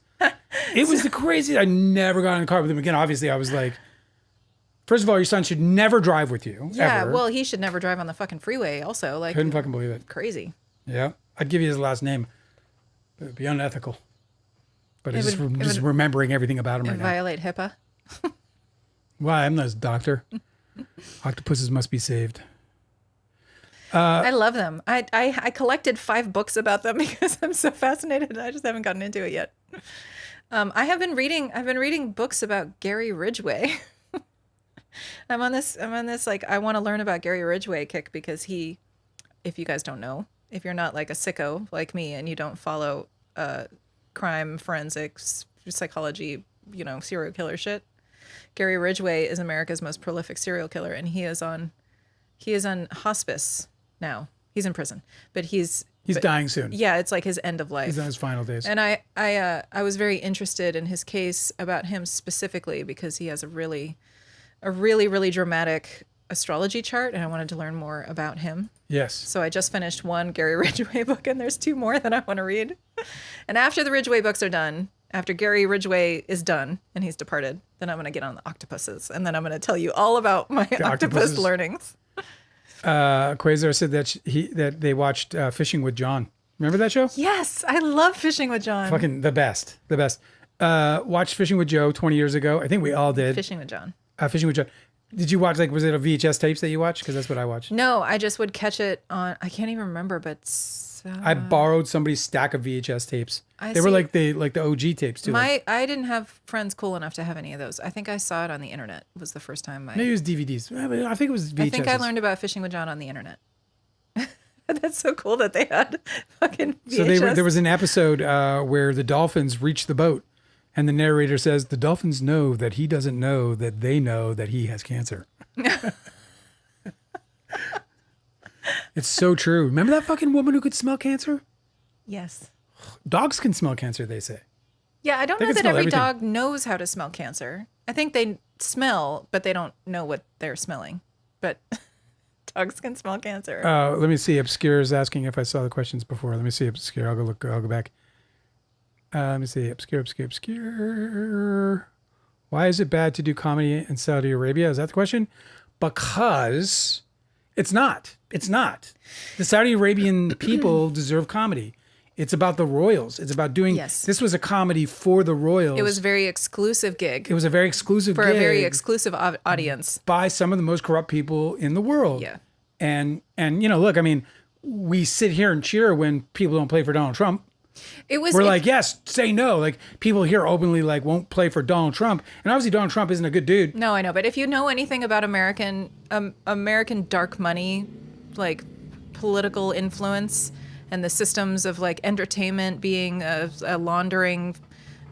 It was the craziest. I never got in the car with him again. Obviously, I was like, first of all, your son should never drive with you. Yeah. ever. Well, he should never drive on the fucking freeway. Also, like, Couldn't fucking believe it. crazy. Yeah, I'd give you his last name. It would be unethical. But It it's would- it just would- remembering everything about him right now. Violate HIPAA. Why? I'm not his doctor. Octopuses must be saved. I love them. I collected 5 books about them because I'm so fascinated. I just haven't gotten into it yet. I've been reading books about Gary Ridgway. I'm on this like I want to learn about Gary Ridgway kick because if you guys don't know, if you're not like a sicko like me and you don't follow crime forensics psychology, serial killer shit, Gary Ridgway is America's most prolific serial killer, and he is on hospice now. He's in prison, but he's Dying soon. yeah, it's like his end of life. He's on his final days. And I was very interested in his case about him specifically because he has a really dramatic astrology chart, and I wanted to learn more about him. Yes. So I just finished one Gary Ridgway book, and there's 2 more that I want to read. And after the Ridgway books are done, after Gary Ridgway is done and he's departed, then I'm going to get on the octopuses, and then I'm going to tell you all about my octopus octopuses. learnings. Quasar said that they watched Fishing with John. Remember that show? Yes, I love Fishing with John. Fucking the best. Watched Fishing with Joe 20 years ago. I think we all did. Fishing with John. Fishing with Joe. Did you watch, like, was it a VHS tapes that you watched? Because that's what I watched. No, I just would catch it on, I can't even remember, but I borrowed somebody's stack of VHS tapes. They were see. like the OG tapes too. I didn't have friends cool enough to have any of those. I think I saw it on the internet. Was the first time Maybe it was DVDs. I think it was VHS. I think I learned about Fishing with John on the internet. That's so cool that they had fucking VHS. So there was an episode where the dolphins reach the boat, and the narrator says, the dolphins know that he doesn't know that they know that he has cancer. It's so true. Remember that fucking woman who could smell cancer? Yes. Dogs can smell cancer, they say. Yeah, I don't They know can that smell every everything. dog knows how to smell cancer. I think they smell, but they don't know what they're smelling. But dogs can smell cancer. Let me see. Obscure is asking if I saw the questions before. Let me see. Obscure. I'll go back. Let me see. Obscure. Why is it bad to do comedy in Saudi Arabia? Is that the question? Because it's not. It's not. The Saudi Arabian people deserve comedy. It's about the royals. It's about doing. Yes. This was a comedy for the royals. It was a very exclusive gig It was a very exclusive for gig a very exclusive audience. by some of the most corrupt people in the world. Yeah. And look, I mean, we sit here and cheer when people don't play for Donald Trump. It was. We're like, yes, say no. Like, people here openly like won't play for Donald Trump, and obviously Donald Trump isn't a good dude. No, I know, but if you know anything about American dark money, like political influence, and the systems of like entertainment being a laundering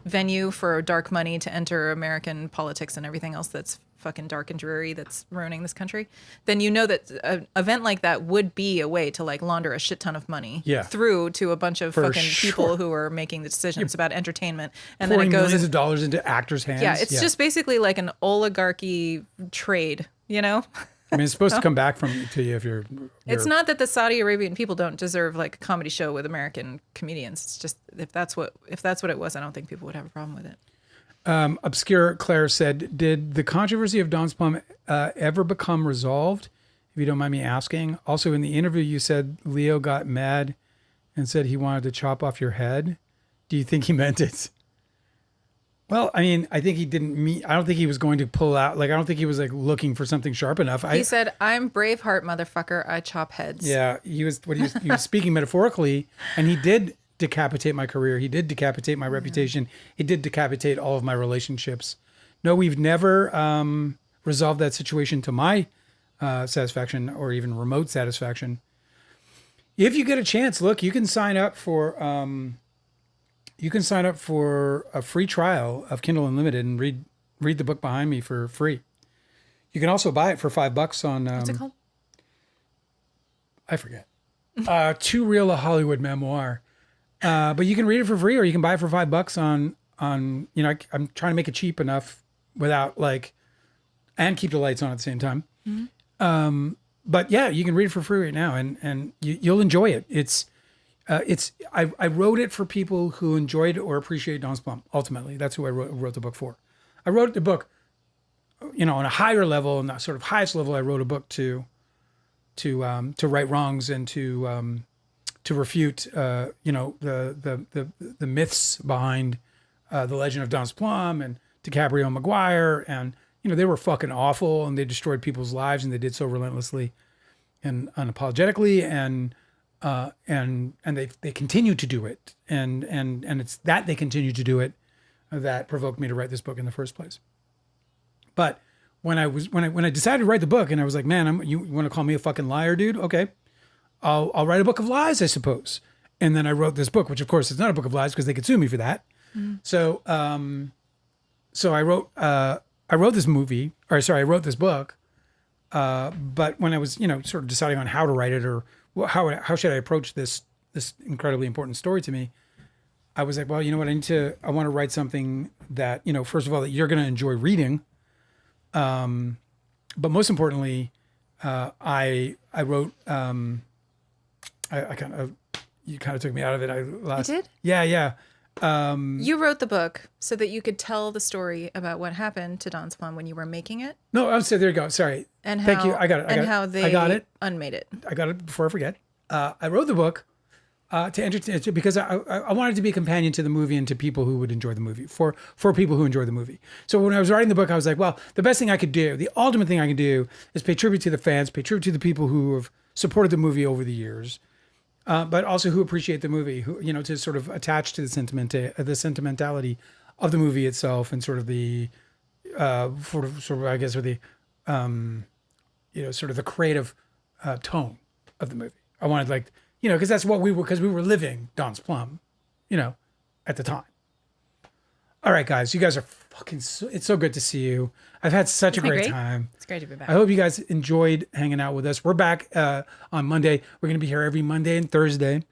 venue for dark money to enter American politics and everything else that's fucking dark and dreary that's ruining this country, then you know that an event like that would be a way to like launder a shit ton of money through to a bunch of fucking people who are making the decisions about entertainment, and then it goes millions of dollars into actors' hands. yeah, it's just basically like an oligarchy trade, you know? I mean, it's supposed to come back to you if you're. It's not that the Saudi Arabian people don't deserve like a comedy show with American comedians. It's just if that's what it was, I don't think people would have a problem with it. Obscure Claire said, "Did the controversy of Don's Plum ever become resolved? If you don't mind me asking." Also, in the interview, you said Leo got mad and said he wanted to chop off your head. Do you think he meant it? Well, I mean, I think he didn't mean. I don't think he was going to pull out. Like, I don't think he was like looking for something sharp enough. He said, "I'm Braveheart, motherfucker. I chop heads." Yeah, he was speaking metaphorically, and he did decapitate my career. He did decapitate my reputation. He did decapitate all of my relationships. No, we've never resolved that situation to my satisfaction or even remote satisfaction. If you get a chance, look, you can sign up for a free trial of Kindle Unlimited and read the book behind me for free. You can also buy it for $5 on. What's it called? I forget. Too Real a Hollywood Memoir. But you can read it for free, or you can buy it for $5 on. I'm trying to make it cheap enough without and keep the lights on at the same time. Mm-hmm. But yeah, you can read it for free right now, and you'll enjoy it. I wrote it for people who enjoyed or appreciate Don's Plum. Ultimately, that's who I wrote the book for. I wrote the book, on a higher level, and that sort of highest level. I wrote a book to right wrongs and to refute, the myths behind the legend of Don's Plum and DiCaprio and Maguire, and they were fucking awful, and they destroyed people's lives, and they did so relentlessly and unapologetically, and they continue to do it, and it's that they continue to do it that provoked me to write this book in the first place. But when I decided to write the book, and I was like, man, you want to call me a fucking liar, dude? Okay, I'll write a book of lies, I suppose. And then I wrote this book, which of course is not a book of lies because they could sue me for that. Mm-hmm. So I wrote this book. But when I was, sort of deciding on how to write it or how should I approach this incredibly important story to me, I was like, well, you know what, I want to write something that, first of all, that you're going to enjoy reading. But most importantly, I wrote. I kind of you kind of took me out of it. I did? Yeah, yeah. You wrote the book so that you could tell the story about what happened to Don's Plum when you were making it, No, I'm sorry. There you go. Sorry. and Thank how you. I got it. and how they I got it. unmade it. I got it before I forget. I wrote the book to entertain because I wanted to be a companion to the movie and to people who would enjoy the movie for people who enjoy the movie. So when I was writing the book, I was like, well, the best thing I could do, the ultimate thing I can do, is pay tribute to the fans, pay tribute to the people who have supported the movie over the years, but also who appreciate the movie, who to sort of attach to the sentimentality of the movie itself, and sort of the sort of I guess, or the sort of the creative tone of the movie. I wanted, like, because that's what we were living Don's Plum, at the time. All right, guys, you guys are fucking. It's so good to see you. I've had such a great time. It's great to be back. I hope you guys enjoyed hanging out with us. We're back on Monday. We're going to be here every Monday and Thursday.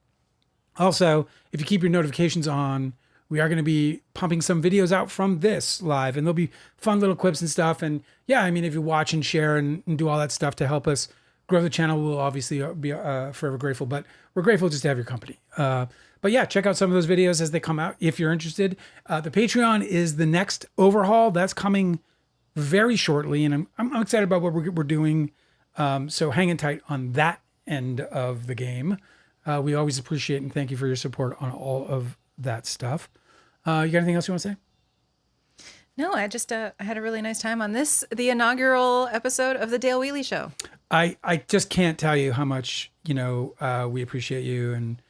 Also, if you keep your notifications on, we are going to be pumping some videos out from this live, and there'll be fun little clips and stuff. And yeah, I mean, if you watch and share and do all that stuff to help us grow the channel, we'll obviously be forever grateful. But we're grateful just to have your company. But yeah, check out some of those videos as they come out if you're interested. The Patreon is the next overhaul. That's coming very shortly, and I'm excited about what we're doing. So hanging tight on that end of the game. We always appreciate and thank you for your support on all of that stuff. You got anything else you want to say? No, I just I had a really nice time on the inaugural episode of the Dale Wheatley Show. I just can't tell you how much we appreciate you, and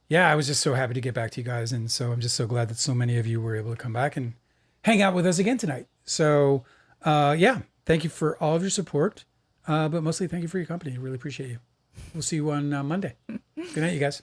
yeah, I was just so happy to get back to you guys, and so I'm just so glad that so many of you were able to come back and hang out with us again tonight. So yeah, thank you for all of your support, but mostly thank you for your company. Really appreciate you. We'll see you on Monday. Good night, you guys.